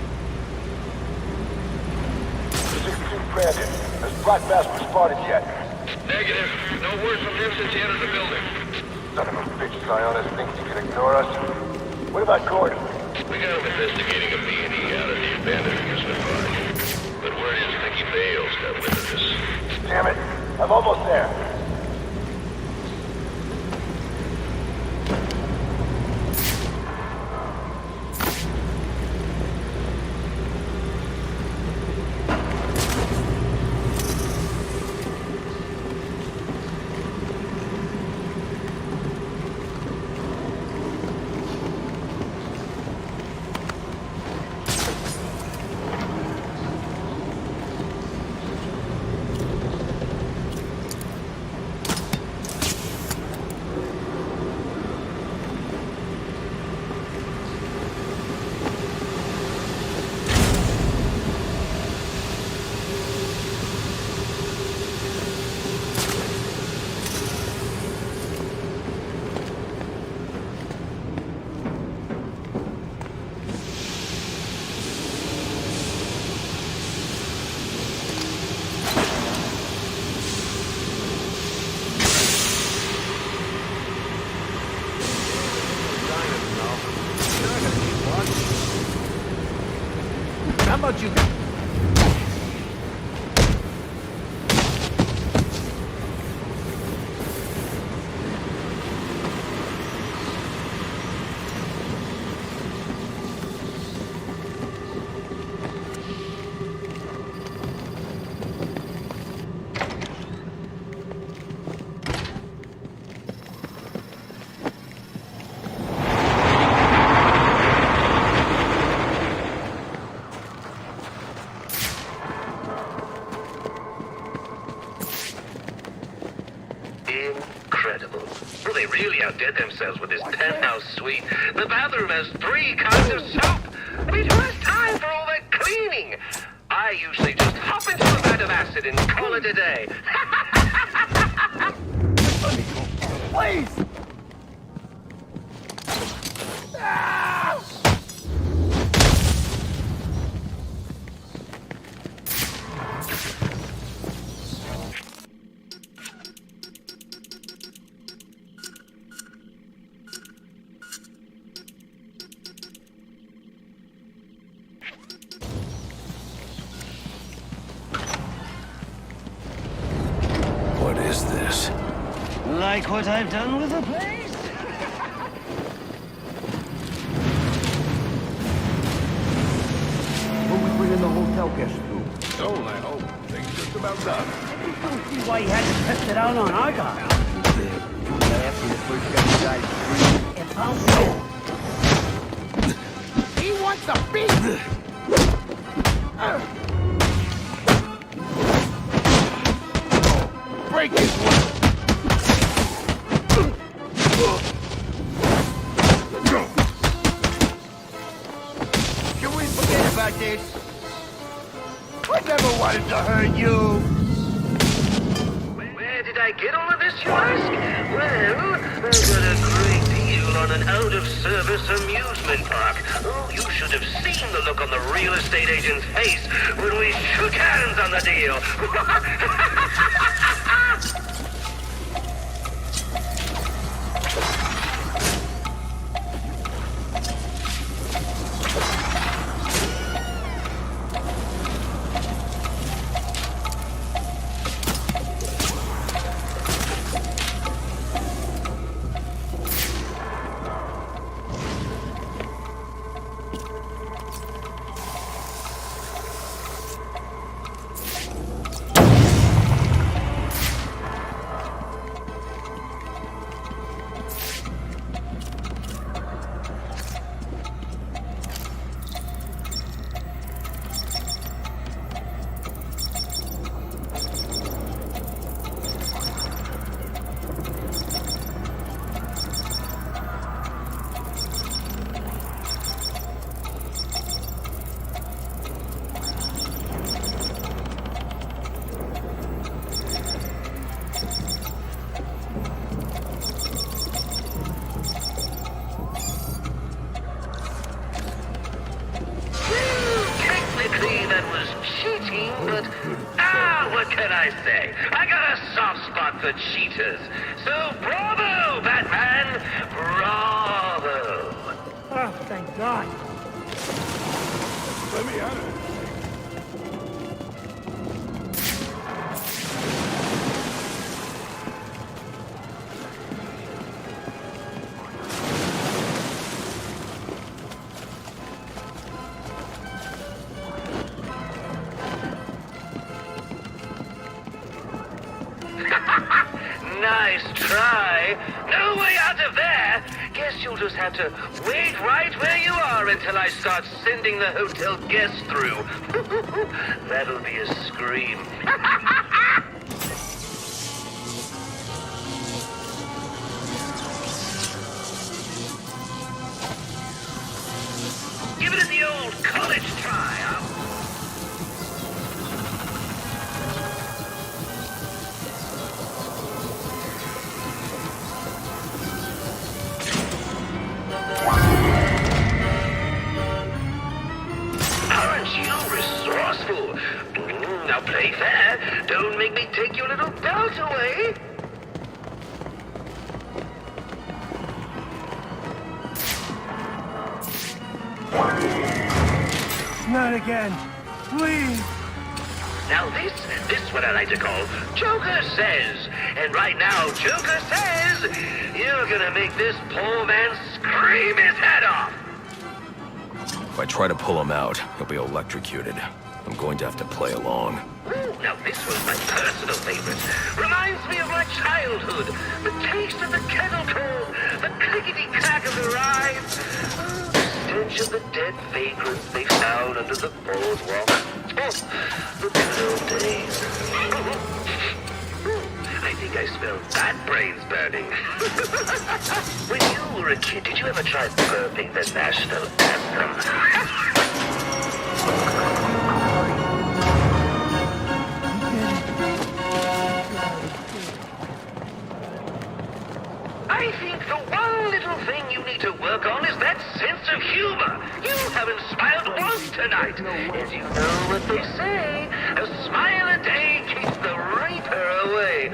62 Brandon. Has Black Mask been spotted yet? Negative. No word from him since he entered the building. Son of a bitch, Zionis thinks he can ignore us. What about Gordon? We got him investigating a B&E out of the abandoned amusement park. But word is Nicky Bales got wind of this. Damn it. I'm almost there. How about you? incredible. Well, they really outdid themselves with this penthouse suite. The bathroom has 3 kinds of soap. I mean, who has time for all that cleaning? I usually just hop into a vat of acid and call it a day. Please! Ah! What is this? Like what I've done with the place? What we bring in the hotel guest room? Don't I hope. Things just about done. I don't see why he had to test it out on our guy. After the first guy died, impossible. He wants a beat! Break his will! Can we forget about this? I never wanted to hurt you! Where did I get all of this, you ask? Well, I got a great deal on an out-of-service amusement park. Oh, you should have seen the look on the real estate agent's face when we shook hands on the deal. What can I say? I got a soft spot for cheaters. So bravo, Batman! Bravo! Oh, thank God. Let me at it. Nice try. No way out of there. Guess you'll just have to wait right where you are until I start sending the hotel guests through. That'll be a scream. Give it the old college try, huh? Resourceful. Now play fair. Don't make me take your little belt away. Not again. Please. Now this what I like to call Joker Says. And right now, Joker says, you're gonna make this poor man scream his head off. If I try to pull him out, he'll be electrocuted. I'm going to have to play along. Ooh, now this was my personal favorite. Reminds me of my childhood. The taste of the kettle corn, the clickety-clack of the ride, the stench of the dead vagrants they found under the boardwalk. Oh, the good old days. I think I smell that brains burning. When you were a kid, did you ever try burping the national anthem? I think the one little thing you need to work on is that sense of humor. You haven't smiled once tonight. As you know what they say, a smile a day keeps the reaper away.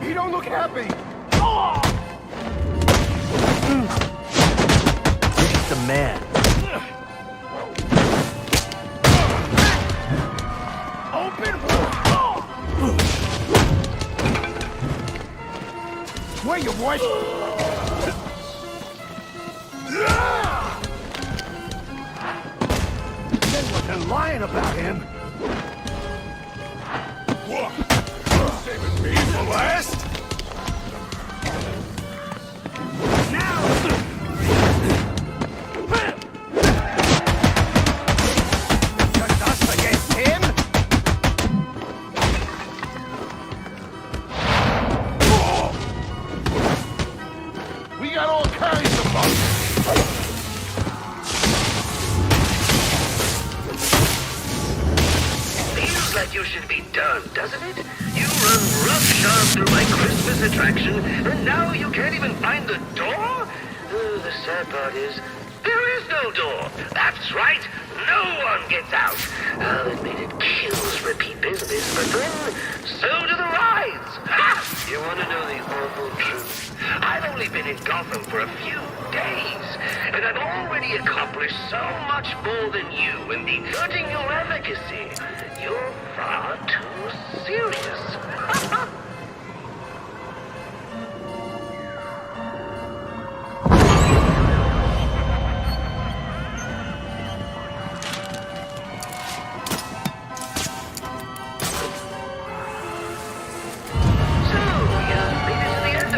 You don't look happy. This is the man. Open. Where you, boy? They wasn't lying about him. What? Saving me for last? Just us against him? We got all kinds of bugs. Feels like you should be done, doesn't it? You run roughshod through my Christmas attraction, and now you can't even find the door? Oh, the sad part is, there is no door. That's right, no one gets out. I'll admit it kills repeat business, but then, so do the rides. Ha! You want to know the awful truth? I've only been in Gotham for a few days, and I've already accomplished so much more than you in exerting your efficacy. You're far too serious.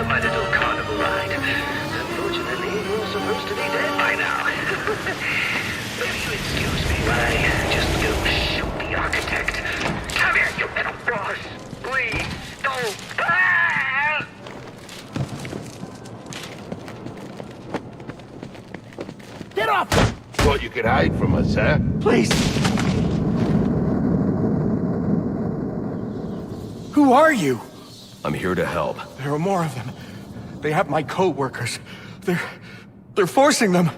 My little carnival ride. Unfortunately, you're supposed to be dead by now. Maybe you excuse me while I just go shoot the architect. Come here, you little boss. Please, don't. Ah! Get off! Thought you could hide from us, huh? Please! Who are you? I'm here to help. There are more of them. They have my co-workers. They're forcing them.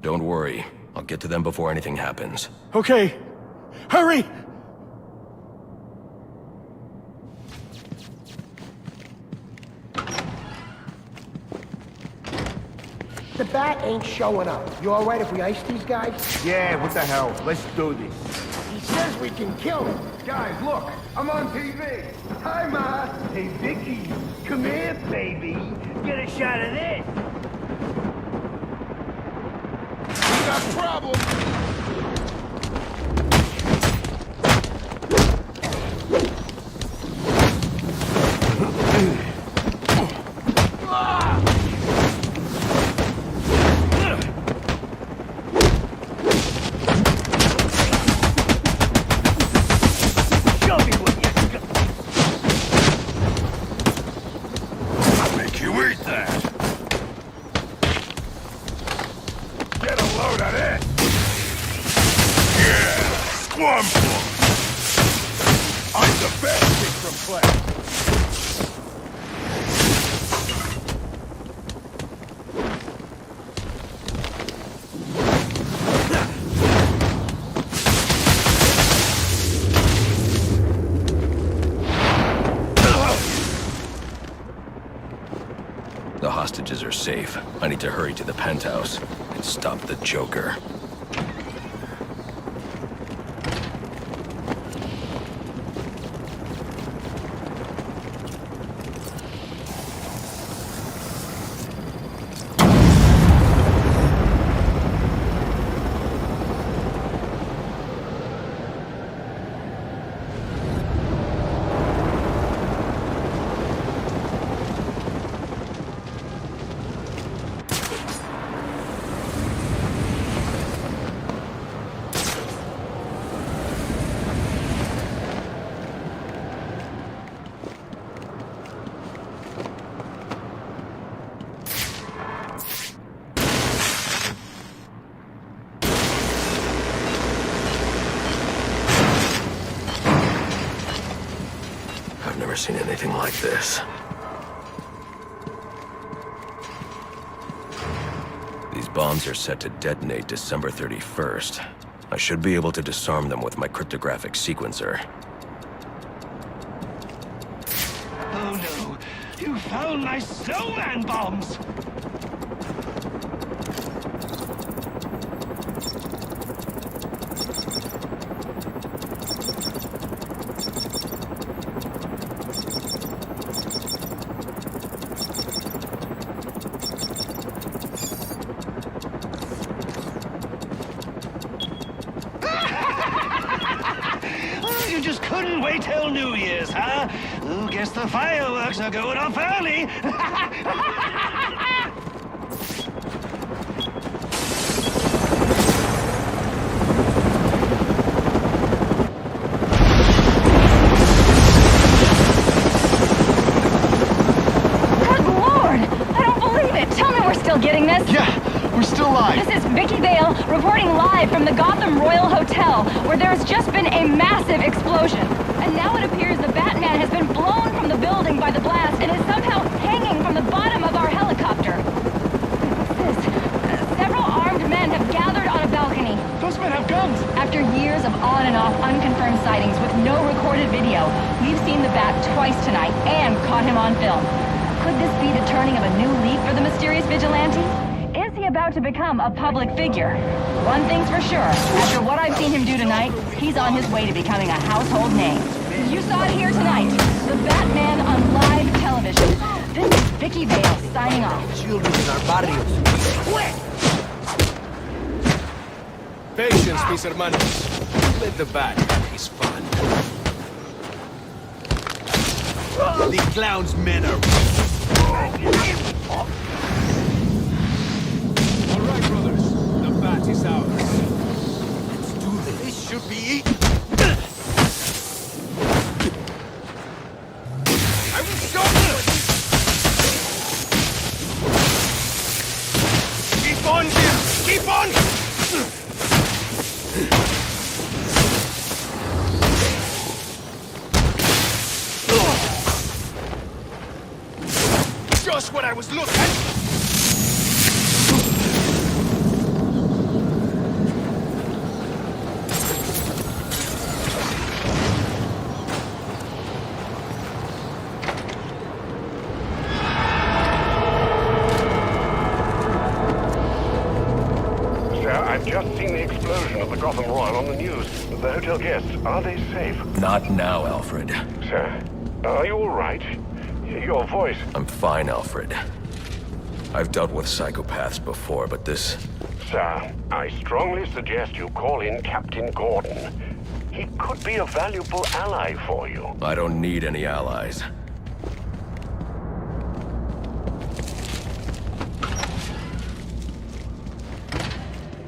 Don't worry. I'll get to them before anything happens. Okay. Hurry! The bat ain't showing up. You all right if we ice these guys? Yeah, what the hell? Let's do this. He says we can kill him. Guys, look, I'm on TV. Hi, Ma. Hey, Vicky. Come here, baby. Get a shot of this. We got problems. The hostages are safe. I need to hurry to the penthouse and stop the Joker. like this. These bombs are set to detonate December 31st. I should be able to disarm them with my cryptographic sequencer. Oh no! You found my snowman bombs! You just couldn't wait till New Year's, huh? Oh, guess the fireworks are going off early. Good Lord! I don't believe it! Tell me we're still getting this! Yeah, we're still live. This is Vicky Vale reporting live from the Gotham Royal Hotel, where there's just been a massive explosion. And now it appears the Batman has been blown from the building by the blast and is somehow hanging from the bottom of our helicopter. What's this? Several armed men have gathered on a balcony. Those men have guns. After years of on and off unconfirmed sightings with no recorded video, we've seen the Bat twice tonight and caught him on film. Could this be the turning of a new leaf for the mysterious vigilante? Is he about to become a public figure? One thing's for sure, after what I've seen him do tonight, he's on his way to becoming a household name. You saw it here tonight, the Batman on live television. This is Vicky Vale signing off. Children in our barrios. Quick! Patience, mis hermanos. Let the Bat have his fun. The clown's men are... Alright, brothers. The Bat is ours. Let's do this. This should be eaten. I will show you! Keep on, Jim! Keep on! Just what I was looking at! I've just seen the explosion of the Gotham Royal on the news. The hotel guests, are they safe? Not now, Alfred. Sir, are you all right? Your voice... I'm fine, Alfred. I've dealt with psychopaths before, but this... Sir, I strongly suggest you call in Captain Gordon. He could be a valuable ally for you. I don't need any allies.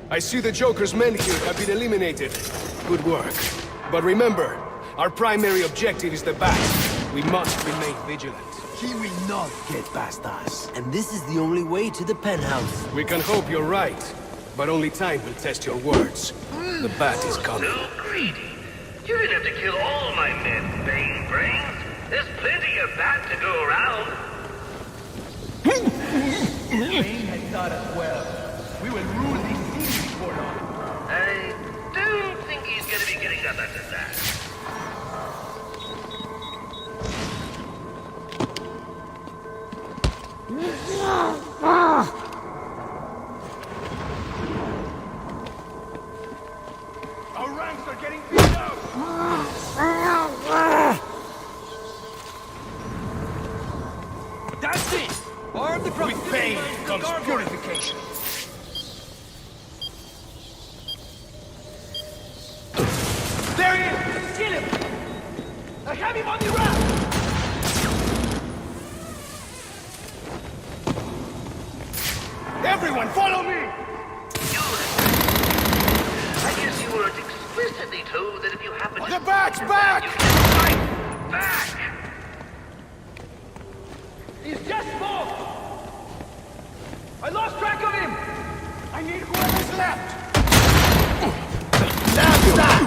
I see the Joker's men here have been eliminated. Good work. But remember, our primary objective is the Bat. We must remain vigilant. He will not get past us. And this is the only way to the penthouse. We can hope you're right, but only time will test your words. The Bat is coming. So greedy. You didn't have to kill all my men, Bane Brains. There's plenty of Bat to go around. Bane had thought us well. We will rule these cities for long. I don't think he's gonna be getting up after that. Our ranks are getting beat up! That's it! Arm the crowd! With pain comes purification. There he is! Kill him! I have him on the rack! Everyone, follow me! I guess you weren't explicitly told that if you happen to... The Bat's back! You can fight back! He's just moved! I lost track of him! I need whoever's left! Now stop!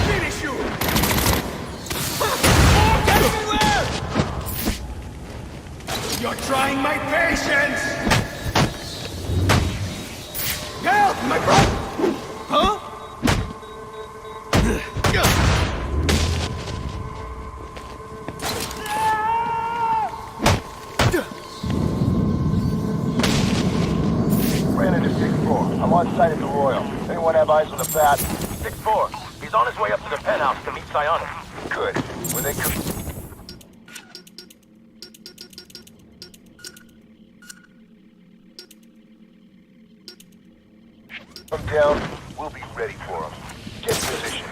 Finish you! You're trying my patience! Help, my brother! Huh? Ran into 6-4. I'm on site at the Royal. Anyone have eyes on the bat? 6-4. He's on his way up to the penthouse to meet Psionic. Good. When they come... Come down, we'll be ready for him. Get in position.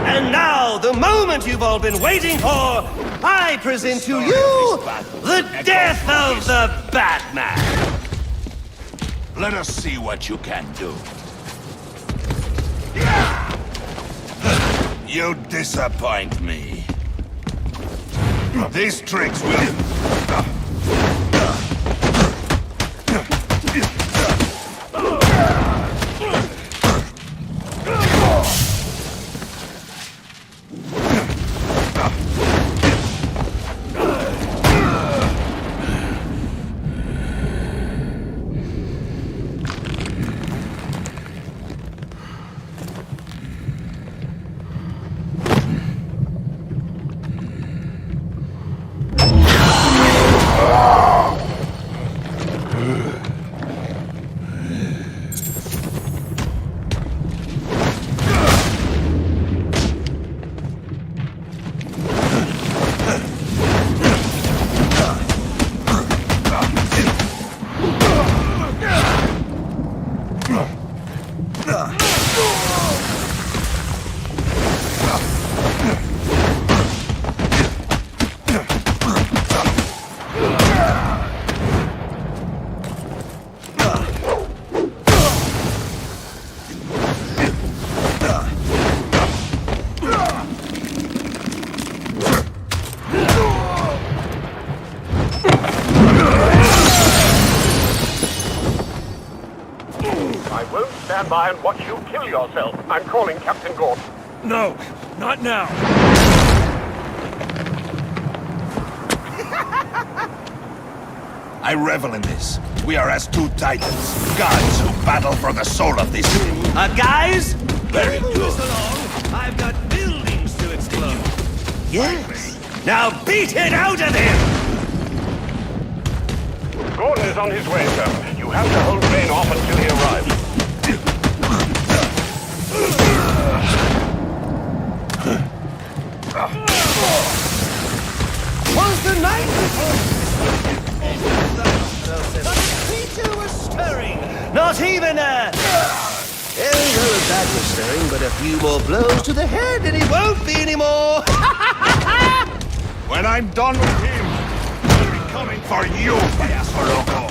And now, the moment you've all been waiting for, I present to you the death of the Batman! Let us see what you can do. You disappoint me. These tricks will... stand by and watch you kill yourself. I'm calling Captain Gordon. No, not now. I revel in this. We are as two titans, gods who battle for the soul of this city. Guys? Very Move good. this along. I've got buildings to explode. Yes. Now beat it out of him! Gordon is on his way, sir. You have to hold Bane off until he arrives. Was the night before? Not a creature was stirring. Not even a... well, that was stirring, but a few more blows to the head and he won't be anymore. When I'm done with him, I'll be coming for you, payaso loco.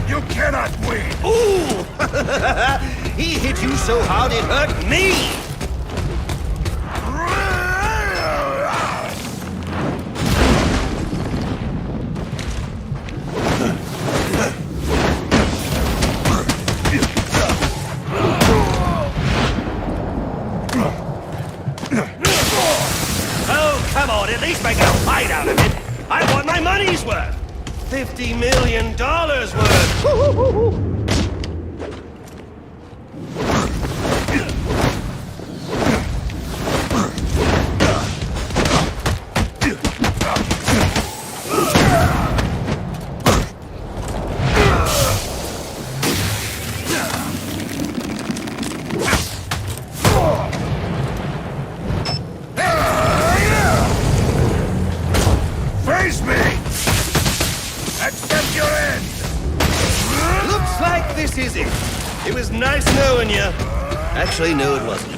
You cannot win. Ooh! He hit you so hard it hurt me. Oh, come on, at least make a fight out of it. I want my money's worth. $50 million worth. Face me! Accept your end! Looks like this is it. It was nice knowing you. Actually, no, it wasn't.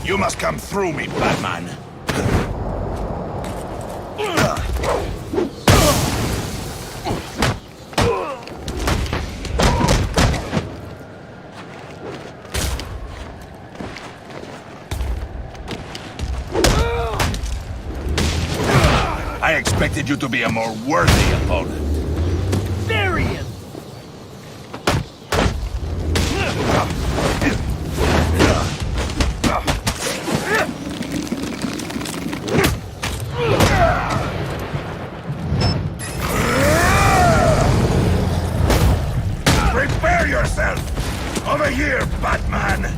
You must come through me, Batman. I expected you to be a more worthy opponent. There he is! Prepare yourself! Over here, Batman!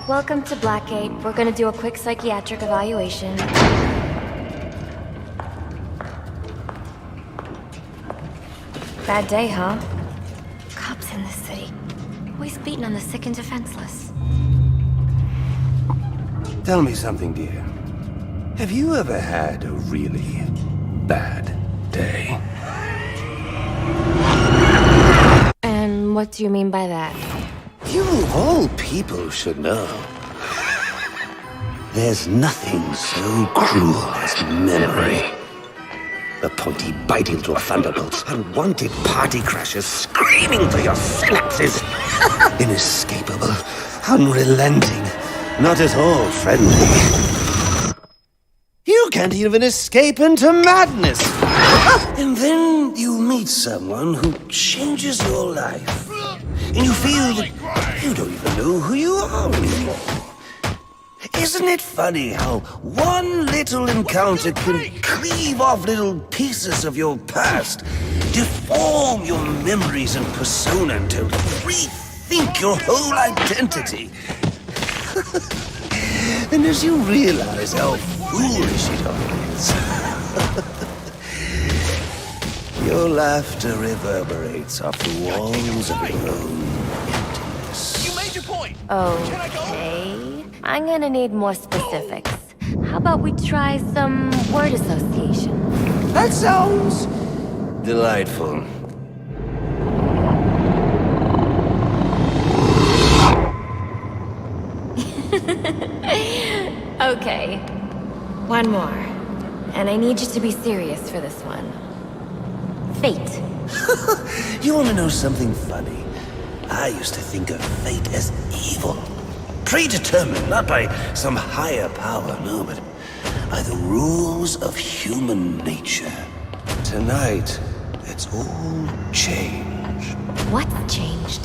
Welcome to Blackgate. We're gonna do a quick psychiatric evaluation. Bad day, huh? Cops in this city. Always beating on the sick and defenseless. Tell me something, dear. Have you ever had a really bad day? And what do you mean by that? You, of all people, should know. There's nothing so cruel as memory. The pointy, bitey little thunderbolts, unwanted party crashers screaming through your synapses. Inescapable, unrelenting, not at all friendly. You can't even escape into madness. And then you meet someone who changes your life. And you feel that you don't even know who you are anymore. Isn't it funny how one little encounter can cleave off little pieces of your past, deform your memories and persona until rethink your whole identity? And as you realize how foolish it all is, your laughter reverberates off the walls of your own emptiness. You made your point! Okay. I'm gonna need more specifics. How about we try some word association? That sounds delightful. Okay. One more. And I need you to be serious for this one. Fate. You want to know something funny? I used to think of fate as evil. Predetermined, not by some higher power, no, but by the rules of human nature. Tonight, it's all changed. What's changed?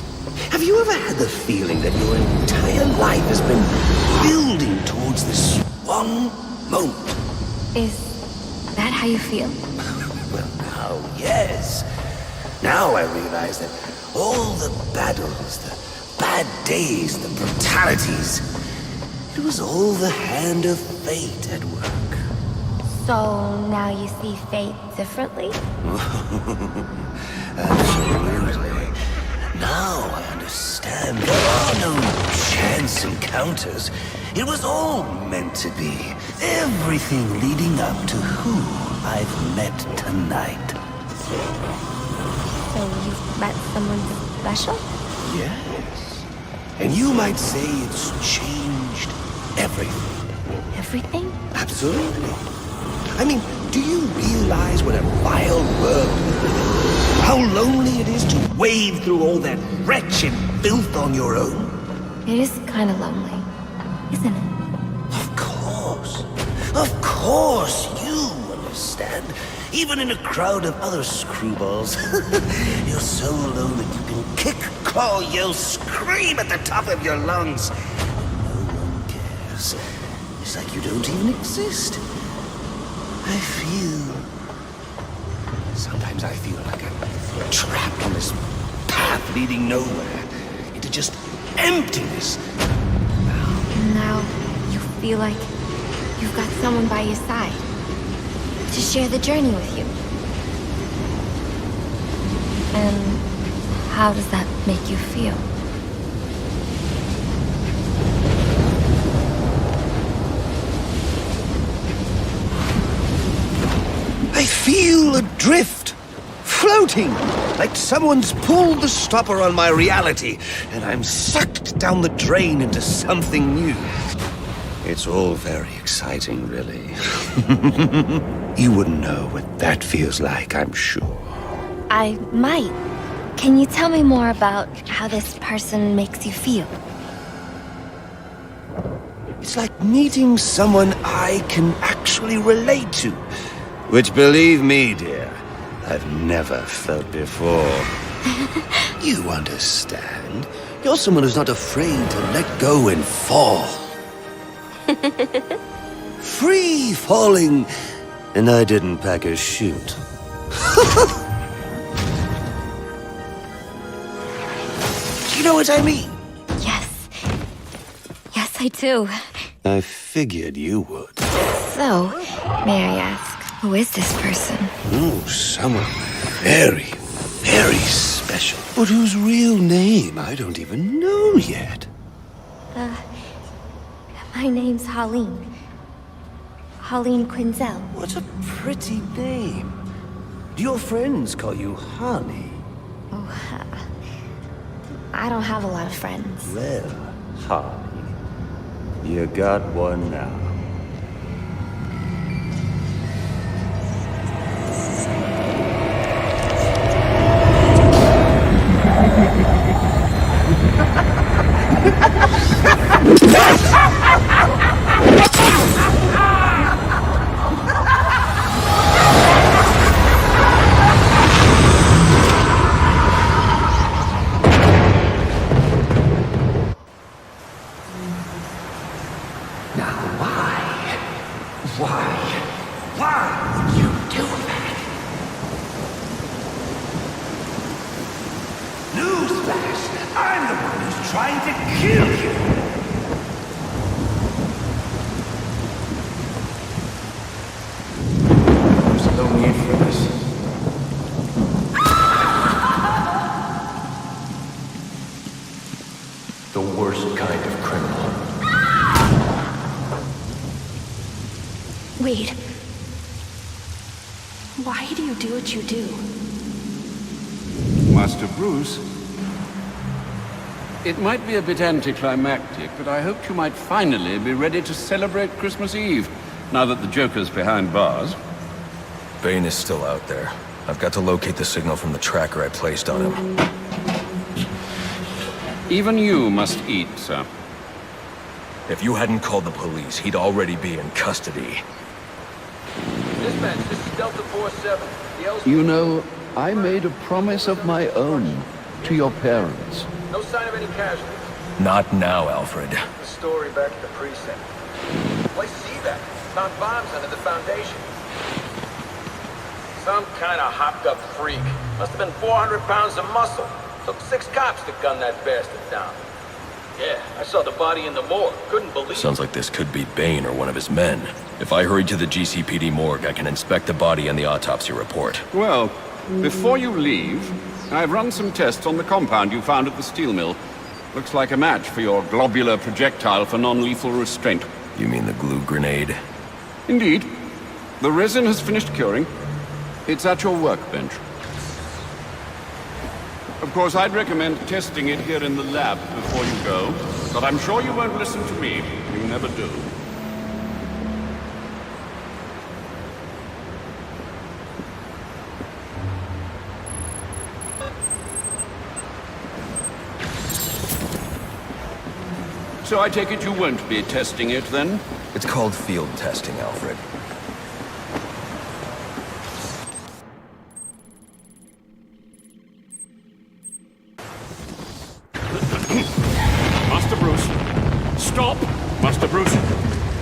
Have you ever had the feeling that your entire life has been building towards this one moment? Is that how you feel? Well, now, yes. Now I realize that all the battles, the bad days, the brutalities, it was all the hand of fate at work. So now you see fate differently? Absolutely. Now I understand there are no chance encounters. It was all meant to be. Everything leading up to who I've met tonight. So you've met someone special? Yes. And you might say it's changed everything. Everything? Absolutely. I mean, do you realize what a vile world we live in? How lonely it is to wade through all that wretched filth on your own? It is kind of lonely, isn't it? Of course. Of course, you understand. Even in a crowd of other screwballs, you're so alone that you can kick, claw, yell, scream at the top of your lungs. No one cares. It's like you don't even exist. Sometimes I feel like I'm trapped on this path leading nowhere, into just emptiness. And now you feel like you've got someone by your side to share the journey with you. And how does that make you feel? I feel adrift, floating, like someone's pulled the stopper on my reality, and I'm sucked down the drain into something new. It's all very exciting, really. You wouldn't know what that feels like, I'm sure. I might. Can you tell me more about how this person makes you feel? It's like meeting someone I can actually relate to. Which, believe me, dear, I've never felt before. You understand. You're someone who's not afraid to let go and fall. Free falling, and I didn't pack a chute. You know what I mean? Yes. Yes, I do. I figured you would. So, may I ask, who is this person? Oh, someone very, very special. But whose real name I don't even know yet. My name's Holleen. Holleen Quinzel. What a pretty name. Do your friends call you Holly? Oh, I don't have a lot of friends. Well, Holly, you got one now. Wait. Why do you do what you do? Master Bruce, it might be a bit anticlimactic, but I hoped you might finally be ready to celebrate Christmas Eve, now that the Joker's behind bars. Bane is still out there. I've got to locate the signal from the tracker I placed on him. Even you must eat, sir. If you hadn't called the police, he'd already be in custody. Dispatch, this is Delta 47. You know, I made a promise of my own to your parents. No sign of any casualties. Not now, Alfred. The story back at the precinct. Place see that. Found bombs under the foundation. Some kind of hopped-up freak. Must have been 400 pounds of muscle. Took 6 cops to gun that bastard down. Yeah, I saw the body in the morgue. Couldn't believe it. Sounds like this could be Bane or one of his men. If I hurry to the GCPD morgue, I can inspect the body and the autopsy report. Well, before you leave, I've run some tests on the compound you found at the steel mill. Looks like a match for your globular projectile for non-lethal restraint. You mean the glue grenade? Indeed. The resin has finished curing. It's at your workbench. Of course, I'd recommend testing it here in the lab before you go, but I'm sure you won't listen to me. You never do. So I take it you won't be testing it, then? It's called field testing, Alfred. Master Bruce. Stop! Master Bruce.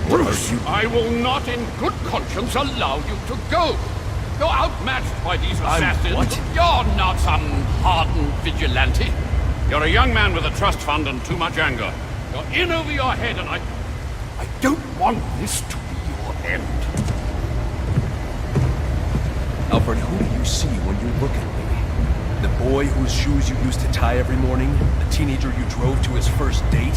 Bruce, I will not in good conscience allow you to go. You're outmatched by these assassins. What? You're not some hardened vigilante. You're a young man with a trust fund and too much anger. You're in over your head, and I don't want this to be your end. Alfred, who do you see when you look at me? The boy whose shoes you used to tie every morning? The teenager you drove to his first date?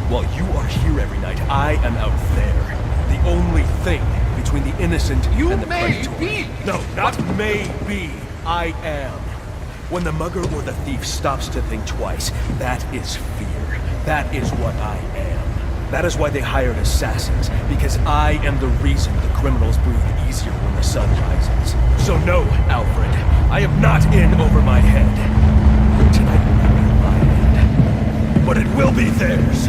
While you are here every night, I am out there. The only thing between the innocent and the predator. Be. No, not maybe. I am. When the mugger or the thief stops to think twice, that is fear. That is what I am. That is why they hired assassins, because I am the reason the criminals breathe easier when the sun rises. So no, Alfred, I am not in over my head. Tonight will not be my end, but it will be theirs.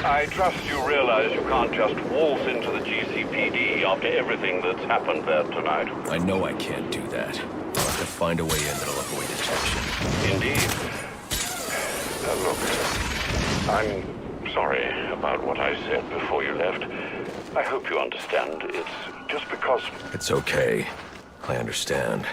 I trust you realize you can't just waltz into the GCPD after everything that's happened there tonight. I know I can't do that. have to find a way in that'll avoid detection. Indeed. Look, I'm sorry about what I said before you left. I hope you understand. It's just because... It's okay. I understand.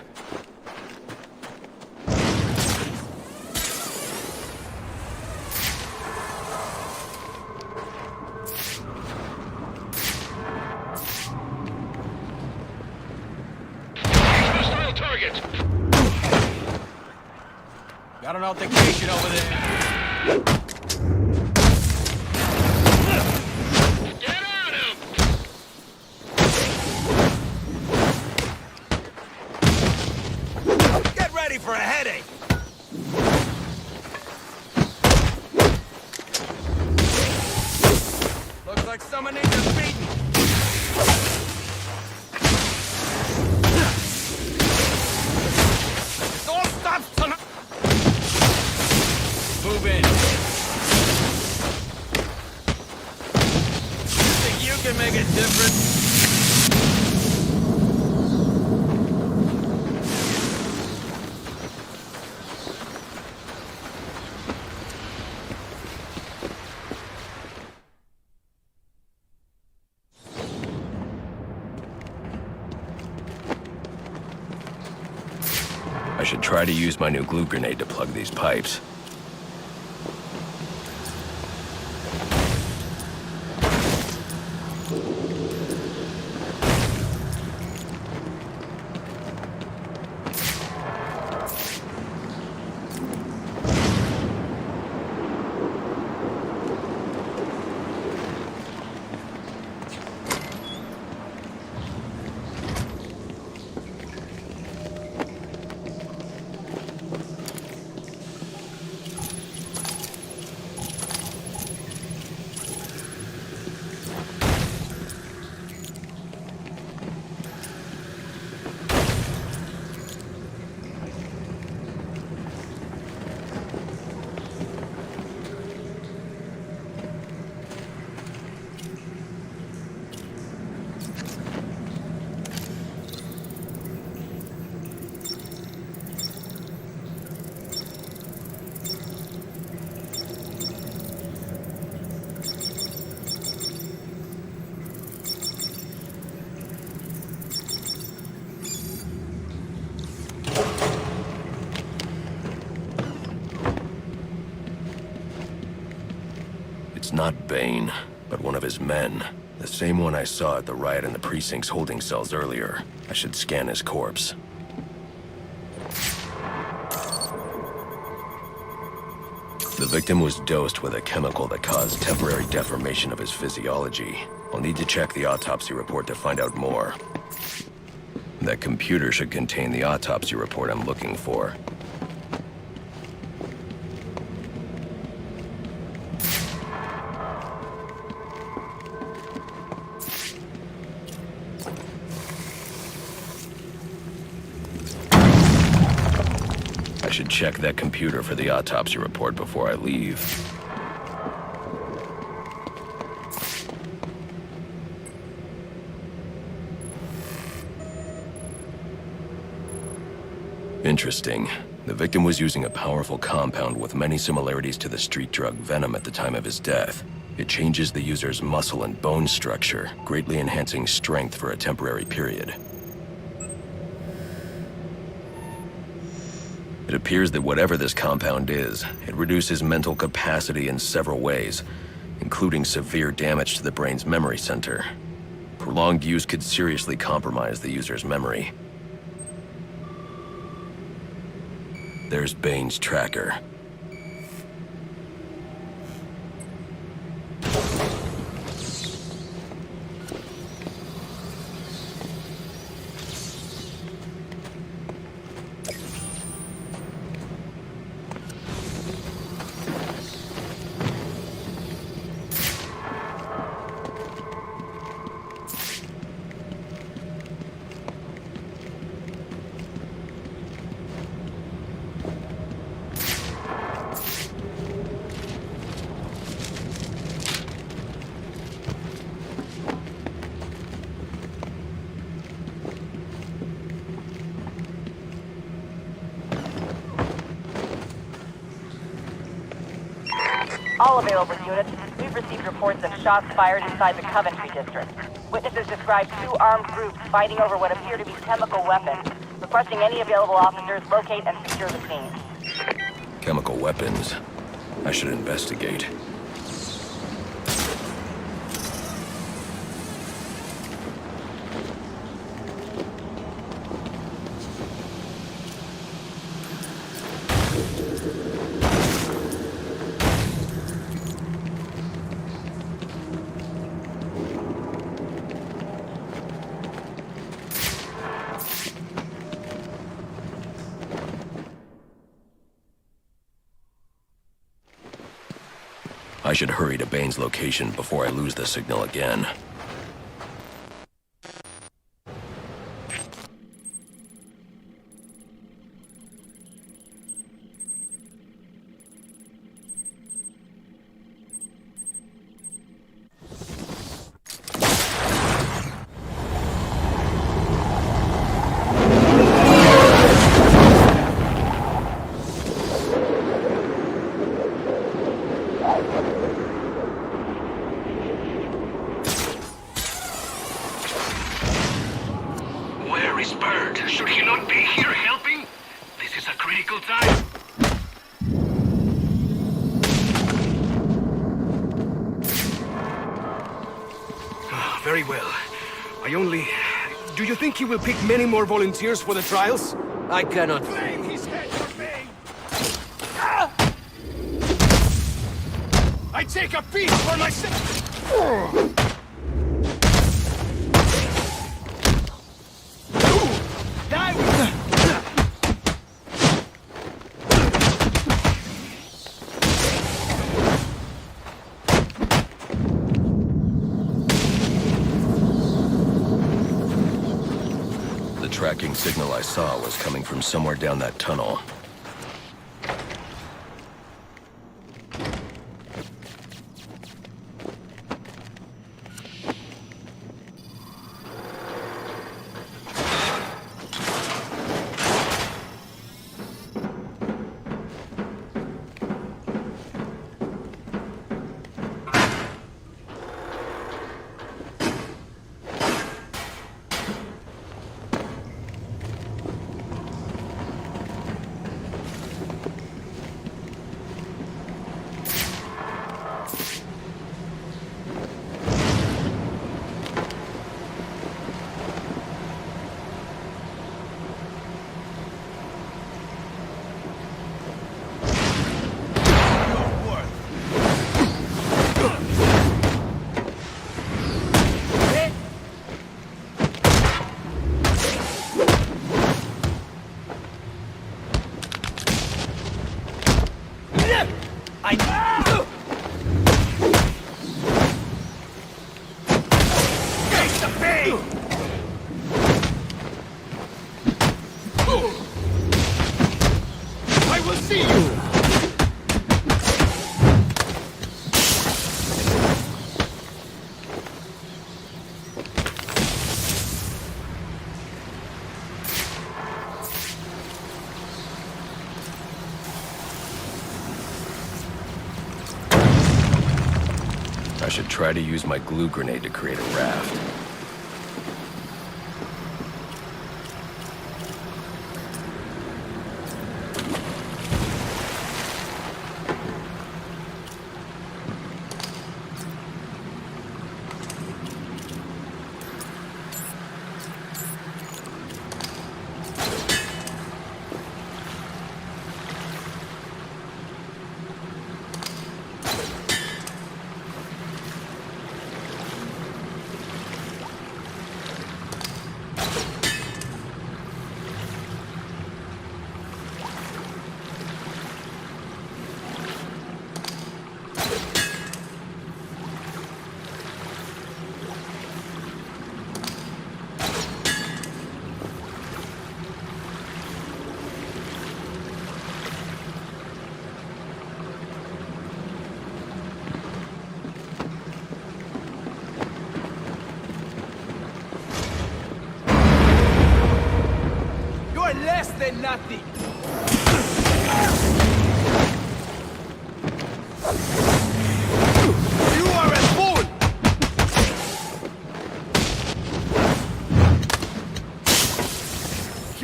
Hostile target! Got an altercation over there. For a headache. Looks like someone needs a beating. This all stops tonight. Move in. Think you can make a difference? I should try to use my new glue grenade to plug these pipes. It's not Bane, but one of his men. The same one I saw at the riot in the precinct's holding cells earlier. I should scan his corpse. The victim was dosed with a chemical that caused temporary deformation of his physiology. I'll need to check the autopsy report to find out more. That computer should contain the autopsy report I'm looking for. I should check that computer for the autopsy report before I leave. Interesting. The victim was using a powerful compound with many similarities to the street drug Venom at the time of his death. It changes the user's muscle and bone structure, greatly enhancing strength for a temporary period. It appears that whatever this compound is, it reduces mental capacity in several ways, including severe damage to the brain's memory center. Prolonged use could seriously compromise the user's memory. There's Bane's tracker. All available units, we've received reports of shots fired inside the Coventry district. Witnesses describe 2 armed groups fighting over what appear to be chemical weapons. Requesting any available officers locate and secure the scene. Chemical weapons. I should investigate. I should hurry to Bane's location before I lose the signal again. Should he not be here helping? This is a critical time. Very well. Do you think he will pick many more volunteers for the trials? I cannot. Flame his head for me! I take a piece for myself! The tracking signal I saw was coming from somewhere down that tunnel. I should try to use my glue grenade to create a raft. Less than nothing.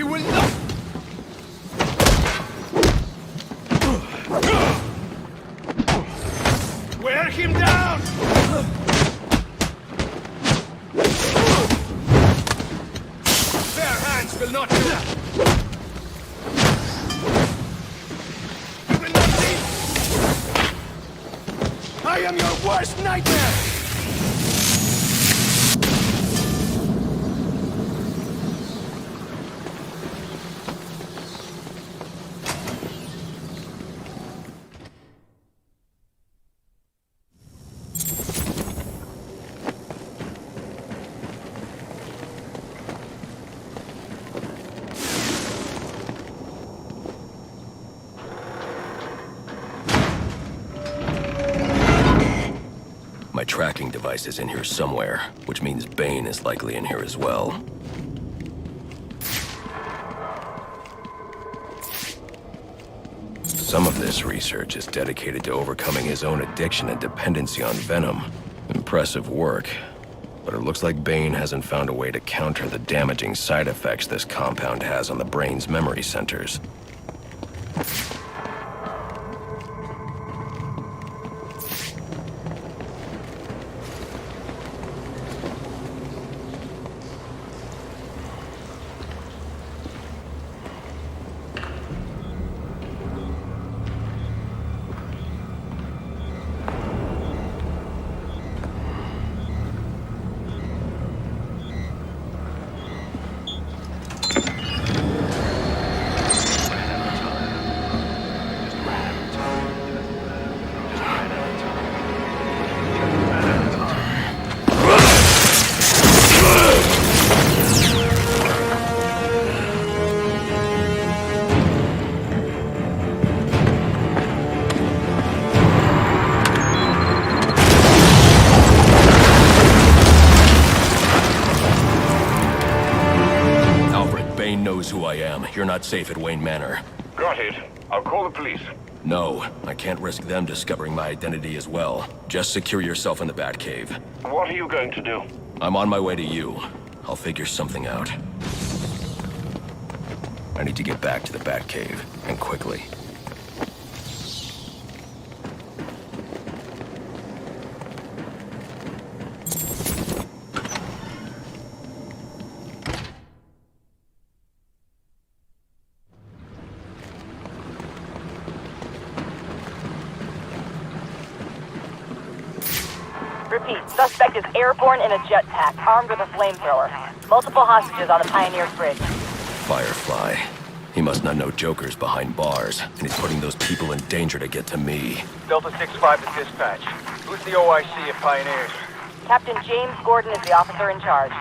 He will not... Wear him down! Bare hands will not do. You will not leave! I am your worst nightmare! My tracking device is in here somewhere, which means Bane is likely in here as well. Some of this research is dedicated to overcoming his own addiction and dependency on venom. Impressive work. But it looks like Bane hasn't found a way to counter the damaging side effects this compound has on the brain's memory centers. Who I am. You're not safe at Wayne Manor. Got it. I'll call the police. No, I can't risk them discovering my identity as well. Just secure yourself in the Batcave. What are you going to do? I'm on my way to you. I'll figure something out. I need to get back to the Batcave, and quickly. Repeat, suspect is airborne in a jetpack, armed with a flamethrower. Multiple hostages on the Pioneers Bridge. Firefly. He must not know Joker's behind bars, and he's putting those people in danger to get to me. Delta 6-5 to dispatch. Who's the OIC at Pioneers? Captain James Gordon is the officer in charge.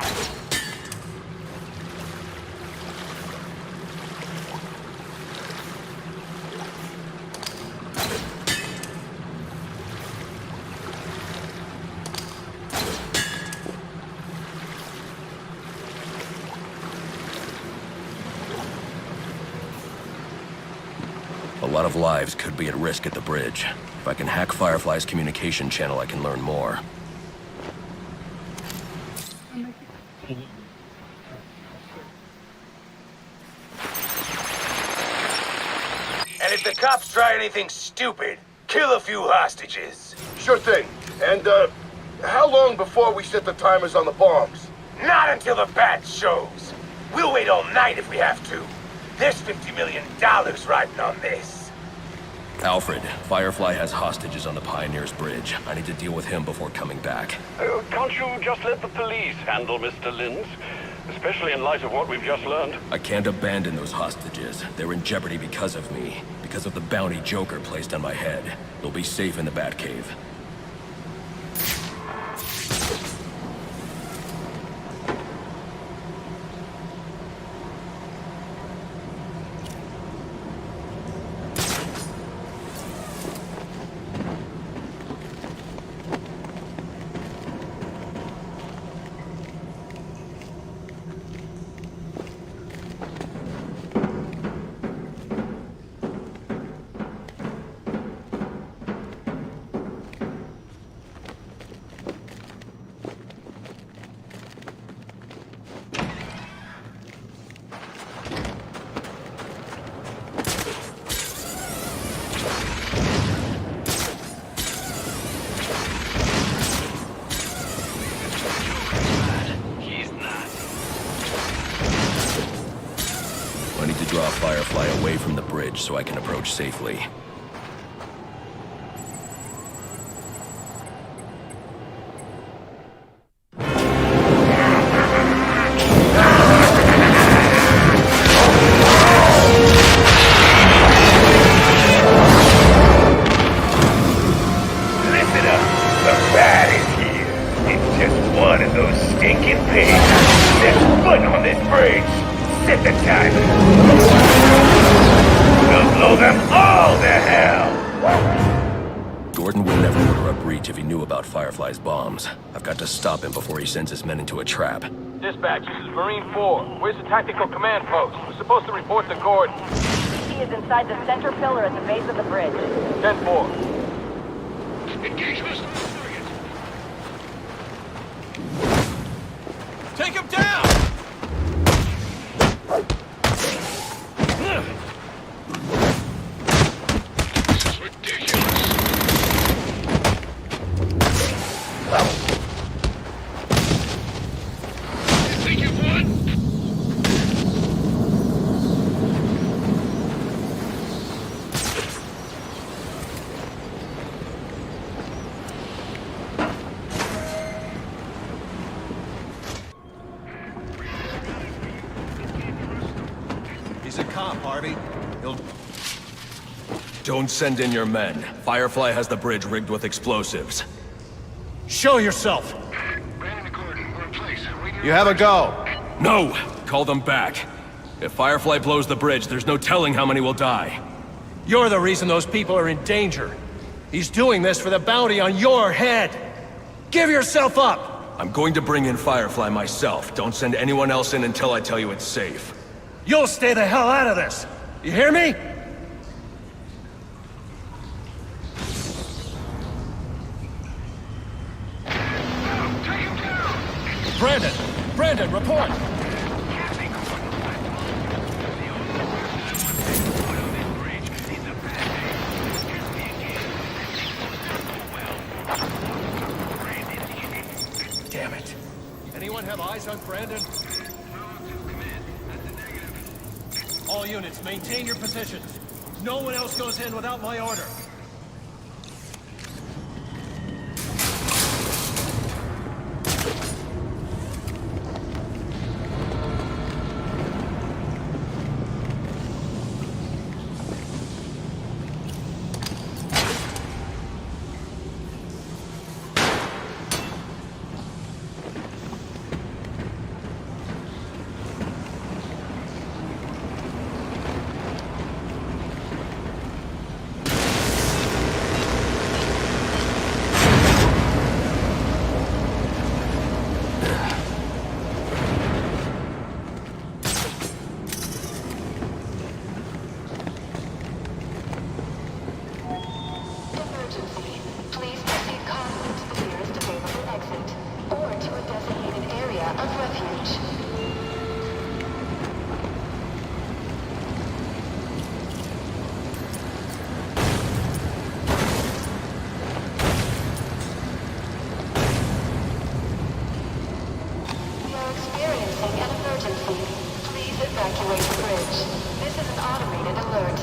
A lot of lives could be at risk at the bridge. If I can hack Firefly's communication channel, I can learn more. And if the cops try anything stupid, kill a few hostages. Sure thing. And, how long before we set the timers on the bombs? Not until the bat shows. We'll wait all night if we have to. There's $50 million riding on this. Alfred, Firefly has hostages on the Pioneers Bridge. I need to deal with him before coming back. Can't you just let the police handle Mr. Linz? Especially in light of what we've just learned. I can't abandon those hostages. They're in jeopardy because of me. Because of the bounty Joker placed on my head. They'll be safe in the Batcave. draw Firefly away from the bridge so I can approach safely. Firefly's bombs. I've got to stop him before he sends his men into a trap. Dispatch, this is Marine 4. Where's the tactical command post? We're supposed to report to Gordon. He is inside the center pillar at the base of the bridge. 10-4. Engage hostile targets! Take him down! This is ridiculous. You think you've won? He's a cop, Harvey. He'll... Don't send in your men. Firefly has the bridge rigged with explosives. Show yourself! Brandon and Gordon, we're in place. You have a go. No! Call them back. If Firefly blows the bridge, there's no telling how many will die. You're the reason those people are in danger. He's doing this for the bounty on your head. Give yourself up! I'm going to bring in Firefly myself. Don't send anyone else in until I tell you it's safe. You'll stay the hell out of this! You hear me? Brandon! Brandon, report! Damn it! Anyone have eyes on Brandon? All units, maintain your positions. No one else goes in without my order. Evacuate the bridge. This is an automated alert.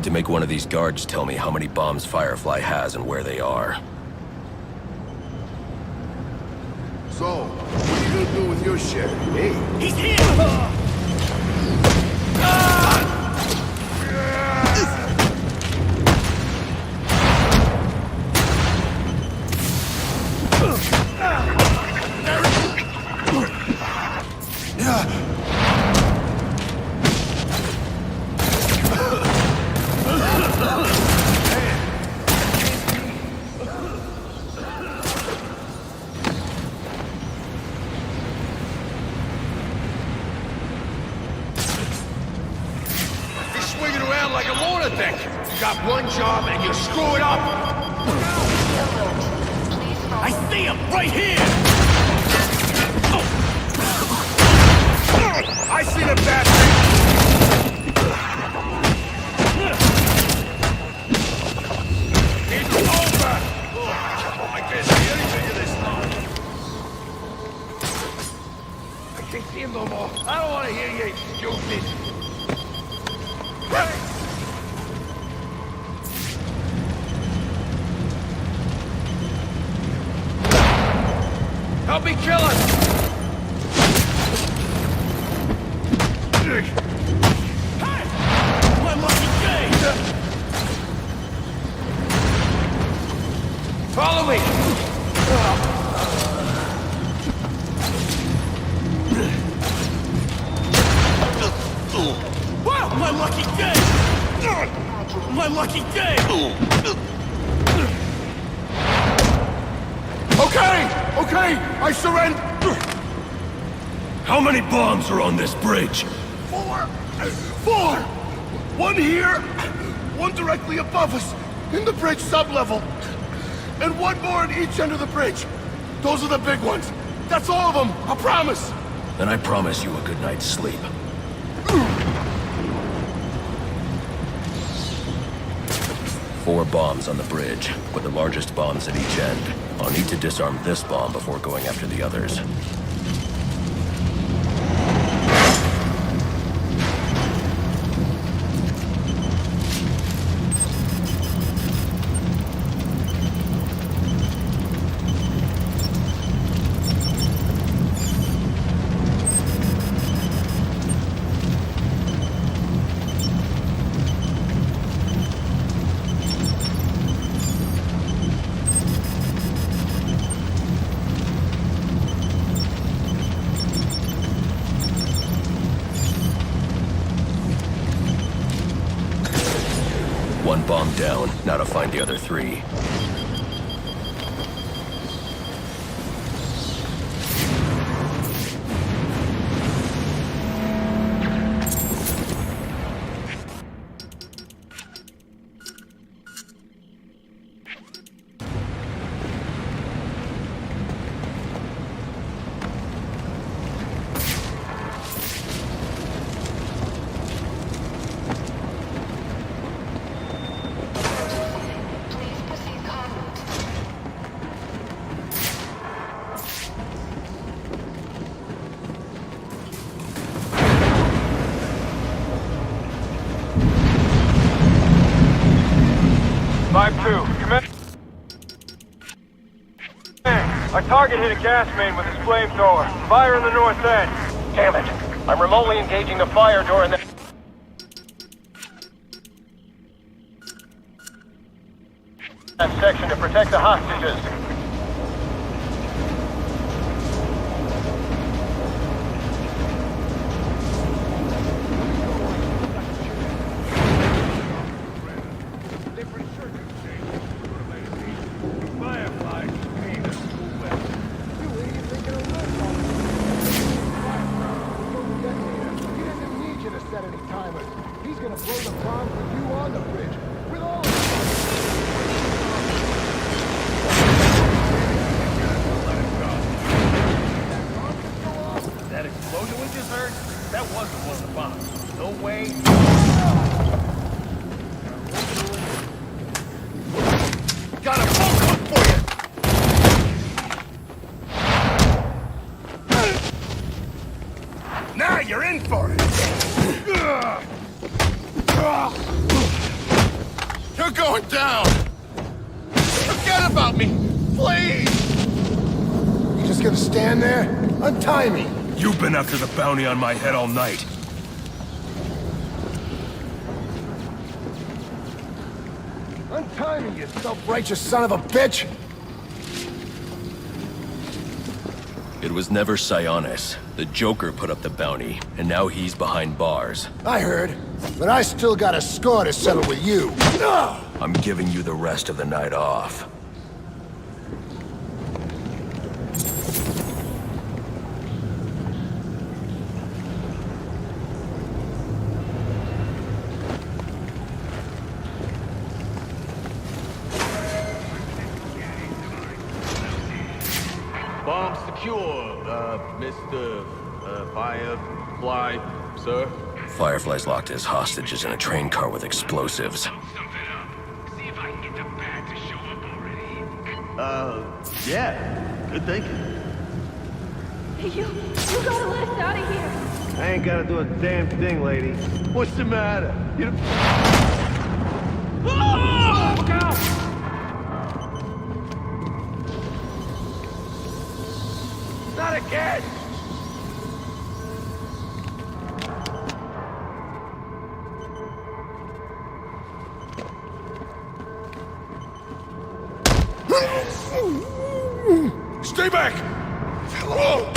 To make one of these guards tell me how many bombs Firefly has and where they are. So, what are you gonna do with your share? Hey, he's here! like a lunatic! You got one job and you screw it up! I see him right here! I see the bastard! It's over! I can't see anything of this time. I can't see him no more. I don't want to hear you, stupid. Hey! Help me kill us! Hey! My lucky day! Follow me! Wow! My lucky day! My lucky day! Okay, I surrender! How many bombs are on this bridge? 4! One here, one directly above us, in the bridge sublevel, and one more at each end of the bridge. Those are the big ones. That's all of them, I promise. Then I promise you a good night's sleep. 4 bombs on the bridge, with the largest bombs at each end. I'll need to disarm this bomb before going after the others. One bomb down, now to find the other 3. Our target hit a gas main with his flamethrower. Fire in the north end. Damn it. I'm remotely engaging the fire door in the... that section to protect the hostages. You're going down! Forget about me! Please! You just gonna stand there? Untie me! You've been after the bounty on my head all night. Untie me, you self-righteous son of a bitch! It was never Sionis. The Joker put up the bounty, and now he's behind bars. I heard, but I still got a score to settle with you. I'm giving you the rest of the night off. Mr. Firefly, sir? Firefly's locked as hostages in a train car with explosives. Yeah. Good thinking. You gotta let us out of here. I ain't gotta do a damn thing, lady. What's the matter? You... Oh! Look out! Not again! Stay back! Oh!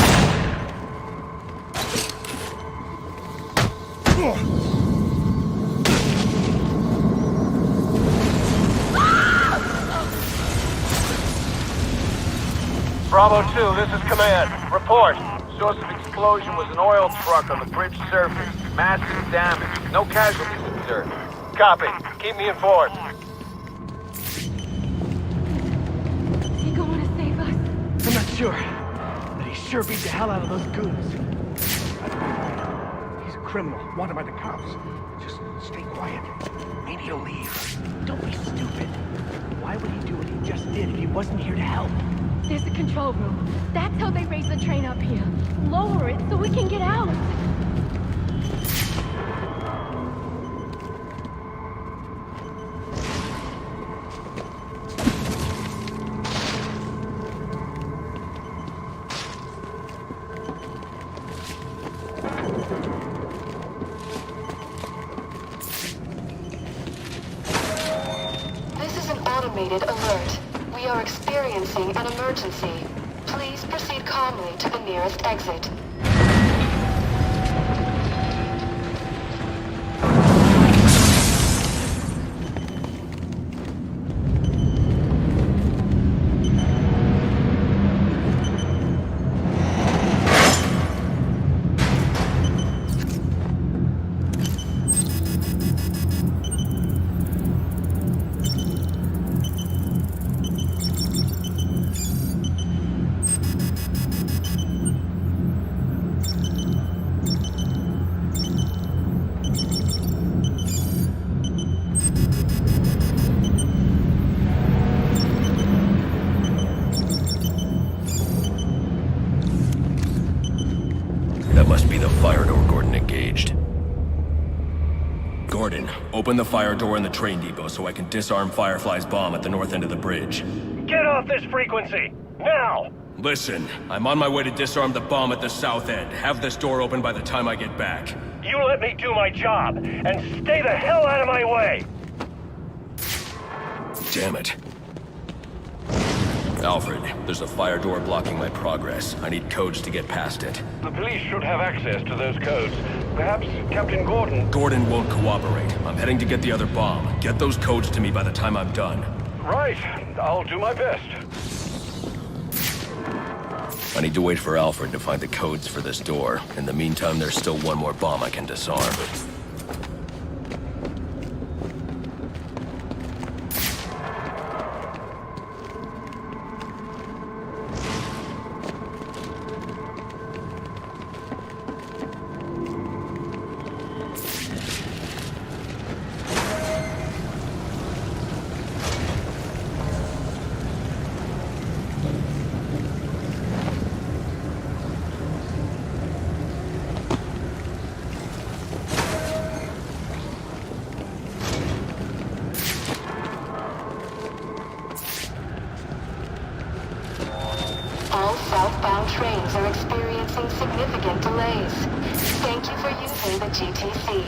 Bravo 2, this is command. Report. Source of explosion was an oil truck on the bridge surface. Massive damage. No casualties observed. Copy. Keep me informed. Is he going to save us? I'm not sure, but he sure beat the hell out of those goons. He's a criminal, wanted by the cops. Just stay quiet. Maybe he'll leave. Don't be stupid. Why would he do what he just did if he wasn't here to help? There's a control room. That's how they raise the train up here. Lower it so we can get out. This is an automated alert. We are experiencing an emergency. Please proceed calmly to the nearest exit. Open the fire door in the train depot so I can disarm Firefly's bomb at the north end of the bridge. Get off this frequency! Now! Listen, I'm on my way to disarm the bomb at the south end. Have this door open by the time I get back. You let me do my job, and stay the hell out of my way! Damn it. Alfred, there's a fire door blocking my progress. I need codes to get past it. The police should have access to those codes. Perhaps Captain Gordon... Gordon won't cooperate. I'm heading to get the other bomb. Get those codes to me by the time I'm done. Right. I'll do my best. I need to wait for Alfred to find the codes for this door. In the meantime, there's still one more bomb I can disarm. All southbound trains are experiencing significant delays. Thank you for using the GTC.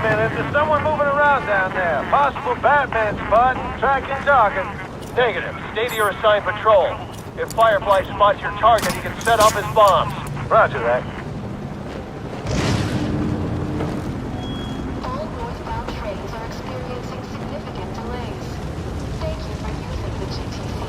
minute. There's someone moving around down there. Possible Batman spot, tracking target. Negative. Stay to your assigned patrol. If Firefly spots your target, he can set off his bombs. Roger that. All northbound trains are experiencing significant delays. Thank you for using the GTC.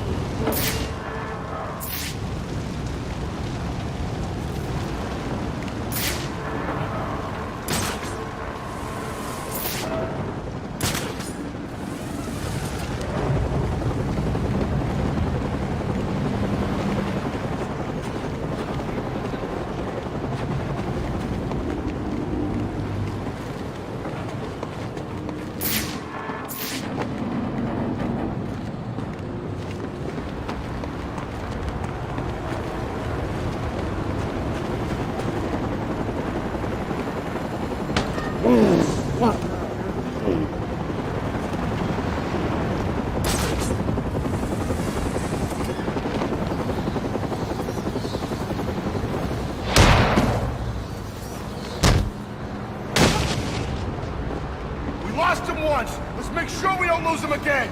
Lost him once. Let's make sure we don't lose him again.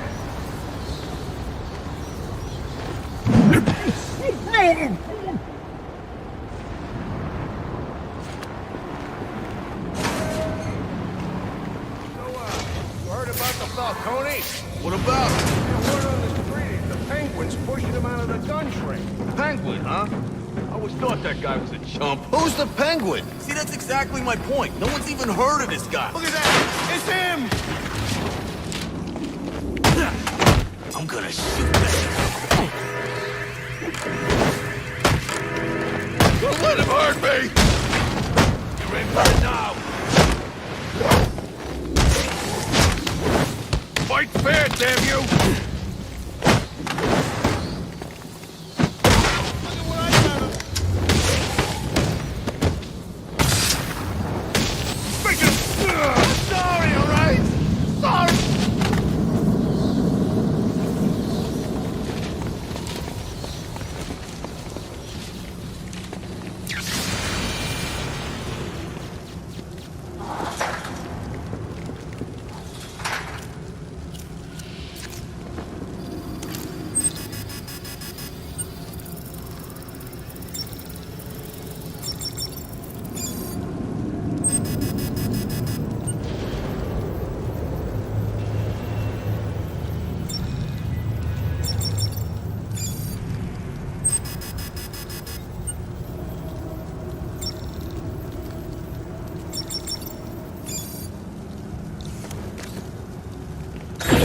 You heard about the Falcone? What about him? Word on the street. The Penguin's pushing him out of the gun trade. Penguin, huh? I always thought that guy was a chump. Who's the Penguin? See, that's exactly my point. No one's even heard of this guy. Look at that! It's him! I'm gonna shoot that. Don't let him hurt me! You're in for it now! Fight fair, damn you! Sorry, all right? Sorry!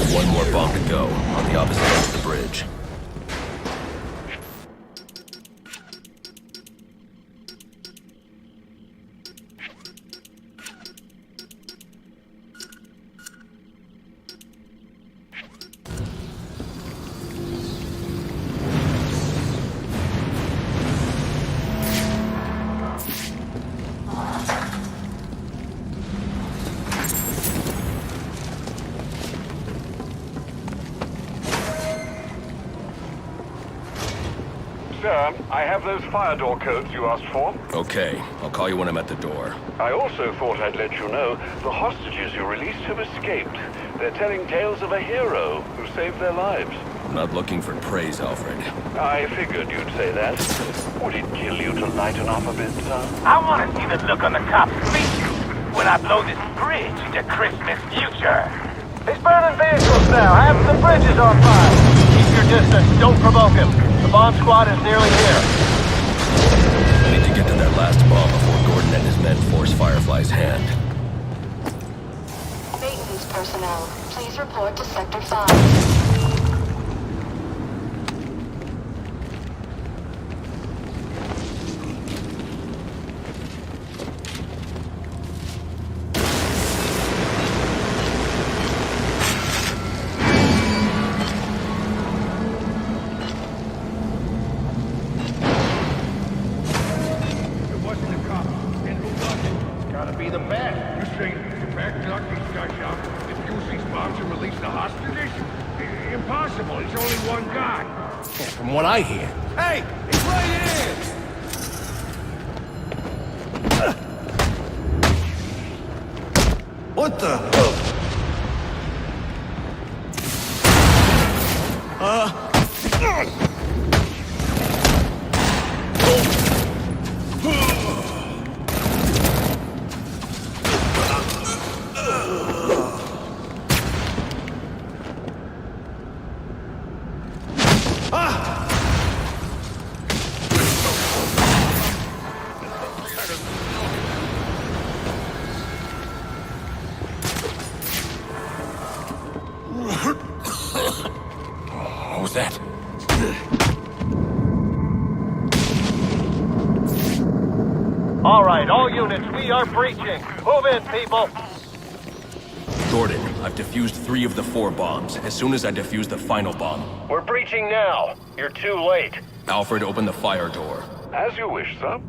One more bomb to go, on the opposite end of the bridge. Sir, I have those fire door codes you asked for. Okay, I'll call you when I'm at the door. I also thought I'd let you know the hostages you released have escaped. They're telling tales of a hero who saved their lives. I'm not looking for praise, Alfred. I figured you'd say that. Would it kill you to lighten up a bit, sir? I want to see the look on the cops' faces when I blow this bridge into Christmas future. He's burning vehicles now. Half the bridge is on fire. Keep your distance. Don't provoke him. The bomb squad is nearly here. I need to get to that last bomb before Gordon and his men force Firefly's hand. Maintenance personnel, please report to Sector 5. Impossible. It's only one guy. From what I hear. Hey, he's right here. What the? What was that? All right, all units, we are breaching. Move in, people. Gordon, I've defused 3 of the 4 bombs. As soon as I defuse the final bomb. We're breaching now. You're too late. Alfred, open the fire door. As you wish, sir.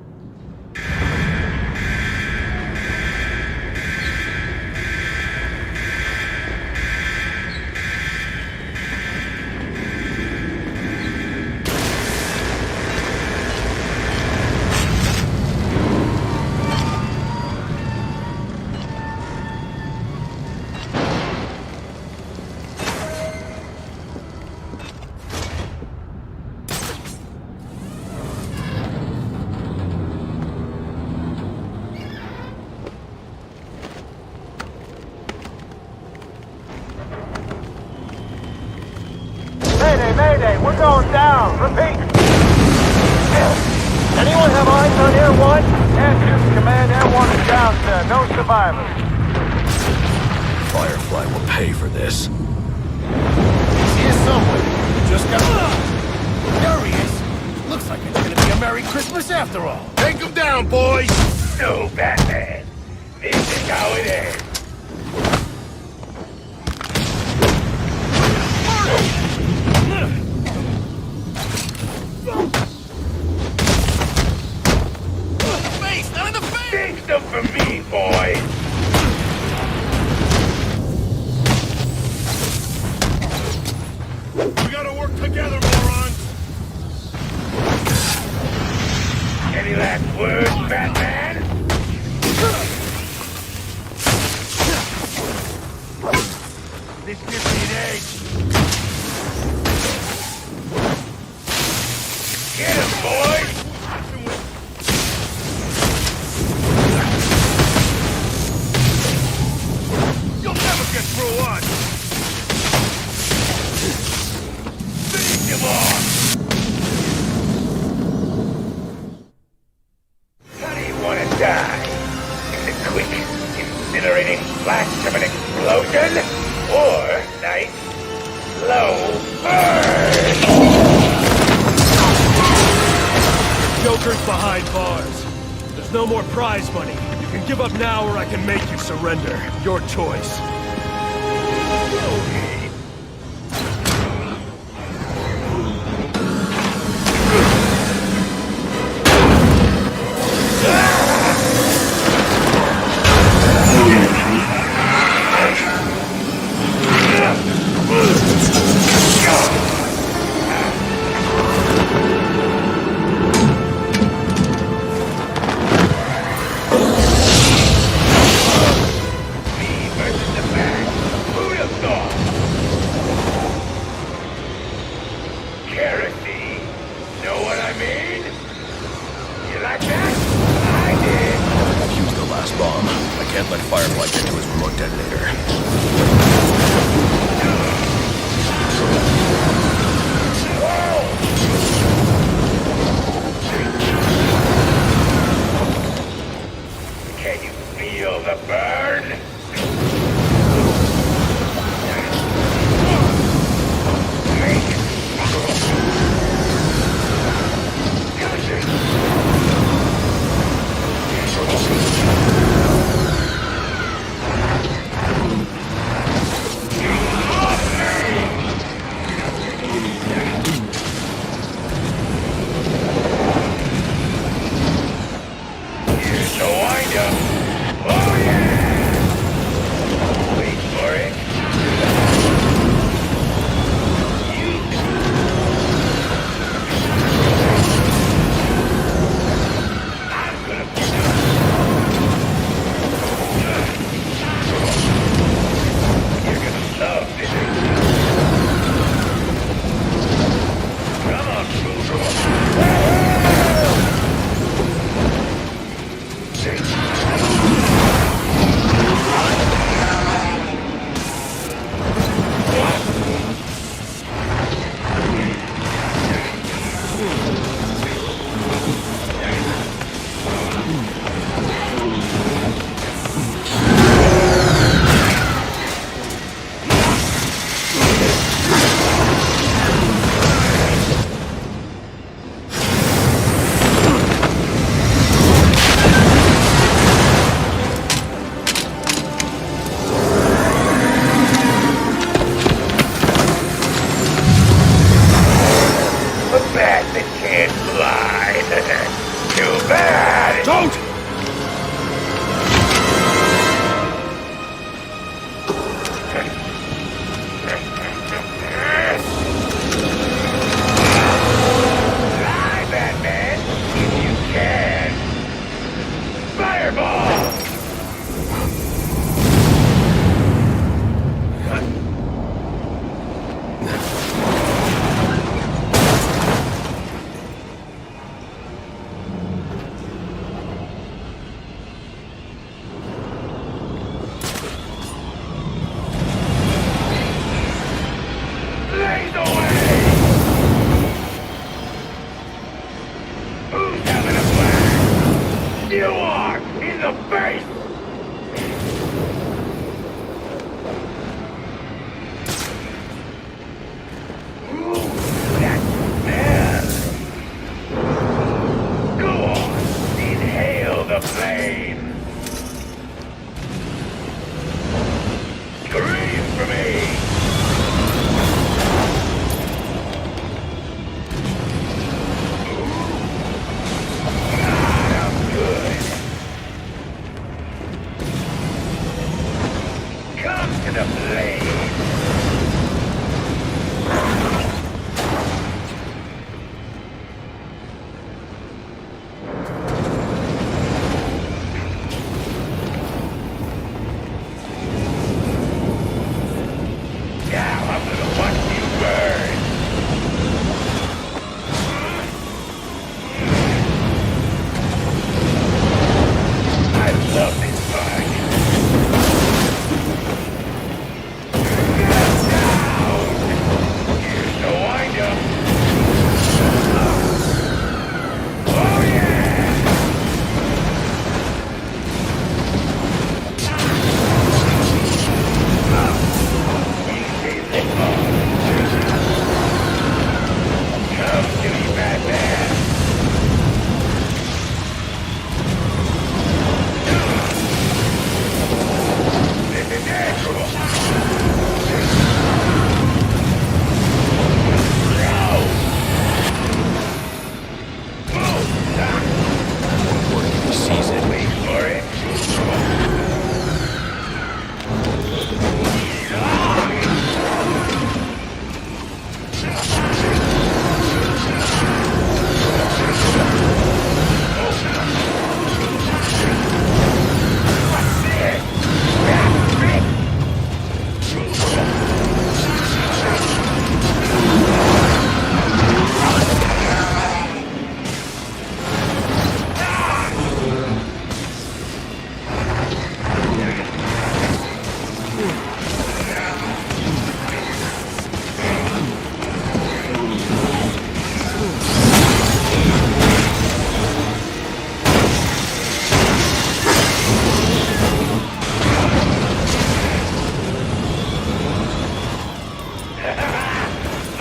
Mayday, we're going down. Repeat. Anyone have eyes on Air 1? Air 2 command, Air 1 is down, sir. No survivors. Firefly will pay for this. He's here somewhere. Just got... There he is. Looks like it's gonna be a Merry Christmas after all. Take him down, boys! No, Batman. This is how it ends. Face! Not in the face! Take them for me, boy! We gotta work together, morons! Any last words, Batman? This gives me an edge. Get him, boy! You'll never get through us! Finish him off! How do you want to die? In the quick, incinerating flash of an explosion? Or nice, slow burn? Joker's behind bars. There's no more prize money. You can give up now or I can make you surrender. Your choice. the blade. Now I'm gonna watch you burn. I love this part. Here's the wind-up. Oh yeah! Easy, Limbo. Come to me, Batman. This is natural. He sees it. Wait for it.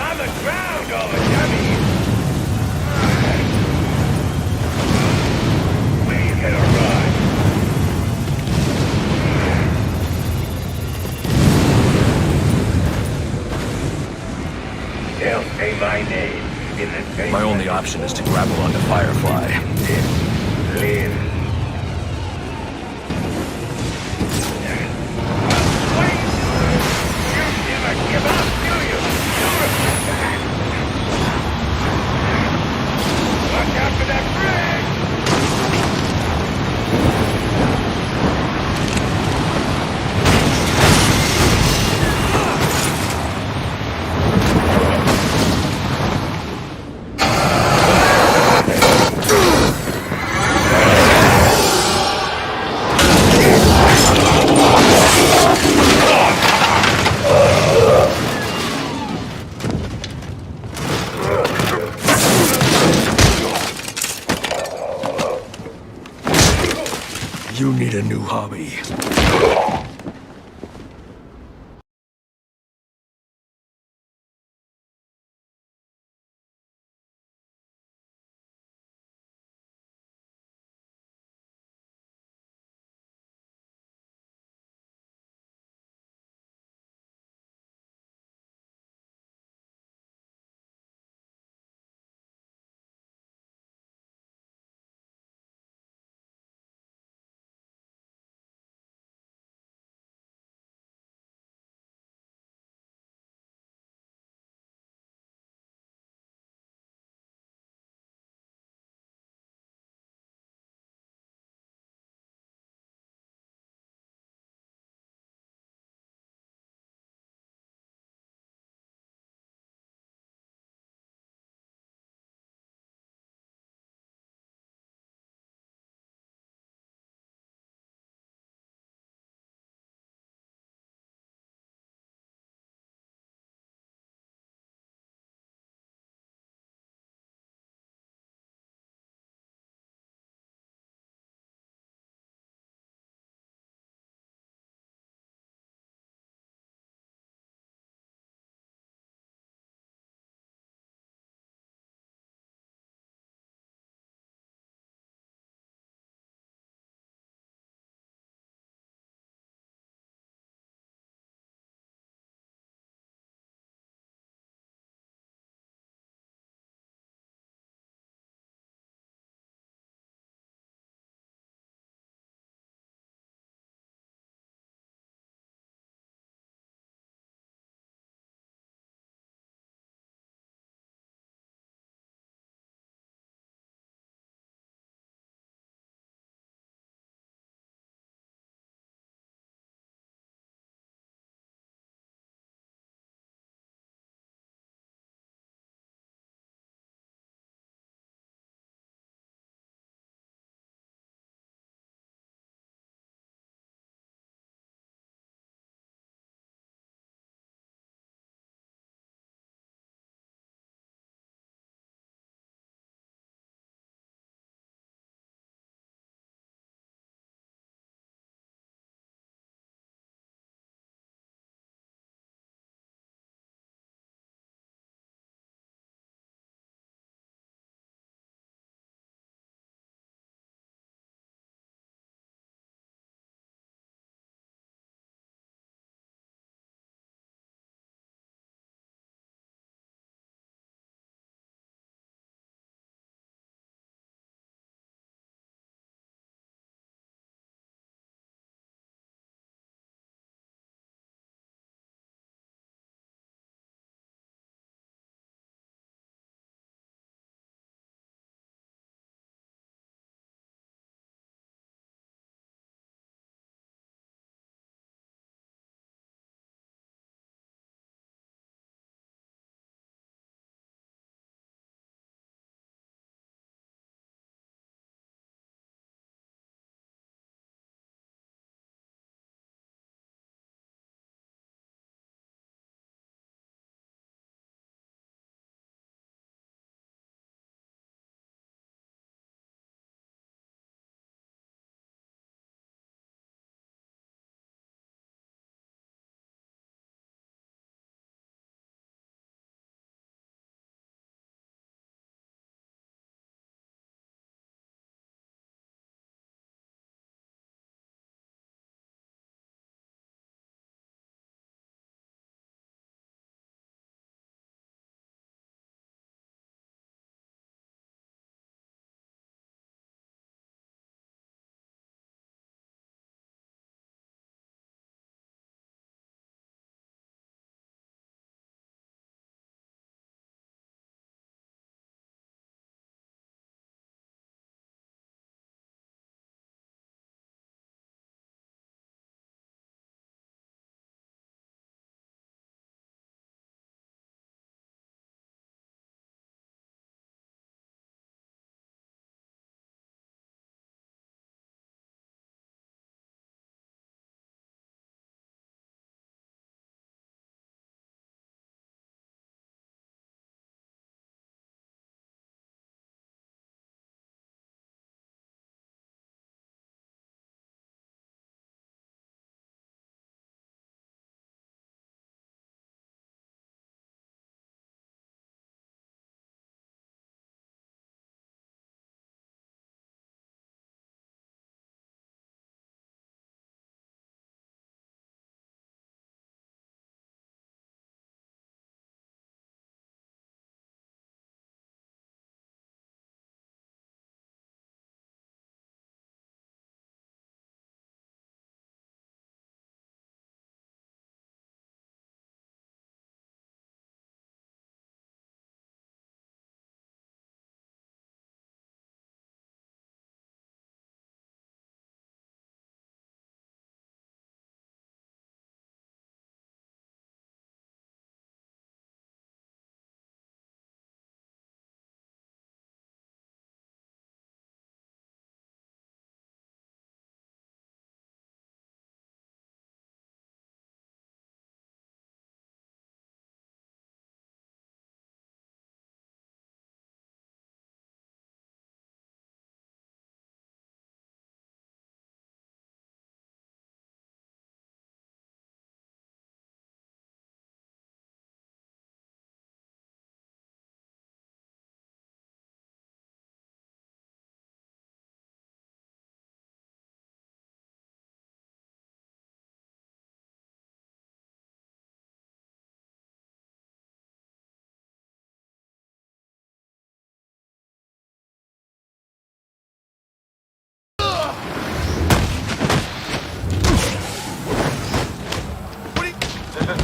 On the ground, all the dummies! Where you gonna run? They'll say my name in the same... My only option is to grapple onto Firefly. Live. Give up, do you? Watch out for that You need a new hobby.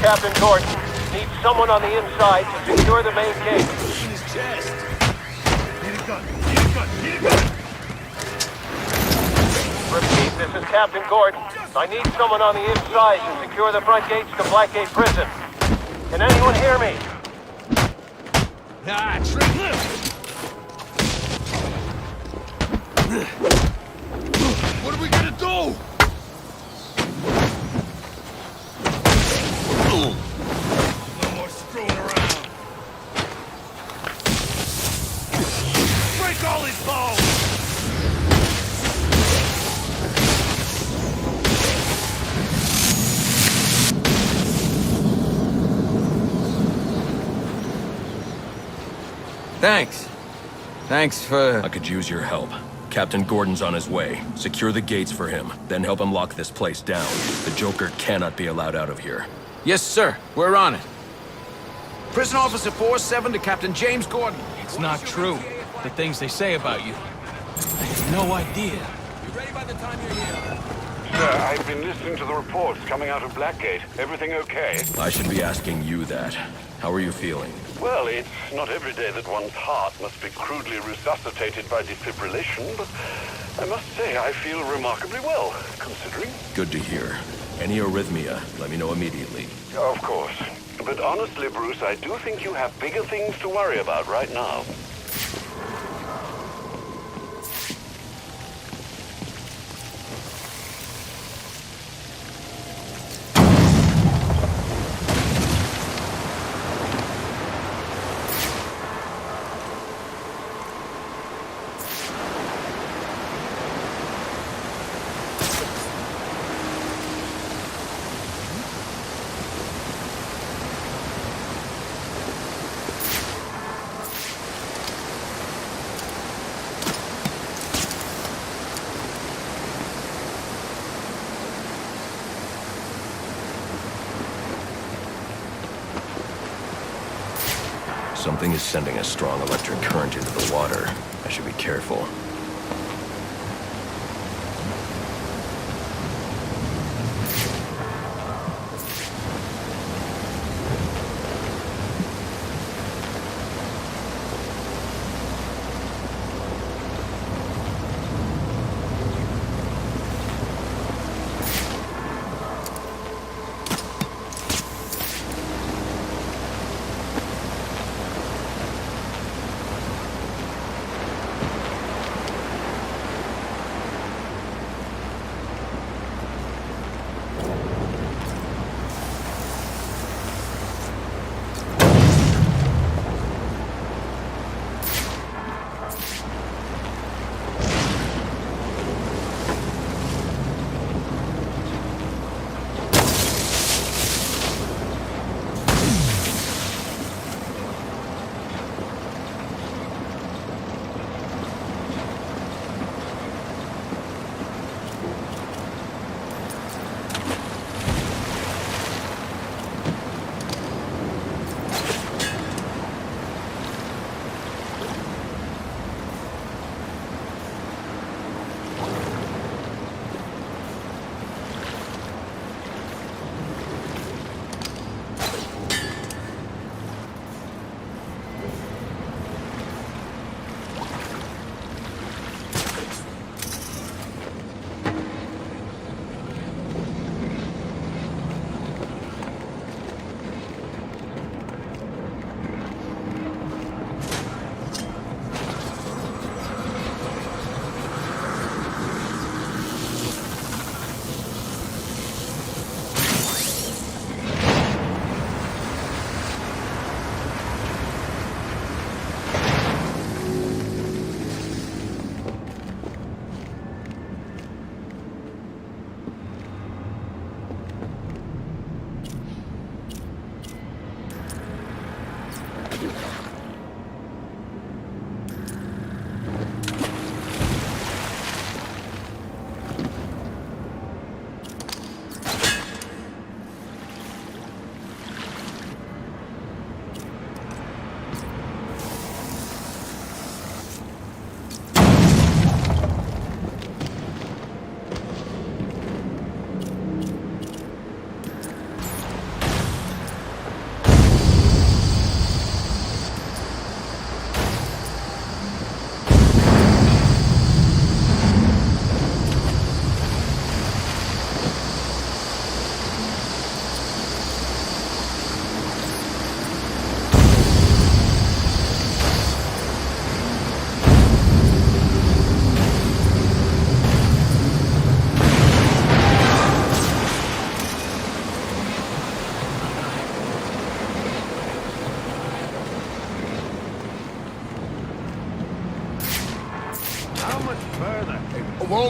Captain Gordon. Need someone on the inside to secure the main gate. In his chest. Need a gun. Need a gun. Need a gun. Repeat, this is Captain Gordon. I need someone on the inside to secure the front gates to Blackgate Prison. Can anyone hear me? Ah, trick. What are we gonna do? No more screwing around. Break all his balls. Thanks. Thanks for... I could use your help. Captain Gordon's on his way. Secure the gates for him, then help him lock this place down. The Joker cannot be allowed out of here. Yes, sir. We're on it. Prison Officer 47 to Captain James Gordon. It's not true. The things they say about you. I have no idea. You ready by the time you're here? Sir, I've been listening to the reports coming out of Blackgate. Everything okay? I should be asking you that. How are you feeling? Well, it's not every day that one's heart must be crudely resuscitated by defibrillation, but I must say I feel remarkably well, considering. Good to hear. Any arrhythmia, let me know immediately. Of course. But honestly, Bruce, I do think you have bigger things to worry about right now. Something is sending a strong electric current into the water. I should be careful.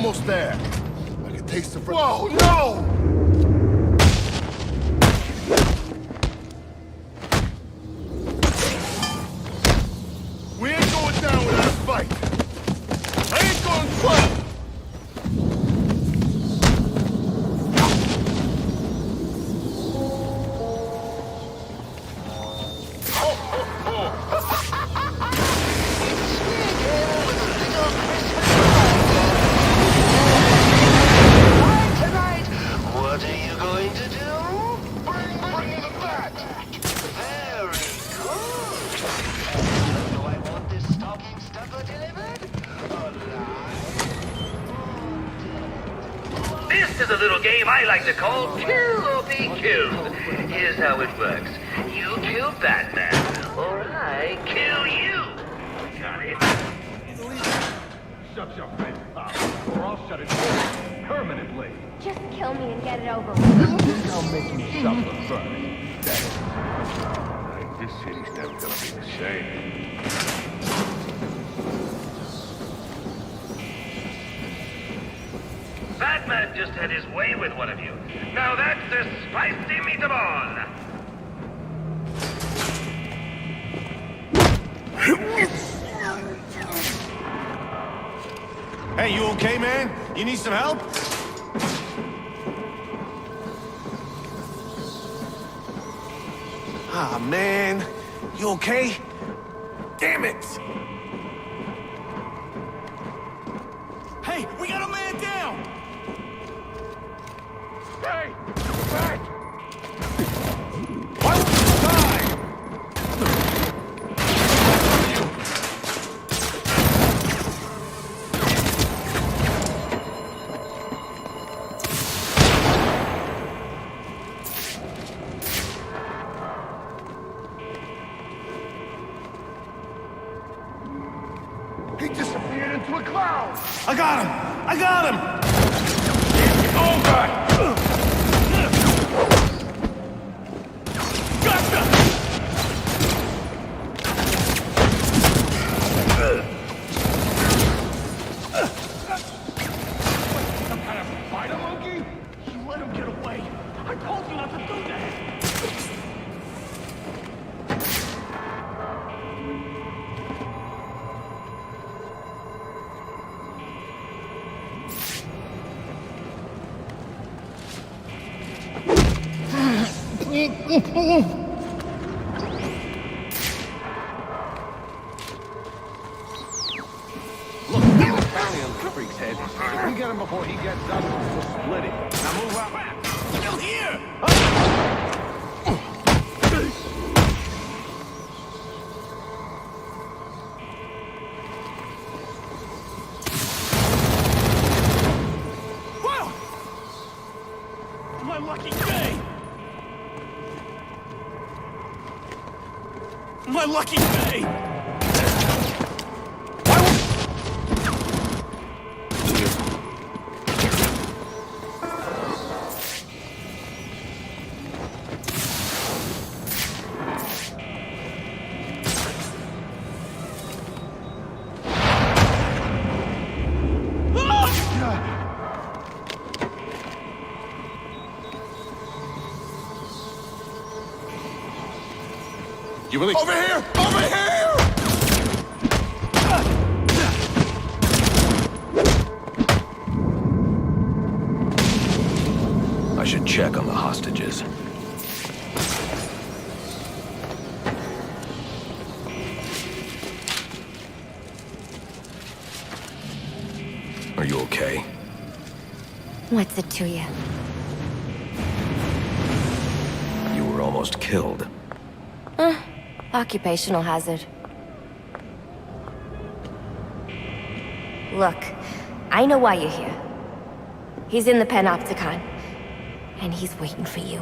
almost there. I can taste the... Whoa, no! We ain't going down without a fight. I ain't going front. What are you going to do? Bring the bat! Very good. Do I want this stocking stuffer delivered? This is a little game I like to call Kill or Be Killed. Here's how it works. You kill Batman, or I kill you. Got it? Shut your face, pal, or I'll shut it down permanently. Just kill me and get it over with. I'll make you suffer first. This city's never gonna be the same. Batman just had his way with one of you. Now that's a spicy meatball. Hey, you okay, man? You need some help? Ah, man. You okay? Damn it! Hey, we got a man down! Hey! Back! Why would you die? He disappeared into a cloud! I got him! I got him! It's over! Gotcha! Some kind of spider monkey? You let him get away. I told you not to do that. Look, there's a bounty on the freak's head. If we get him before he gets us, we'll split it. Now move out. Still here! Whoa! My lucky day! My lucky day! You really... Over here! Over here! I should check on the hostages. Are you okay? What's it to you? You were almost killed. Occupational hazard. Look, I know why you're here. He's in the Panopticon, and he's waiting for you.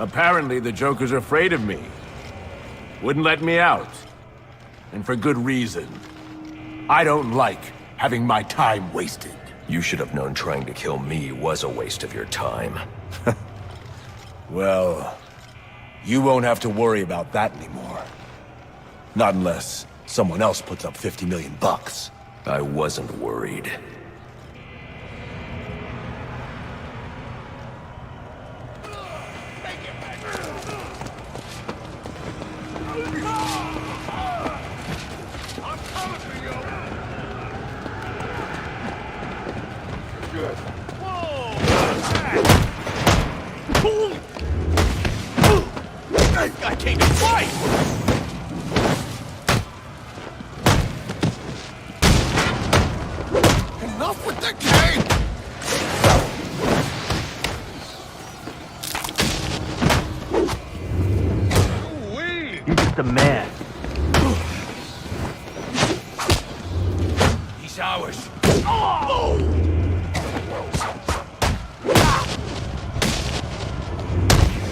Apparently, the Joker's afraid of me. Wouldn't let me out. And for good reason. I don't like having my time wasted. You should have known trying to kill me was a waste of your time. Well, you won't have to worry about that anymore. Not unless someone else puts up 50 million bucks. I wasn't worried. I came to fight! Enough with the cane! You're just a man. He's ours.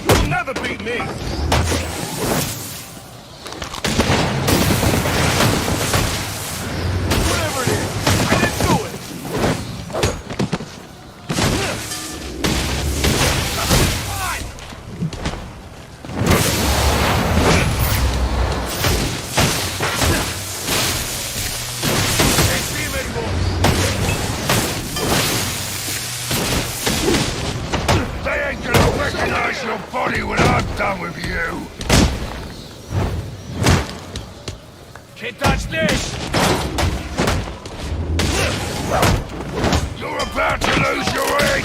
You'll never beat me! Your body when I'm done with you! Can't touch this! You're about to lose your head!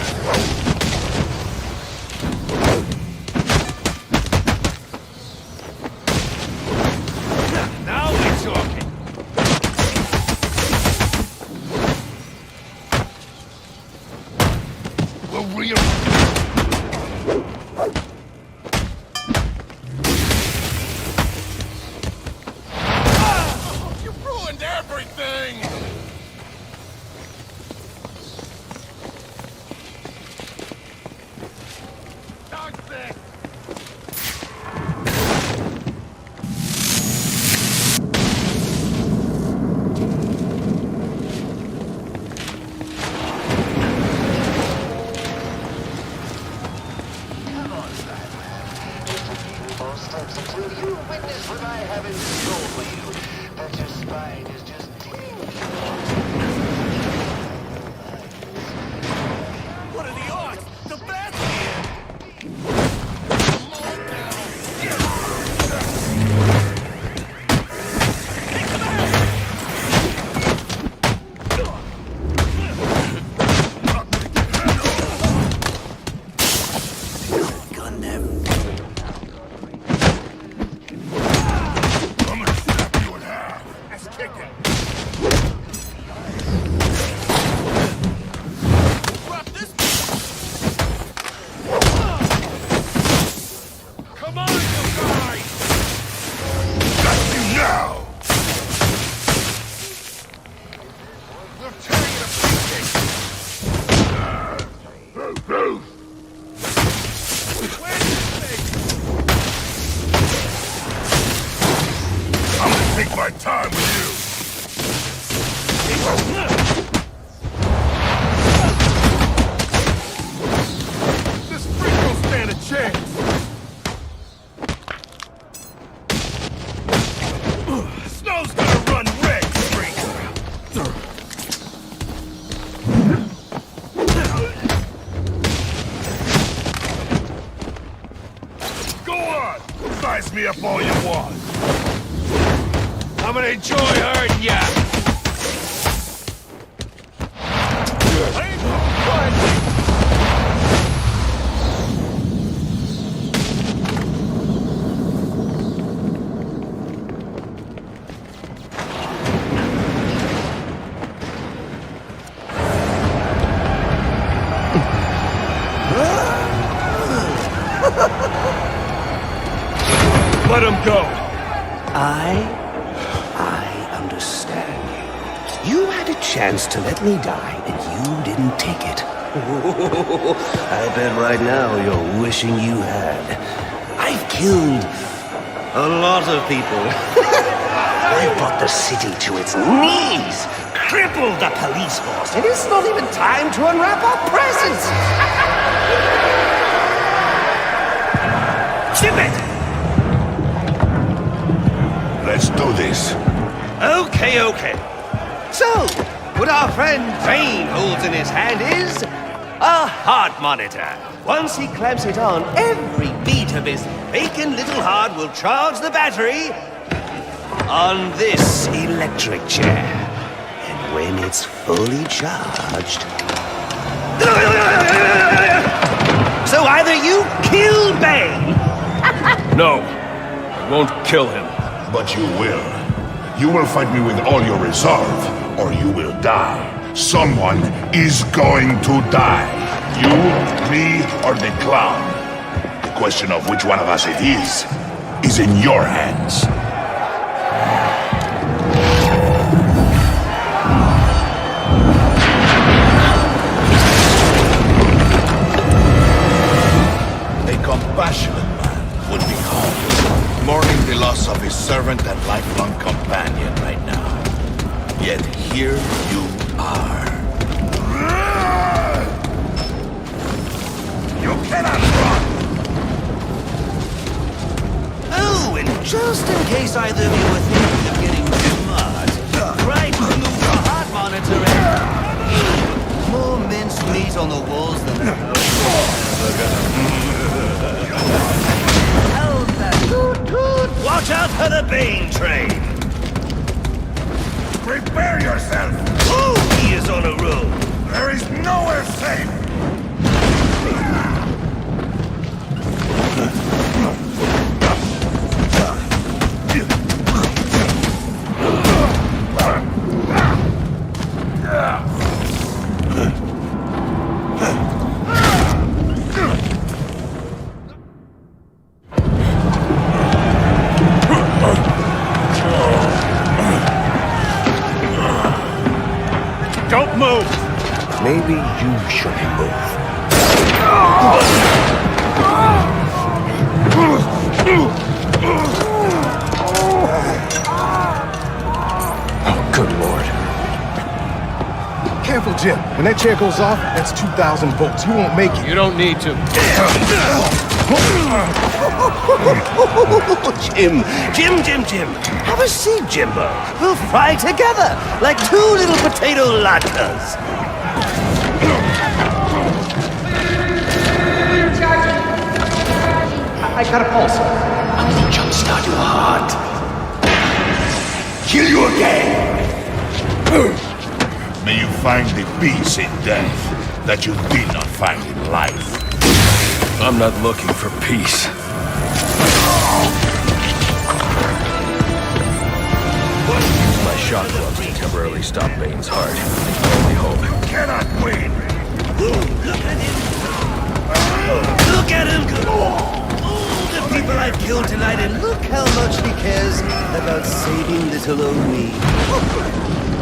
Now we're talking! We'll real... Me up all you want. I'm gonna enjoy hurting ya! Let him go! I understand you. You had a chance to let me die, and you didn't take it. I bet right now you're wishing you had. I've killed a lot of people. I brought the city to its knees, crippled the police force, and it's not even time to unwrap our presents. Ship it! Let's do this. Okay. So, what our friend Bane holds in his hand is a heart monitor. Once he clamps it on, every beat of his bacon little heart will charge the battery on this electric chair. And when it's fully charged... So either you kill Bane... No, I won't kill him. But you will. You will fight me with all your resolve, or you will die. Someone is going to die. You, me, or the clown. The question of which one of us it is in your hands. A compassionate man would be calm, mourning the loss of his servant and lifelong companion right now. Yet here you are. You cannot run! Oh, and just in case either of you were thinking of getting smart, try to remove the heart monitor and... More minced meat on the walls than a... Toot! Watch out for the Bane train! Prepare yourself! Oh, he is on a roll! There is nowhere safe! Don't move! Maybe you should move. Oh, good lord. Careful, Jim. When that chair goes off, that's 2,000 volts. You won't make it. You don't need to. Jim. Have a seat, Jimbo. We'll fry together like two little potato latkes. I got a pulse. I'm gonna jumpstart your heart. Kill you again. May you find the peace in death that you did not find in life. I'm not looking for peace. Use my shock gloves to temporarily stop Bane's heart. Only hope. Cannot win. Look at him go! All the people I've killed tonight, and look how much he cares about saving little old me.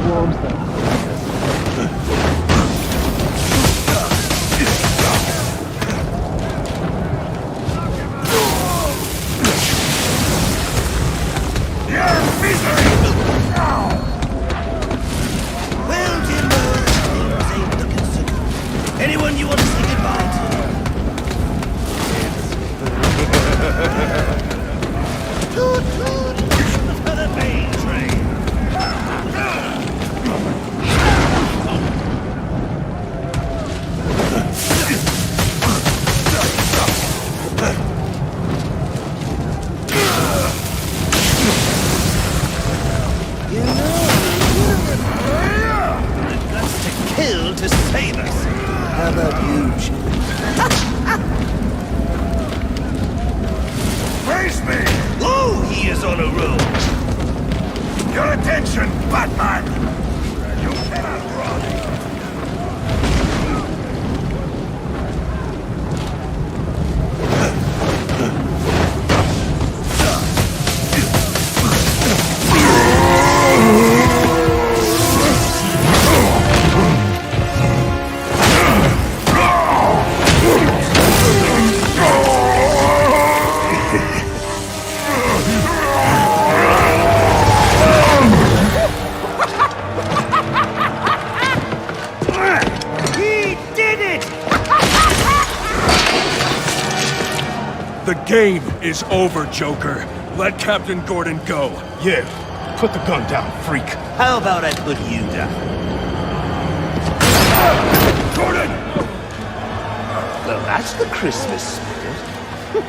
Warms the heart. Well, Jimbo, things ain't looking so good. Anyone you want to say goodbye to? Toot, for the Bane train. You know, we've got to kill to save us. How about you, Jim? Face me! Oh, he is on a roll. Your attention, Batman! You cannot run! game is over, Joker. Let Captain Gordon go. Yeah, put the gun down, freak. How about I put you down? Gordon! Well, that's the Christmas spirit.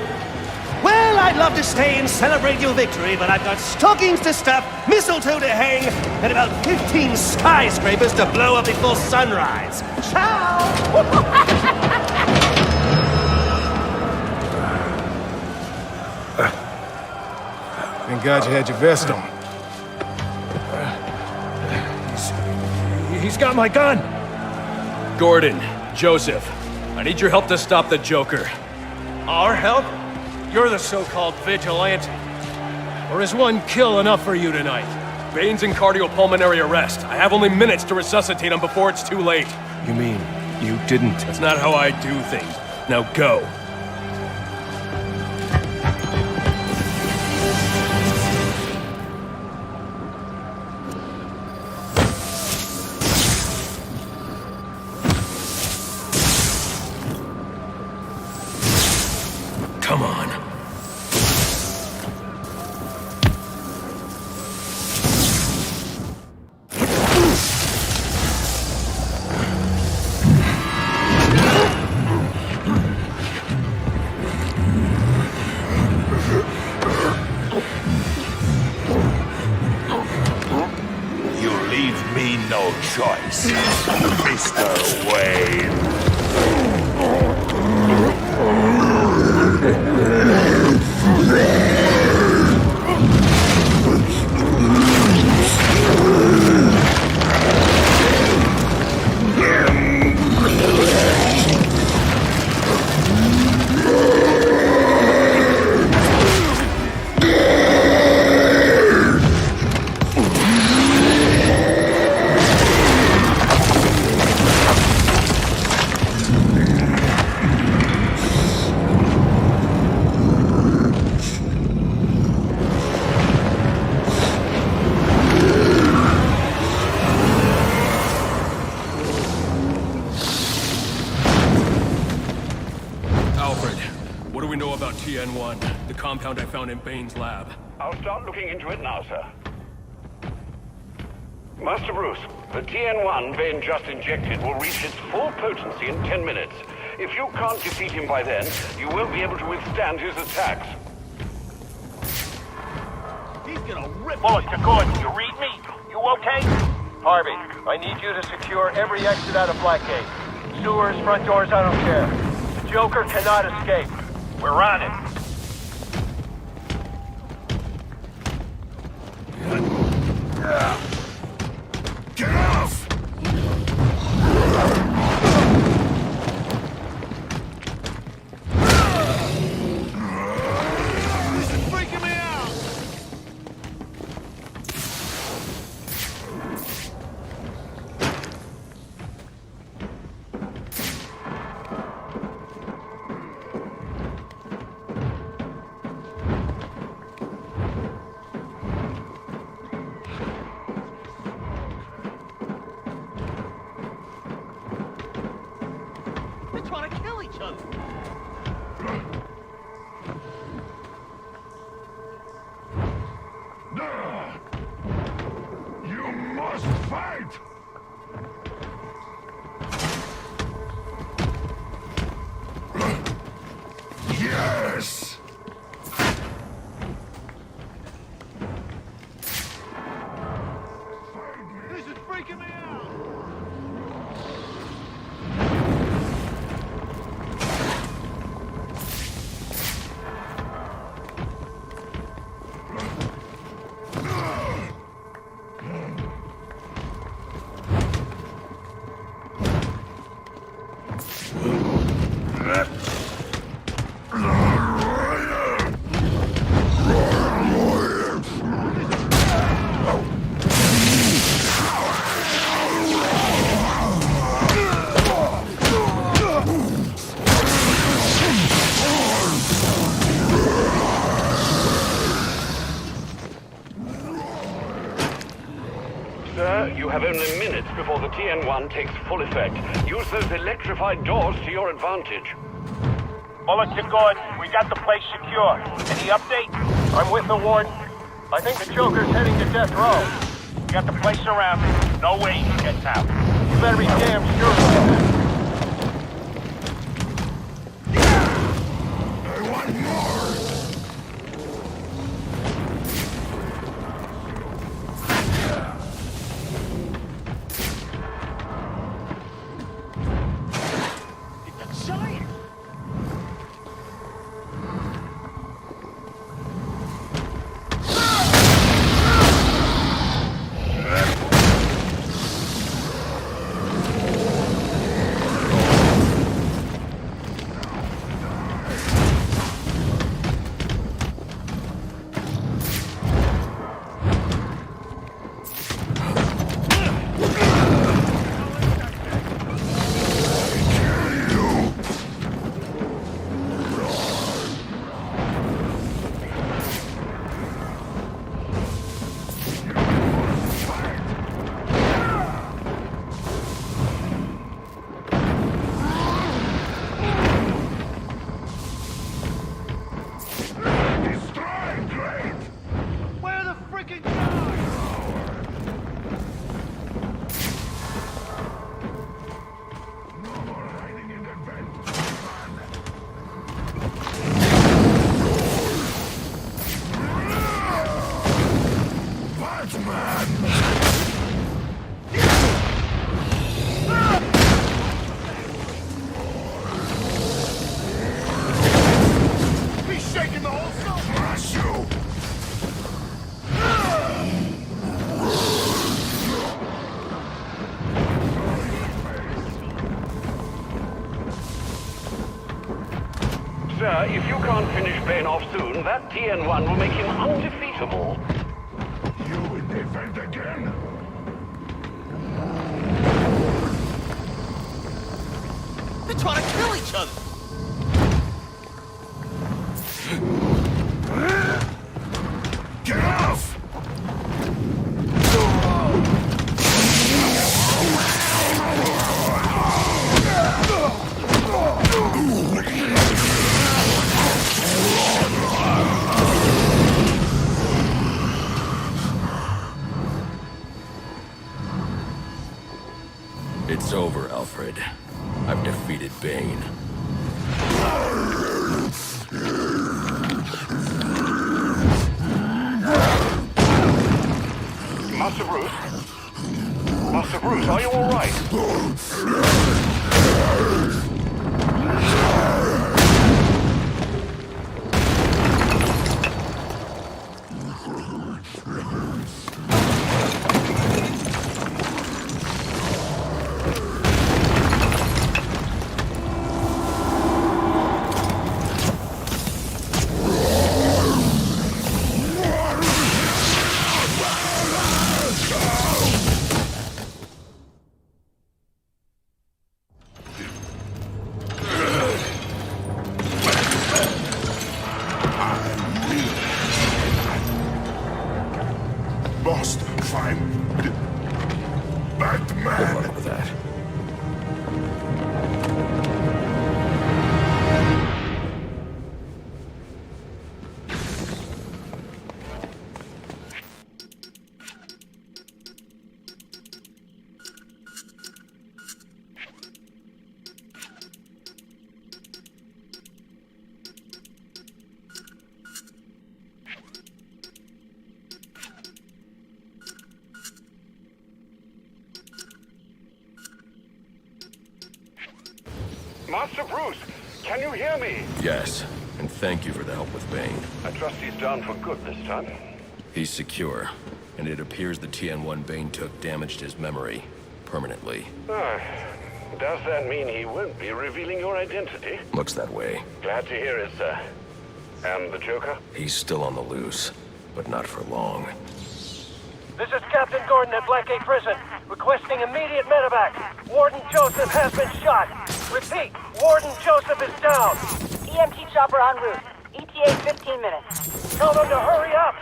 Well, I'd love to stay and celebrate your victory, but I've got stockings to stuff, mistletoe to hang, and about 15 skyscrapers to blow up before sunrise. Ciao! Thank God you had your vest on. He's got my gun! Gordon, Joseph, I need your help to stop the Joker. Our help? You're the so-called vigilante. Or is one kill enough for you tonight? Bane's in cardiopulmonary arrest. I have only minutes to resuscitate him before it's too late. You mean you didn't? That's not how I do things. Now go. Come on. You leave me no choice, Mr. Wayne. What do we know about TN1, the compound I found in Bane's lab? I'll start looking into it now, sir. Master Bruce, the TN1 Bane just injected will reach its full potency in 10 minutes. If you can't defeat him by then, you won't be able to withstand his attacks. He's gonna rip Wallace to Gordon, you read me? You okay? Harvey, I need you to secure every exit out of Blackgate. Sewers, front doors, I don't care. The Joker cannot escape. We're on it. Get off! This is freaking me out! They're trying to kill each other. You must fight! Yes! This is freaking me out! Sir, you have only minutes before the TN1 takes full effect. Use those electrified doors to your advantage. Bullet to good. We got the place secure. Any update? I'm with the warden. I think the Joker's heading to death row. We got the place surrounded. No way he gets out. You better be damn sure of that. I want more! Sir, if you can't finish Bane off soon, that TN1 will make him undefeatable. You in defend again? They're trying to kill each other! Get off! It's over, Alfred. I've defeated Bane. Master Bruce? Master Bruce, are you all right? Boston, find Batman. Good luck with that. Master Bruce, can you hear me? Yes, and thank you for the help with Bane. I trust he's down for good this time. He's secure, and it appears the TN1 Bane took damaged his memory permanently. Does that mean he won't be revealing your identity? Looks that way. Glad to hear it, sir. And the Joker? He's still on the loose, but not for long. This is Captain Gordon at Blackgate Prison, requesting immediate medevac. Warden Joseph has been shot. Repeat, Warden Joseph is down. EMT chopper en route. ETA 15 minutes. Tell them to hurry up.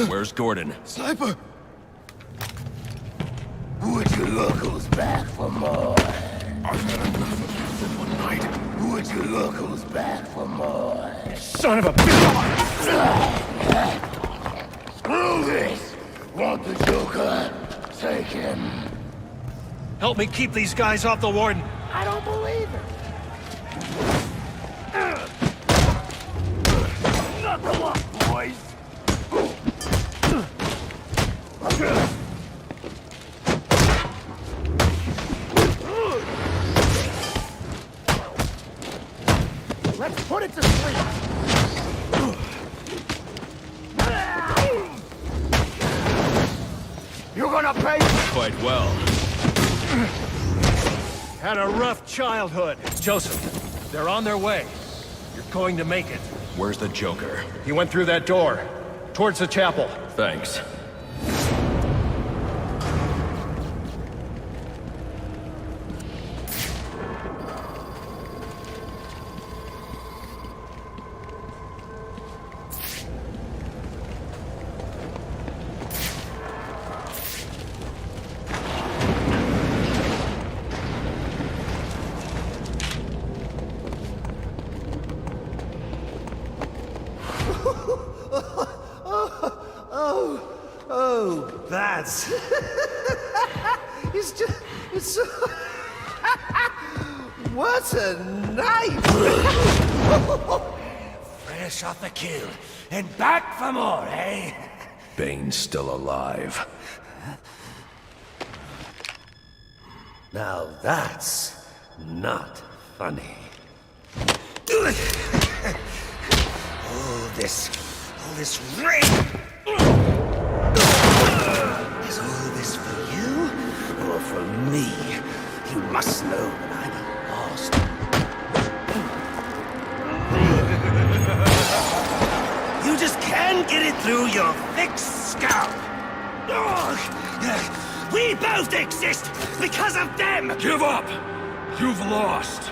Where's Gordon? Sniper! Would you look who's back for more? I've had enough of you for one night. Would you look who's back for more? Son of a bitch! Screw this! Want the Joker? Take him. Help me keep these guys off the warden. I don't believe it. Knuckle up, boys! Let's put it to sleep. You're gonna pay! Quite well. Had a rough childhood. Joseph, they're on their way. You're going to make it. Where's the Joker? He went through that door. Towards the chapel. Thanks. Oh, that's... It's so... What a night! Fresh off the kill, and back for more, eh? Bane's still alive. Now that's not funny. All this rain! Is all this for you, or for me? You must know that I'm lost. You just can't get it through your thick skull. We both exist because of them! Give up! You've lost.